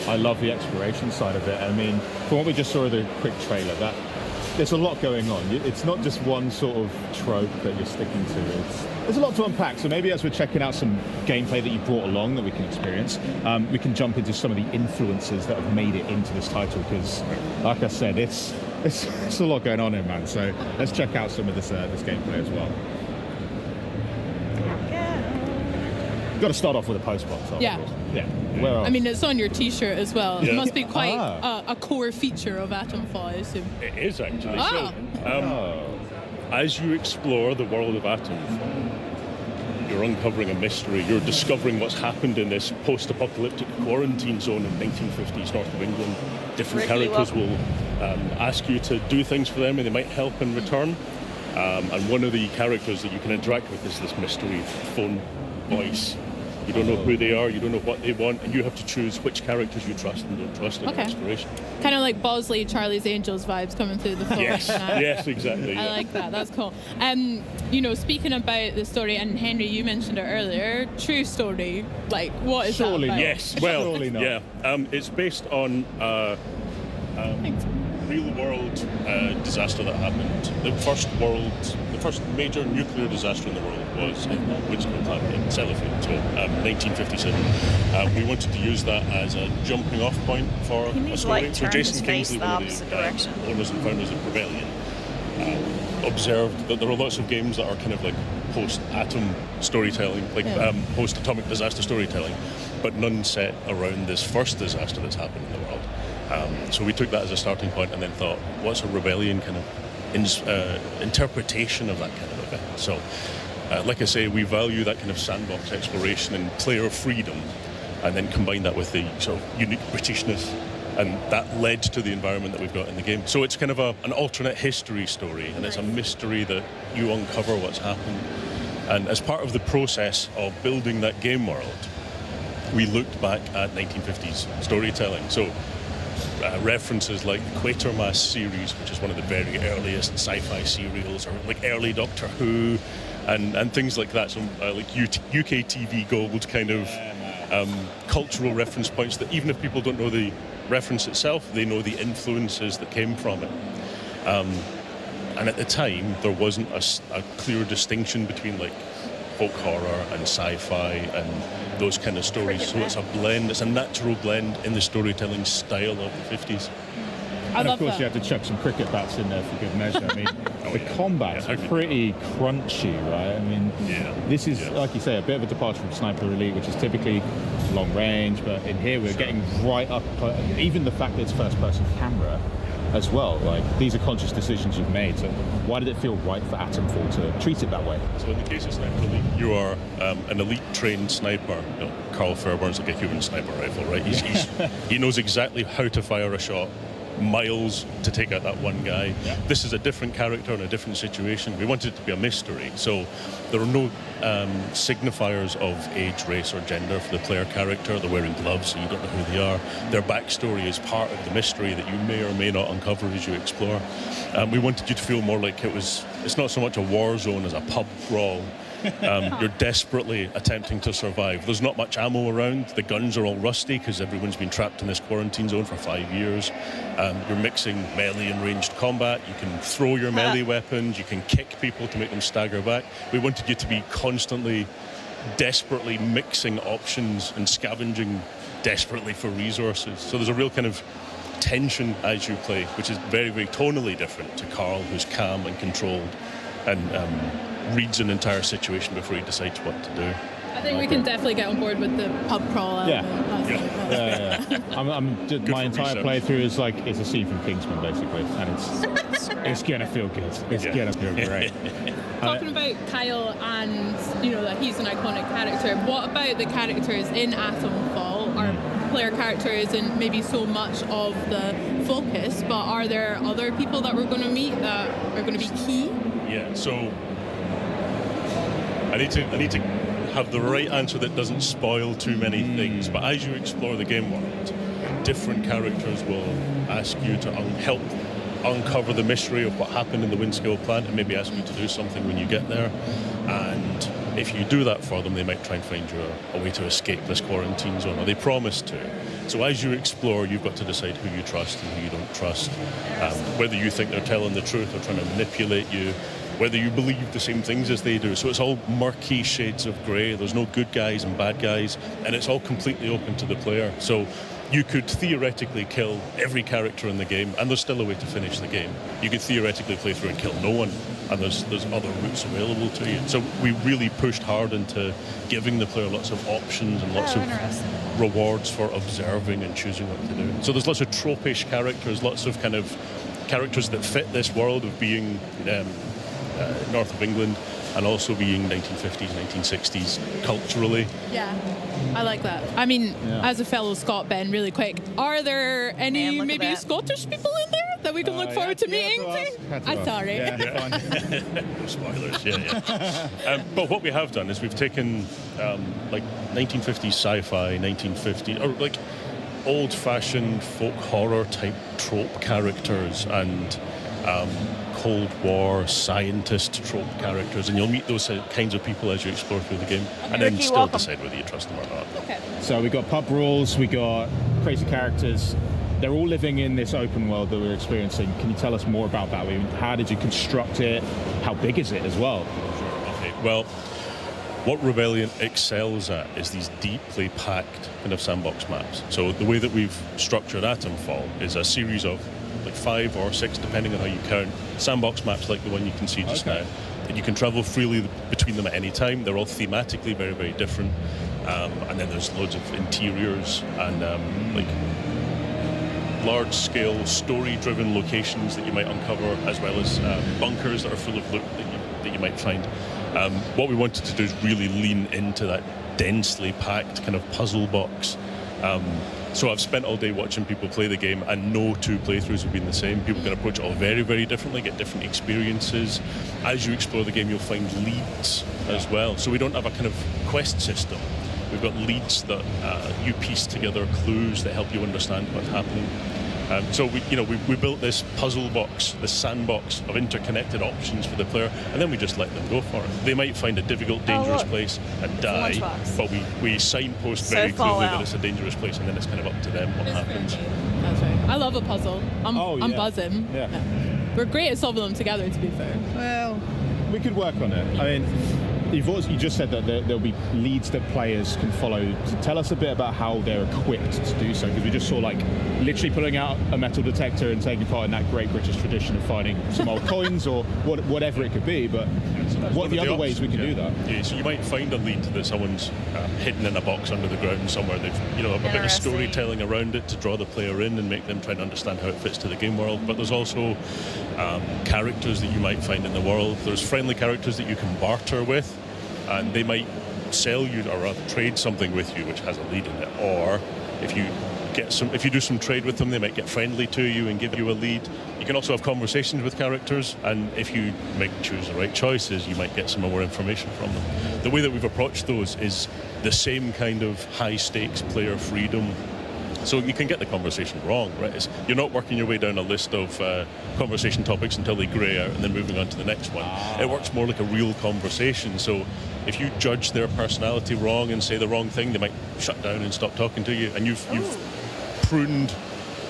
I love the exploration side of it. I mean, from what we just saw in the quick trailer, that there's a lot going on. It's not just one sort of trope that you're sticking to. There's a lot to unpack. So maybe as we're checking out some gameplay that you brought along that we can experience, we can jump into some of the influences that have made it into this title. Because, like I said, it's a lot going on here, man. So let's check out some of this gameplay as well. Got to start off with a post box. Yeah. Yeah. Where else? I mean, it's on your T-shirt as well. Yeah. It must be quite a core feature of Atomfall, I assume. It is actually. Ah. So, as you explore the world of Atomfall, you're uncovering a mystery. You're discovering what's happened in this post-apocalyptic quarantine zone in 1950s north of England. Different Ricky, characters will ask you to do things for them, and they might help in return. And one of the characters that you can interact with is this mystery phone voice. You don't know who they are, you don't know what they want, and you have to choose which characters you trust and don't trust in your exploration. Kind of like Bosley, Charlie's Angels vibes coming through the phone. Yes, yes, exactly. I like that. That's cool. Speaking about the story, and Henry, you mentioned it earlier. True story. Like, what is Surely that about? Yes, well, Surely not. yeah. It's based on real-world disaster that happened. The first major nuclear disaster in the world was in Windscale plant in Sellafield, so 1957. We wanted to use that as a jumping-off point for He a needs to, story. like, So turn Jason his face Kingsley, the one of opposite the direction. owners and founders of Rebellion, observed that there are lots of games that are kind of like post-atom storytelling, like post-atomic disaster storytelling, but none set around this first disaster that's happened in the world. So we took that as a starting point and then thought, what's a Rebellion kind of interpretation of that kind of event? So, like I say, we value that kind of sandbox exploration and player freedom, and then combine that with the sort of unique Britishness, and that led to the environment that we've got in the game. So it's kind of an alternate history story, and it's a mystery that you uncover what's happened. And as part of the process of building that game world, we looked back at 1950s storytelling. So references like the Quatermass series, which is one of the very earliest sci-fi serials, or like early Doctor Who, and things like that. So like UK TV Gold kind of cultural reference points that even if people don't know the reference itself, they know the influences that came from it. And at the time, there wasn't a clear distinction between like folk horror and sci-fi and those kind of stories. So it's a blend, it's a natural blend in the storytelling style of the 50s. And of course, you have to chuck some cricket bats in there for good measure. I mean, the combat's pretty crunchy, right? I mean, this is, like you say, a bit of a departure from Sniper Elite, which is typically long range, but in here we're getting right up, even the fact that it's first-person camera as well. Like, these are conscious decisions you've made. So why did it feel right for Atomfall to treat it that way? So in the case of Sniper Elite, you are an elite-trained sniper. You know, Carl Fairbairn's like a human sniper rifle, right? He knows exactly how to fire a shot, miles to take out that one guy. This is a different character in a different situation. We wanted it to be a mystery, so there are no signifiers of age, race or gender for the player character. They're wearing gloves, so you don't know who they are. Their backstory is part of the mystery that you may or may not uncover as you explore. We wanted you to feel more like it's not so much a war zone as a pub brawl. You're desperately attempting to survive. There's not much ammo around. The guns are all rusty because everyone's been trapped in this quarantine zone for 5 years. You're mixing melee and ranged combat. You can throw your melee weapons. You can kick people to make them stagger back. We wanted you to be constantly, desperately mixing options and scavenging desperately for resources. So there's a real kind of tension as you play, which is very, very tonally different to Carl, who's calm and controlled and reads an entire situation before he decides what to do. I think we can definitely get on board with the pub crawl element. My entire playthrough is like it's a scene from Kingsman, basically, and it's gonna feel good. It's gonna feel great. Talking about Kyle and that he's an iconic character. What about the characters in Atomfall? Our player character isn't maybe so much of the focus, but are there other people that we're going to meet that are going to be key? Yeah. So I need to have the right answer that doesn't spoil too many things. But as you explore the game world, different characters will ask you to help uncover the mystery of what happened in the Windscale plant and maybe ask you to do something when you get there. And if you do that for them, they might try and find you a way to escape this quarantine zone, or they promise to. So as you explore, you've got to decide who you trust and who you don't trust, whether you think they're telling the truth or trying to manipulate you, whether you believe the same things as they do. So it's all murky shades of grey. There's no good guys and bad guys, and it's all completely open to the player. So you could theoretically kill every character in the game, and there's still a way to finish the game. You could theoretically play through and kill no one, and there's other routes available to you. So we really pushed hard into giving the player lots of options and lots of rewards for observing and choosing what to do. So there's lots of tropish characters, lots of kind of characters that fit this world of being north of England, and also being 1950s, 1960s culturally. Yeah, I like that. I mean, as a fellow Scot, Ben, really quick, are there any maybe Scottish people in there that we can look forward to meeting? I'm sorry. No spoilers, but what we have done is we've taken like 1950s sci-fi, 1950s, or like old-fashioned folk horror type trope characters and Cold War scientist trope characters, and you'll meet those kinds of people as you explore through the game, and then still decide whether you trust them or not. Okay. So we got pub rules, we got crazy characters. They're all living in this open world that we're experiencing. Can you tell us more about that? I mean, how did you construct it? How big is it as well? Okay. Well, what Rebellion excels at is these deeply packed kind of sandbox maps. So the way that we've structured Atomfall is a series of like 5 or 6, depending on how you count, sandbox maps like the one you can see just now. And you can travel freely between them at any time. They're all thematically very, very different. And then there's loads of interiors and like large-scale, story-driven locations that you might uncover, as well as bunkers that are full of loot that you might find. What we wanted to do is really lean into that densely packed kind of puzzle box. So I've spent all day watching people play the game, and no two playthroughs have been the same. People can approach it all very, very differently, get different experiences. As you explore the game, you'll find leads as well. So we don't have a kind of quest system. We've got leads that you piece together clues that help you understand what's happening. So we built this puzzle box, this sandbox of interconnected options for the player, and then we just let them go for it. They might find a difficult, dangerous place and die, but we signpost very clearly that it's a dangerous place, and then it's kind of up to them what happens. That's right. I love a puzzle. I'm buzzing. Yeah. we're great at solving them together, to be fair. Well, we could work on it. I mean, you just said that there'll be leads that players can follow. Tell us a bit about how they're equipped to do so, because we just saw like literally pulling out a metal detector and taking part in that great British tradition of finding some old coins or whatever it could be. But what are the other ways we can do that? Yeah, so you might find a lead that someone's hidden in a box under the ground somewhere. They've a bit of storytelling around it to draw the player in and make them try to understand how it fits to the game world. But there's also characters that you might find in the world. There's friendly characters that you can barter with, and they might sell you or rather trade something with you which has a lead in it. Or if you do some trade with them, they might get friendly to you and give you a lead. You can also have conversations with characters, and if you choose the right choices, you might get some more information from them. The way that we've approached those is the same kind of high stakes player freedom. So you can get the conversation wrong, right? You're not working your way down a list of conversation topics until they grey out and then moving on to the next one. It works more like a real conversation. So if you judge their personality wrong and say the wrong thing, they might shut down and stop talking to you, and you've pruned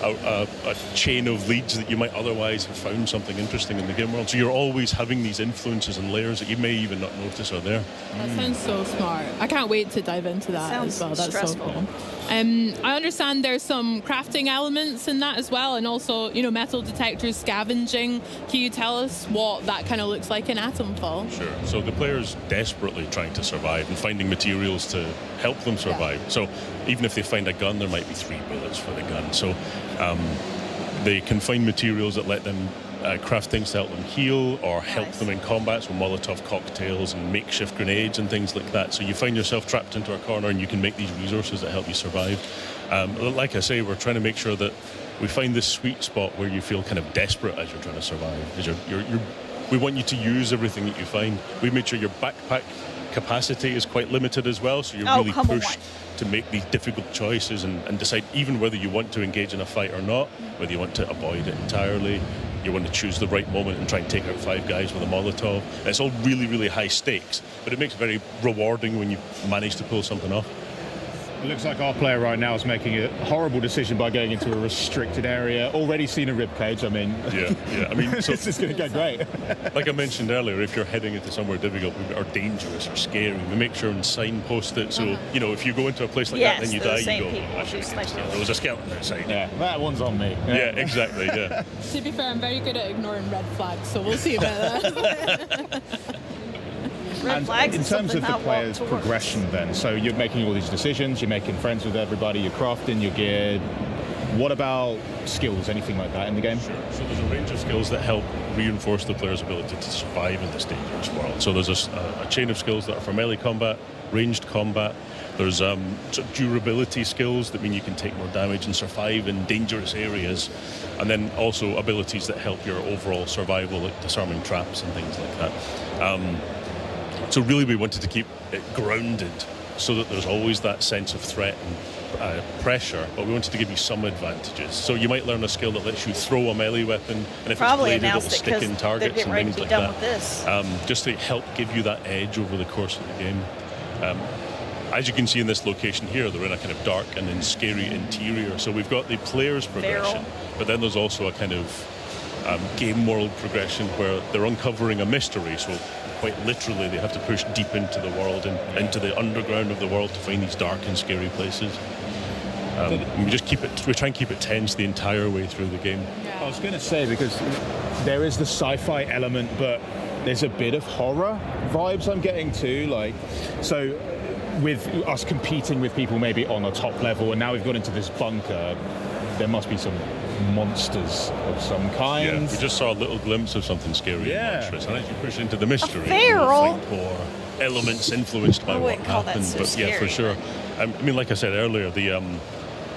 a chain of leads that you might otherwise have found something interesting in the game world. So you're always having these influences and layers that you may even not notice are there. That sounds so smart. I can't wait to dive into that as well. That's stressful. So cool. I understand there's some crafting elements in that as well, and also, metal detectors, scavenging. Can you tell us what that kind of looks like in Atomfall? Sure. So the player's desperately trying to survive and finding materials to help them survive. Yeah. So even if they find a gun, there might be 3 bullets for the gun. So they can find materials that let them craft things to help them heal or help them in combat, so Molotov cocktails and makeshift grenades and things like that. So you find yourself trapped into a corner and you can make these resources that help you survive. Like I say, we're trying to make sure that we find this sweet spot where you feel kind of desperate as you're trying to survive. We want you to use everything that you find. We've made sure your backpack capacity is quite limited as well, so you're really pushed to make these difficult choices and decide even whether you want to engage in a fight or not, whether you want to avoid it entirely. You want to choose the right moment and try and take out 5 guys with a Molotov. And it's all really, really high stakes, but it makes it very rewarding when you manage to pull something off. It looks like our player right now is making a horrible decision by going into a restricted area. Already seen a ribcage. I mean, yeah. I mean, so this is going to go great. Like I mentioned earlier, if you're heading into somewhere difficult or dangerous or scary, we make sure and signpost it. So if you go into a place like that and then you die, you go, there was a skeleton outside. Yeah, that one's on me. Yeah, exactly. Yeah. To be fair, I'm very good at ignoring red flags, so we'll see about that. And in terms of the player's progression then, so you're making all these decisions, you're making friends with everybody, you're crafting your gear. What about skills, anything like that in the game? Sure. So there's a range of skills that help reinforce the player's ability to survive in this dangerous world. So there's a chain of skills that are for melee combat, ranged combat. There's sort of durability skills that mean you can take more damage and survive in dangerous areas. And then also abilities that help your overall survival, like disarming traps and things like that. So really we wanted to keep it grounded so that there's always that sense of threat and pressure, but we wanted to give you some advantages. So you might learn a skill that lets you throw a melee weapon, and if it's bladed, it'll stick in targets and things like that. Just to help give you that edge over the course of the game. As you can see in this location here, they're in a kind of dark and then scary interior. So we've got the player's progression, but then there's also a kind of game world progression where they're uncovering a mystery. So quite literally, they have to push deep into the world and into the underground of the world to find these dark and scary places. We try and keep it tense the entire way through the game. I was going to say, because there is the sci-fi element, but there's a bit of horror vibes I'm getting too. So with us competing with people maybe on a top level, and now we've got into this bunker, there must be some monsters of some kind. Yeah, we just saw a little glimpse of something scary and monstrous, and as you push into the mystery, you'll find more elements influenced by what happened. Yeah, for sure. I mean, like I said earlier, the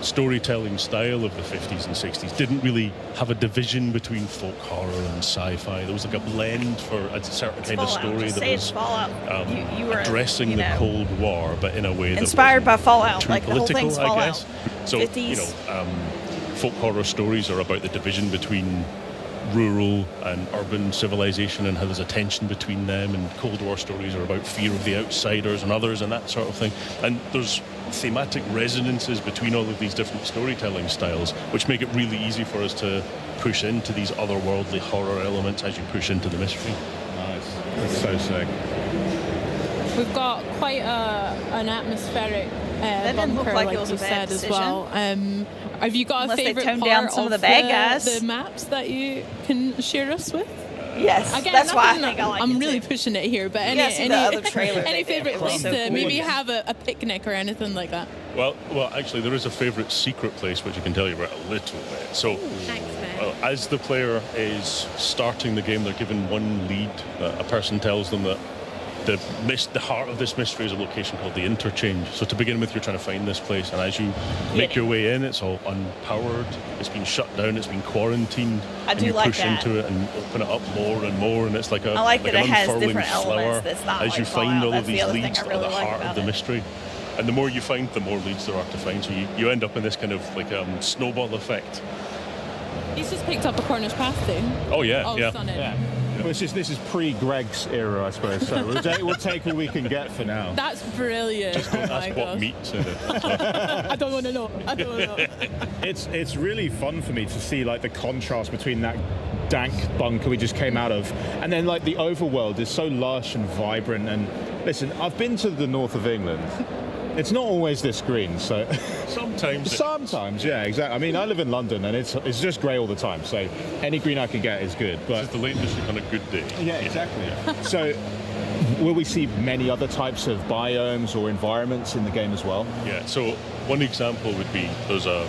storytelling style of the 50s and 60s didn't really have a division between folk horror and sci-fi. There was like a blend for a certain kind of story that was addressing the Cold War, but in a way that inspired by Fallout, like political, the whole thing's Fallout. I guess. So 50s. Folk horror stories are about the division between rural and urban civilization and how there's a tension between them, and Cold War stories are about fear of the outsiders and others and that sort of thing. And there's thematic resonances between all of these different storytelling styles, which make it really easy for us to push into these otherworldly horror elements as you push into the mystery. Nice. That's so sick. We've got quite an atmospheric that didn't look like like it was you a bad said as decision. well. Have you got Unless a they favorite toned part down some of the bad guys. the maps that you can share us with? Yes, Again, that's why I think I like I'm it really too. pushing it here, but You gotta see the other trailer any they did. favorite It was place so to cool. maybe have a picnic or anything like that? Well, actually, there is a favourite secret place which I can tell you about a little bit. So, as the player is starting the game, they're given one lead. A person tells them that the heart of this mystery is a location called the Interchange. So to begin with, you're trying to find this place, and as you make your way in, it's all unpowered, it's been shut down, it's been quarantined. I do and you like push that. into it and open it up more and more, and it's like I like that an it has unfurling different flower elements that's not as like you find Fallout. all That's of the these other thing leads I at really the like heart about of the it. mystery. And the more you find, the more leads there are to find. So you end up in this kind of like snowball effect. He's just picked up a Cornish pasty. Oh yeah, Oh, yeah. stunning. Well, this is pre-Greg's era, I suppose. So we'll take what we can get for now. That's brilliant. Just don't Oh my ask what gosh. meat's in it. I don't want to know. I don't want to know. It's really fun for me to see like the contrast between that dank bunker we just came out of, and then like the overworld is so lush and vibrant. And listen, I've been to the north of England. It's not always this green, so sometimes, yeah, exactly. I mean, I live in London, and it's just grey all the time. So any green I can get is good. But This is the Lake District on a good day. yeah, exactly. So, will we see many other types of biomes or environments in the game as well? Yeah. So one example would be there's a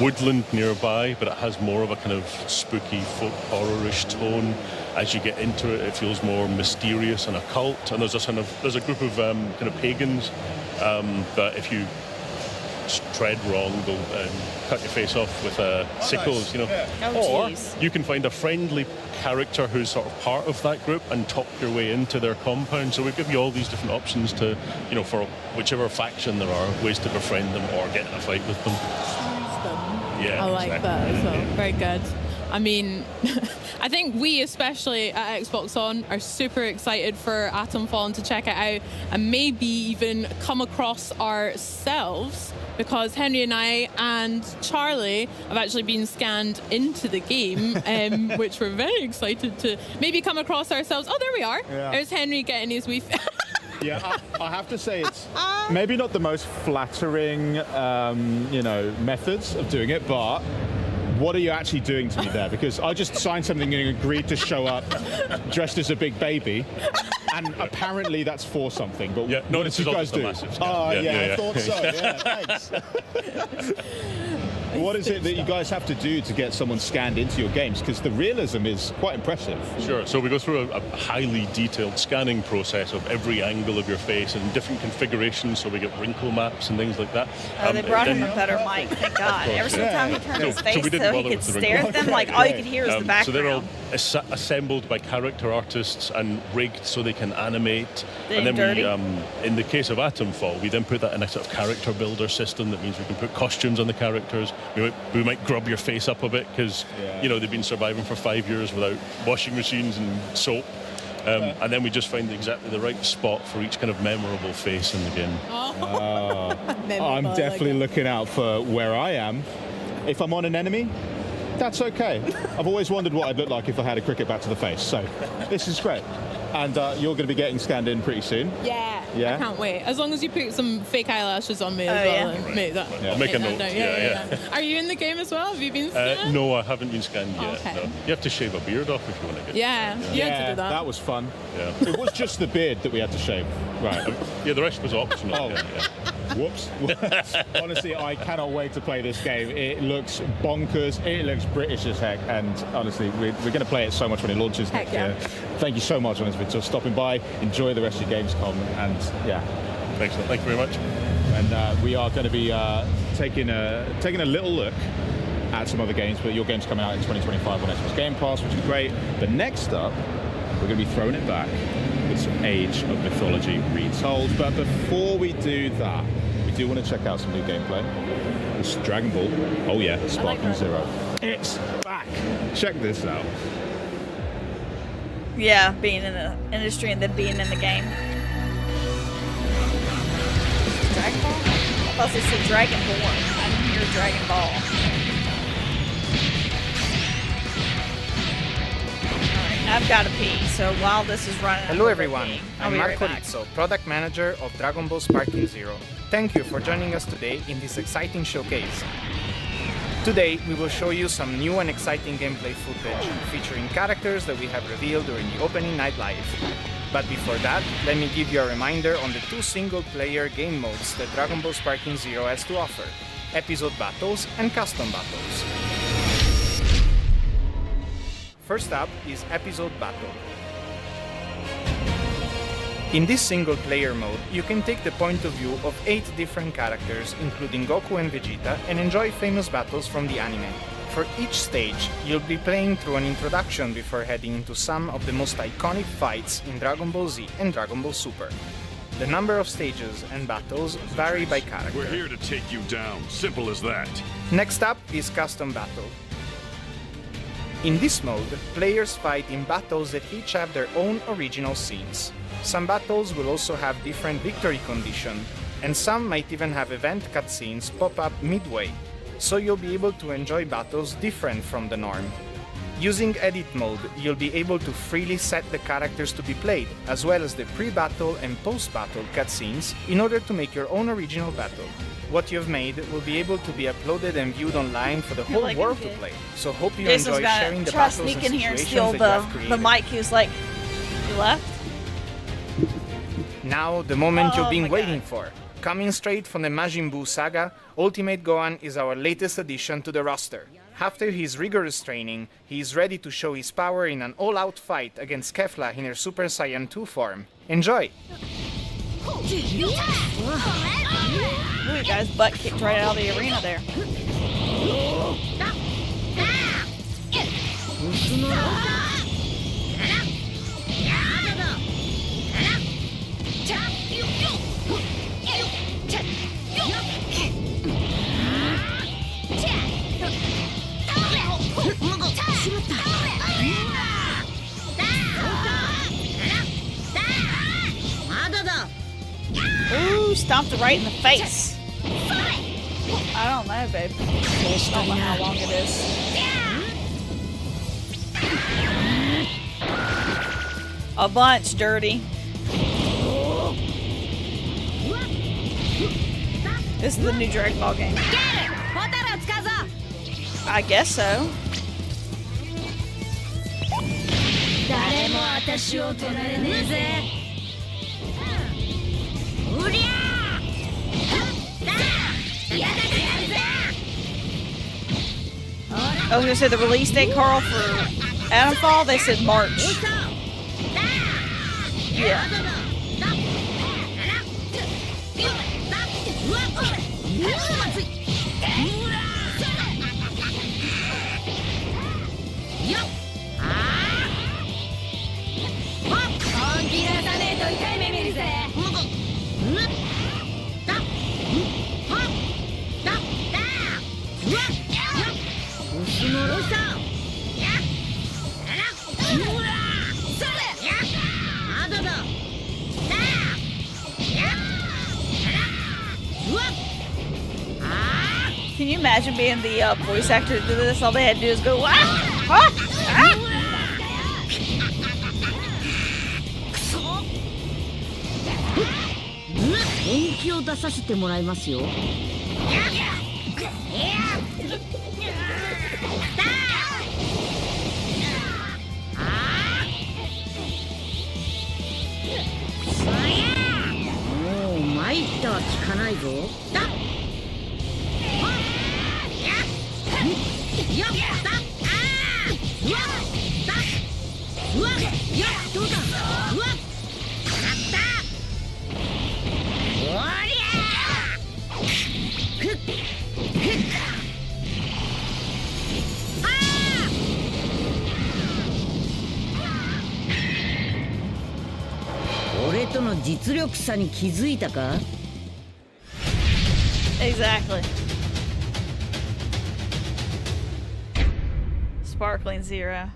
woodland nearby, but it has more of a kind of spooky folk horror-ish tone. As you get into it, it feels more mysterious and occult. And there's a group of kind of pagans that if you tread wrong, they'll cut your face off with sickles, you know. Oh, or jeez. you can find a friendly character who's sort of part of that group and talk your way into their compound. So we give you all these different options to, you know, for whichever faction there are, ways to befriend them or get in a fight with them. Yeah, I like exactly. that as well. Very good. I mean, I think we, especially at Xbox On, are super excited for Atomfall and to check it out and maybe even come across ourselves, because Henry and I and Charlie have actually been scanned into the game, which we're very excited to maybe come across ourselves. Oh, there we are. Yeah. There's Henry getting his wee... Yeah, I have to say it's maybe not the most flattering, methods of doing it, but what are you actually doing to me there? Because I just signed something and agreed to show up dressed as a big baby, and apparently that's for something. But Yeah, no, what this did is you all guys just a do? massive scam. Oh, Yeah, yeah, yeah, I yeah. thought so. Yeah, thanks. What is it that you guys have to do to get someone scanned into your games? Because the realism is quite impressive. Sure. So we go through a highly detailed scanning process of every angle of your face and different configurations. So we get wrinkle maps and things like that. They brought him then- a better mic, thank God. Every single time he turned his So face we didn't so he bother could with the stare at wrinkle them, like all you could hear is the background. So they're all assembled by character artists and rigged so they can animate. They And then dirty. in the case of Atomfall, we then put that in a sort of character builder system. That means we can put costumes on the characters. We might grub your face up a bit because they've been surviving for 5 years without washing machines and soap. And then we just find exactly the right spot for each kind of memorable face in the game. I'm definitely looking out for where I am. If I'm on an enemy, that's okay. I've always wondered what I'd look like if I had a cricket bat to the face. So this is great. And you're going to be getting scanned in pretty soon. Yeah. Yeah? I can't wait. As long as you put some fake eyelashes on me as well. yeah. And make that, I'll make a that note. down. Yeah. Are you in the game as well? Have you been scanned? No, I haven't been scanned yet. Okay. No. You have to shave a beard off if you want to get. Yeah, you had to do that. That was fun. Yeah. It was just the beard that we had to shave. Right. Yeah, the rest was optional. Oh. Yeah. Whoops. Honestly, I cannot wait to play this game. It looks bonkers. It looks British as heck. And honestly, we're going to play it so much when it launches next year. Thank you so much, honestly, for stopping by. Enjoy the rest of your Gamescom. And yeah. Excellent. Thank you very much. And we are going to be taking a little look at some other games, but your game's coming out in 2025 on Xbox Game Pass, which is great. But next up, we're going to be throwing it back with some Age of Mythology Retold. But before we do that, we do want to check out some new gameplay. It's Dragon Ball. Oh yeah, Sparking Zero. It's back. Check this out. Yeah, being in the industry and then being in the game. Dragon Ball? I thought they said Dragonborn. I didn't hear Dragon Ball. Alright, I've got to pee, so while this is running... Hello everyone, I'm Marco Rizzo, Product Manager of Dragon Ball Sparking Zero. Thank you for joining us today in this exciting showcase. Today, we will show you some new and exciting gameplay footage featuring characters that we have revealed during the opening night live. But before that, let me give you a reminder on the 2 single-player game modes that Dragon Ball Sparking Zero has to offer: Episode Battles and Custom Battles. First up is Episode Battle. In this single-player mode, you can take the point of view of 8 different characters, including Goku and Vegeta, and enjoy famous battles from the anime. For each stage, you'll be playing through an introduction before heading into some of the most iconic fights in Dragon Ball Z and Dragon Ball Super. The number of stages and battles vary by character. We're here to take you down, simple as that. Next up is Custom Battle. In this mode, players fight in battles that each have their own original scenes. Some battles will also have different victory condition, and some might even have event cutscenes pop up midway, so you'll be able to enjoy battles different from the norm. Using Edit mode, you'll be able to freely set the characters to be played, as well as the pre-battle and post-battle cutscenes, in order to make your own original battle. What you've made will be able to be uploaded and viewed online for the whole world to play, so hope you enjoy sharing the battles and situations that you have created. The mic, he was like, you left? Now, the moment you've been waiting for. Coming straight from the Majin Buu saga, Ultimate Gohan is our latest addition to the roster. After his rigorous training, he is ready to show his power in an all-out fight against Kefla in her Super Saiyan 2 form. Enjoy! Ooh, guy's butt kicked right out of the arena there. Ooh, stomped it right in the face. I don't know, babe. I don't know how long it is. A bunch, dirty. This is the new Dragon Ball game. I guess so. I was gonna say the release date, Carl, for Atomfall, they said March. Yeah. Can you imagine being the voice actor to this? All they had to do is go, ah! Ah! Ah! Exactly. Sparkling Zero.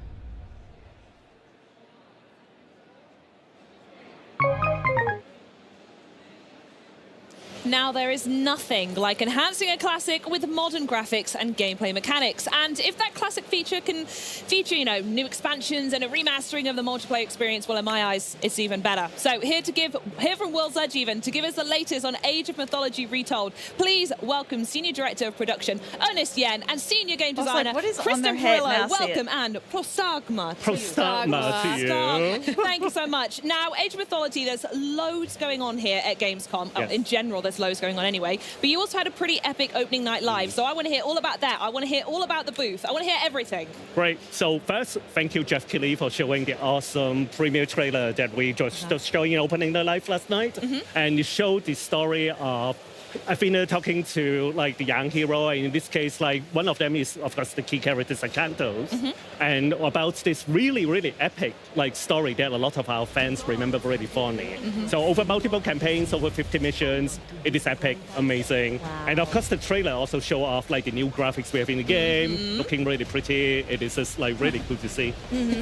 Now, there is nothing like enhancing a classic with modern graphics and gameplay mechanics. And if that classic feature can feature, you know, new expansions and a remastering of the multiplayer experience, well, in my eyes, it's even better. So here from World's Edge even, to give us the latest on Age of Mythology Retold, please welcome Senior Director of Production, Ernest Yen, and Senior Game Designer, Kristen Perillo. Welcome, and Prostagma to you. Thank you so much. Now, Age of Mythology, there's loads going on here at Gamescom. Yes. In general, there's loads going on anyway. But you also had a pretty epic opening night live. So I want to hear all about that. I want to hear all about the booth. I want to hear everything. Great. So first, thank you, Jeff Keighley, for showing the awesome premiere trailer that we just showing in opening night live last night. And it showed the story of Athena talking to like the young hero, and in this case, like one of them is of course the key character Zakynthos, and about this really, really epic like story that a lot of our fans remember really fondly. So over multiple campaigns, over 50 missions, it is epic, amazing, and of course the trailer also show off like the new graphics we have in the game, looking really pretty. It is just like really cool to see.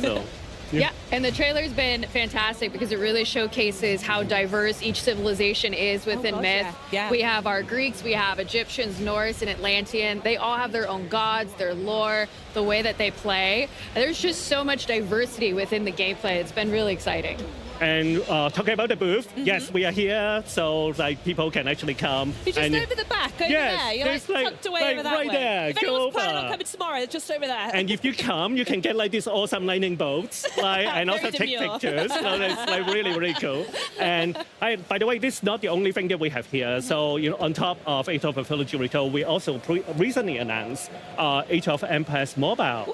So. Yeah, and the trailer's been fantastic because it really showcases how diverse each civilization is within myth. Yeah. We have our Greeks, we have Egyptians, Norse, and Atlantean. They all have their own gods, their lore, the way that they play. And there's just so much diversity within the gameplay. It's been really exciting. And talking about the booth, yes, we are here, so like people can actually come. You're just over the back, over there. You're like tucked away over that right way. there. If anyone's planning on coming tomorrow, just over there. And if you come, you can get like these awesome lightning bolts, like, and also take pictures. So it's like really, really cool. And by the way, this is not the only thing that we have here. So you know, on top of Age of Mythology Retold, we also recently announced Age of Empires Mobile.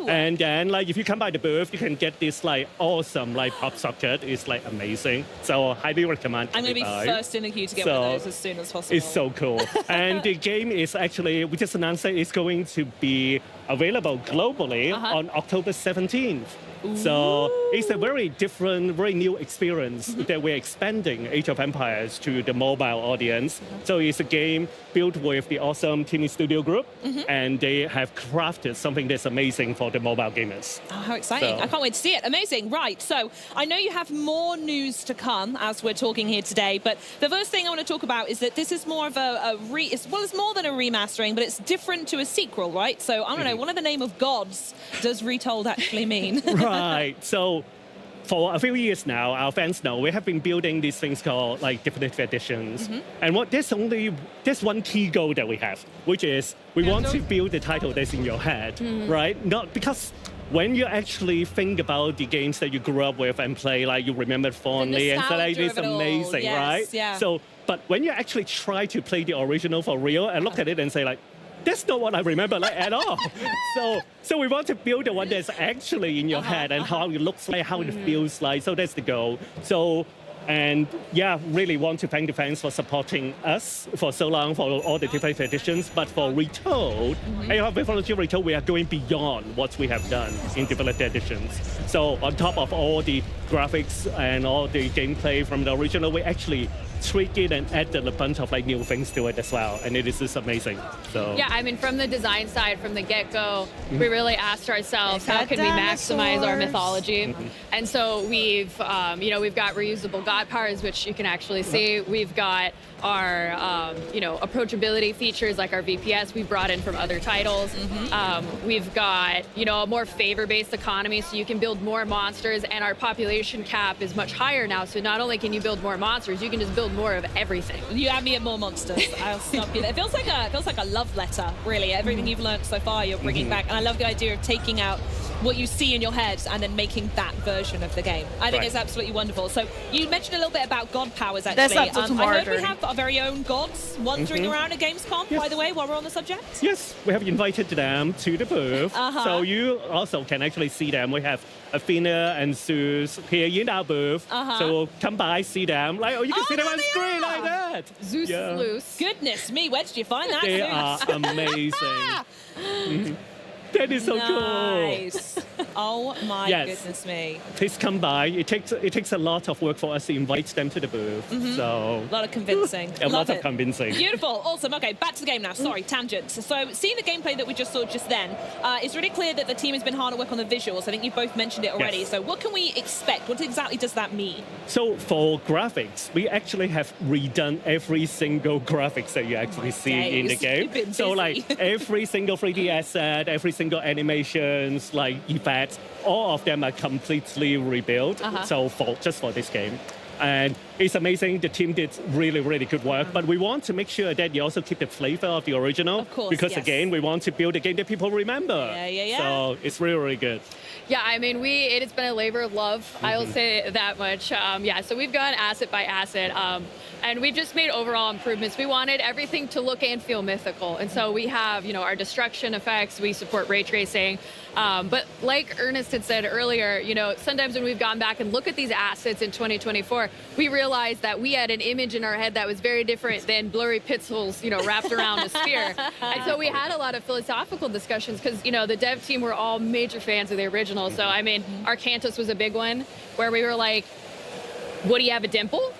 And then, like, if you come by the booth, you can get this like awesome like pop socket. It's like amazing. So highly recommend. I'm going to be first in the queue to get one of those as soon as possible. It's so cool. And the game is actually, we just announced that it's going to be available globally on October 17th. So it's a very different, very new experience that we're expanding Age of Empires to the mobile audience. So it's a game built with the awesome Team Studio Group, and they have crafted something that's amazing for the mobile gamers. Oh, how exciting. So. I can't wait to see it. Amazing. Right, so I know you have more news to come as we're talking here today, but the first thing I want to talk about is that this is more of it's more than a remastering, but it's different to a sequel, right? So I don't know, what do the name of gods does Retold actually mean? Right. So for a few years now, our fans know we have been building these things called like definitive editions. And there's one key goal that we have, which is we want to build the title that's in your head, right? Not because when you actually think about the games that you grew up with and play, like you remember fondly, and so like it's amazing, right? Yeah. So, but when you actually try to play the original for real and look at it and say like, that's not what I remember like at all. So we want to build the one that's actually in your head and how it looks like, how it feels like. So that's the goal. So, and yeah, really want to thank the fans for supporting us for so long for all the different editions. But for Retold, Age of Mythology Retold, we are going beyond what we have done in different editions. So on top of all the graphics and all the gameplay from the original, we actually tweaked it and added a bunch of like new things to it as well, and it is just amazing. So yeah, I mean, from the design side, from the get-go, we really asked ourselves, how can we maximize our mythology? And so we've got reusable god powers, which you can actually see. We've got our approachability features like our VPS we brought in from other titles. We've got a more favor-based economy, so you can build more monsters, and our population cap is much higher now. So not only can you build more monsters, you can just build more of everything. You add me at more monsters, I'll stop you there. It feels like a love letter, really. Everything you've learned so far, you're bringing back, and I love the idea of taking out what you see in your head and then making that version of the game. I think it's absolutely wonderful. So you mentioned a little bit about god powers, actually. That's up to tomorrow. I heard we have our very own gods wandering around at Gamescom, by the way, while we're on the subject. Yes, we have invited them to the booth. So you also can actually see them. We have Athena and Zeus here in our booth. So come by, see them. Like, you can see them on screen like that. Zeus is loose. Goodness me, where did you find that? They are amazing. That is so nice. cool. Oh my Yes. goodness me. Please come by. It takes a lot of work for us to invite them to the booth. So A lot of convincing. a lot Love of it. convincing. Beautiful, awesome. Okay, back to the game now. Sorry, tangent. So, seeing the gameplay that we just saw just then, it's really clear that the team has been hard at work on the visuals. I think you both mentioned it already. Yes. So, what can we expect? What exactly does that mean? So for graphics, we actually have redone every single graphics that you actually see in the days. game. You've been So busy. like every single 3D asset, every single animations, like effects, all of them are completely rebuilt. So just for this game. And it's amazing. The team did really, really good work. But we want to make sure that you also keep the flavor of the original. Of course, because yes. again, we want to build a game that people remember. Yeah. So it's really, really good. Yeah, I mean, it has been a labor of love. I will say that much. So we've gone asset by asset, and we've just made overall improvements. We wanted everything to look and feel mythical, and so we have, our destruction effects. We support ray tracing, but like Ernest had said earlier, sometimes when we've gone back and look at these assets in 2024, we realized that we had an image in our head that was very different than blurry pixels, wrapped around a sphere, and so we had a lot of philosophical discussions because, the dev team were all major fans of the original. So, I mean, Arcantus was a big one where we were like, would he have a dimple?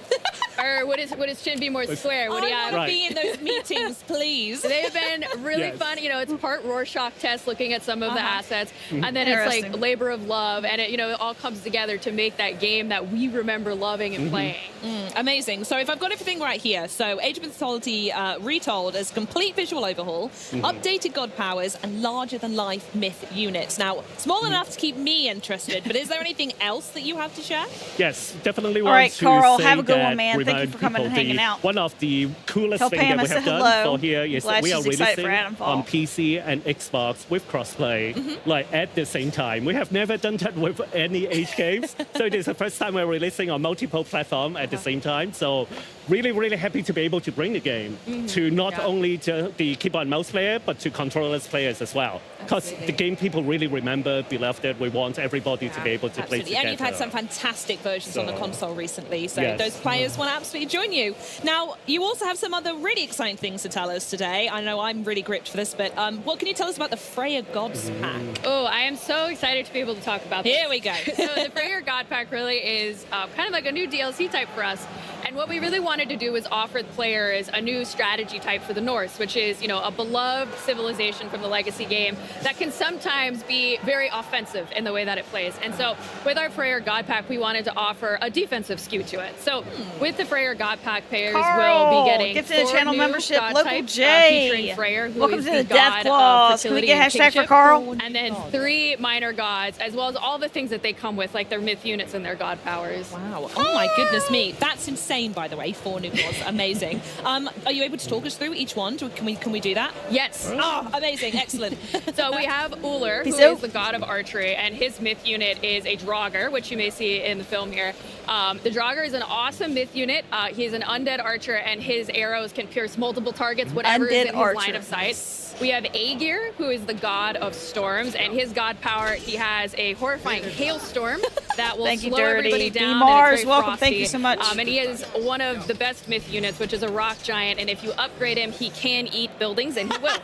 Or would his chin be more square? Would he have... I want to be in those meetings, please. They have been really fun. It's part Rorschach test looking at some of the assets. And then it's like labor of love. And it all comes together to make that game that we remember loving and playing. Amazing. So if I've got everything right here, so Age of Mythology retold as complete visual overhaul, updated god powers, and larger-than-life myth units. Now, small enough to keep me interested, but is there anything else that you have to share? Yes, definitely All want right, to Carl, say have a good that one, man. Thank you remind for coming and people hanging out. One of the coolest Tell things Pam that I we said have done hello. for here is Glad that we are she's excited for releasing Adamfall. on PC and Xbox with crossplay, like at the same time. We have never done that with any Age games, so it is the first time we're releasing on multiple platforms at the same time. So really, really happy to be able to bring the game to not only to the keyboard and mouse player, but to controllerless players as well. Because the game people really remember, beloved it. We want everybody to be able to play together. And you've had some fantastic versions on the console recently, so Yes. those players want to absolutely join you. Now, you also have some other really exciting things to tell us today. I know I'm really gripped for this, but what can you tell us about the Freya Gods pack? Oh, I am so excited to be able to talk about this. Here we go. So the Freya God pack really is kind of like a new DLC type for us. And what we really wanted to do was offer the players a new strategy type for the Norse, which is, a beloved civilization from the legacy game that can sometimes be very offensive in the way that it plays. And so with our Freyr God pack, we wanted to offer a defensive skew to it. So with the Freyr God pack, players will be getting Gifted four channel new membership, god Local types, J. featuring Freyr, who Welcome is to the the Death god Claws. of Can we fertility get and hashtag for kingship. Carl? And then 3 minor gods, as well as all the things that they come with, like their myth units and their god powers. Wow. Oh my goodness me. That's insane, by the way. 4 new gods. Amazing. Are you able to talk us through each one? Can we do that? Yes. Oh, amazing. Excellent. So we have Uller, who Peace is out. the god of archery, and his myth unit is a Draugr, which you may see in the film here. The Draugr is an awesome myth unit. He's an undead archer, and his arrows can pierce multiple targets, whatever is Undead in his archer. line of sight. We have Aegir, who is the god of storms, and his god power, he has a horrifying hailstorm that will Thank you, slow Dirty. everybody down. B. Mars, and it's very welcome. frosty. Thank you so much. And he is one of the best myth units, which is a rock giant, and if you upgrade him, he can eat buildings, and he will.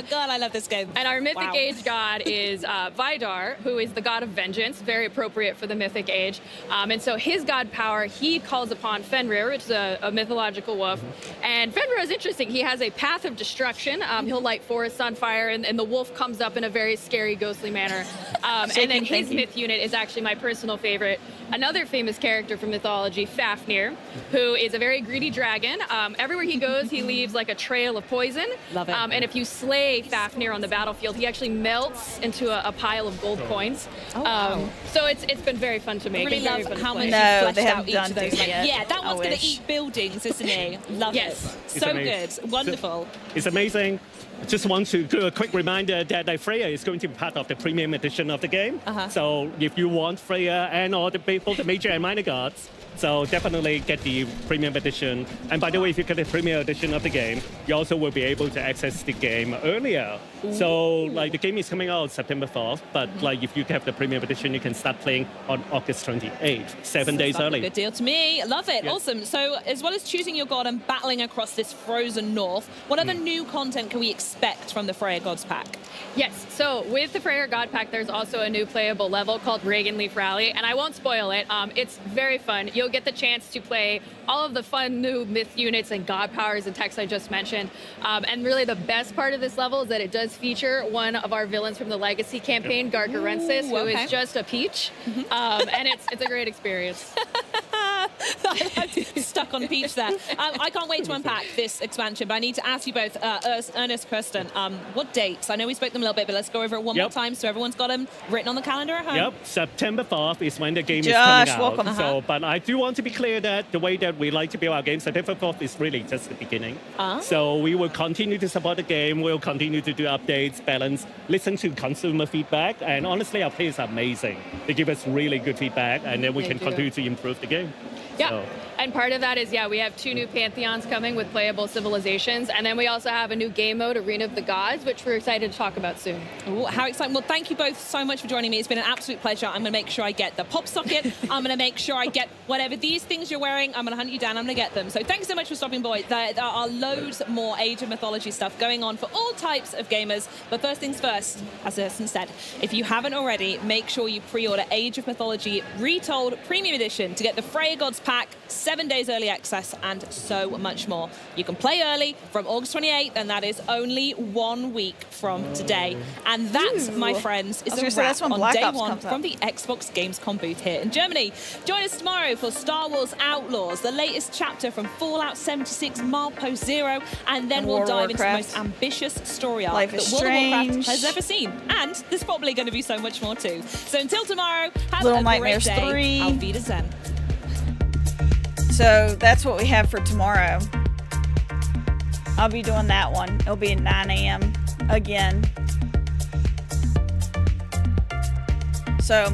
God, I love this game. And our Mythic Wow. Age god is Vidar, who is the god of vengeance, very appropriate for the Mythic Age. And so his god power, he calls upon Fenrir, which is a mythological wolf. And Fenrir is interesting. He has a path of destruction. He'll light forests on fire, and the wolf comes up in a very scary, ghostly manner. And then his myth unit is actually my personal favorite. Another famous character from mythology, Fafnir, who is a very greedy dragon. Everywhere he goes, he leaves like a trail of poison. Love it. And if you slay Fafnir on the battlefield, he actually melts into a pile of gold coins. So it's been very fun to I make. really and very love fun to how play. much No, you fleshed they out haven't each done of those. Doom Like, yet. yeah, that I one's going wish. to eat buildings, isn't he? Love Yes. it. It's So amazing. good. Wonderful. It's amazing. Just want to do a quick reminder that Freya is going to be part of the premium edition of the game. So if you want Freya and all the both the major and minor gods, So definitely get the premium edition. And by the way, if you get the premium edition of the game, you also will be able to access the game earlier. So like the game is coming out September 4th, but like if you have the premium edition, you can start playing on August 28th, 7 days early. Good deal to me. Love it. Yeah. Awesome. So as well as choosing your god and battling across this frozen north, what other new content can we expect from the Freya Gods pack? Yes, so with the Freya God pack, there's also a new playable level called Reagan Leaf Rally, and I won't spoil it. It's very fun. You'll get the chance to play all of the fun new myth units and god powers and techs I just mentioned. And really the best part of this level is that it does feature one of our villains from the Legacy campaign, Gargarensis, who is just a peach. And it's a great experience. I'm stuck on Peach there. I can't wait to unpack this expansion, but I need to ask you both, Ernest, Kirsten, what dates? I know we spoke them a little bit, but let's go over it one more time so everyone's got them written on the calendar at home. Yep, September 4th is when the game is coming out. Welcome. So, but I do want to be clear that the way that we like to build our games, September 4th is really just the beginning. So we will continue to support the game, we'll continue to do updates, balance, listen to consumer feedback, and honestly, our players are amazing. They give us really good feedback, and then we can continue to improve the game. Yeah, So. and part of that is, we have 2 new Pantheons coming with playable civilizations, and then we also have a new game mode, Arena of the Gods, which we're excited to talk about soon. Ooh, how exciting. Well, thank you both so much for joining me. It's been an absolute pleasure. I'm going to make sure I get the pop socket. I'm going to make sure I get whatever these things you're wearing. I'm going to hunt you down. I'm going to get them. So thanks so much for stopping by. There are loads more Age of Mythology stuff going on for all types of gamers. But first things first, as Erson said, if you haven't already, make sure you pre-order Age of Mythology Retold Premium Edition to get the Freya Gods pack, 7 days early access, and so much more. You can play early from August 28th, and that is only 1 week from today. And that, my friends, is a wrap on day one from the Xbox Gamescom booth here in Germany. Join us tomorrow for Star Wars Outlaws, the latest chapter from Fallout 76 Milepost Zero, and then we'll dive into the most ambitious story arc that World of Warcraft has ever seen. And there's probably going to be so much more too. So until tomorrow, have a great day. Auf Wiedersehen. So that's what we have for tomorrow. I'll be doing that one. It'll be at 9 a.m. again. So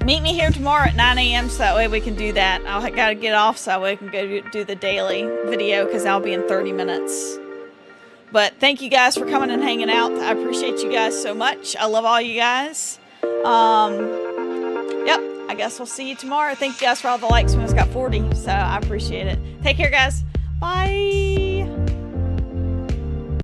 meet me here tomorrow at 9 a.m. so that way we can do that. I gotta get off so we can go do the daily video because I'll be in 30 minutes. But thank you guys for coming and hanging out. I appreciate you guys so much. I love all you guys. Yep. I guess we'll see you tomorrow. Thank you guys for all the likes. We almost got 40, so I appreciate it. Take care, guys. Bye.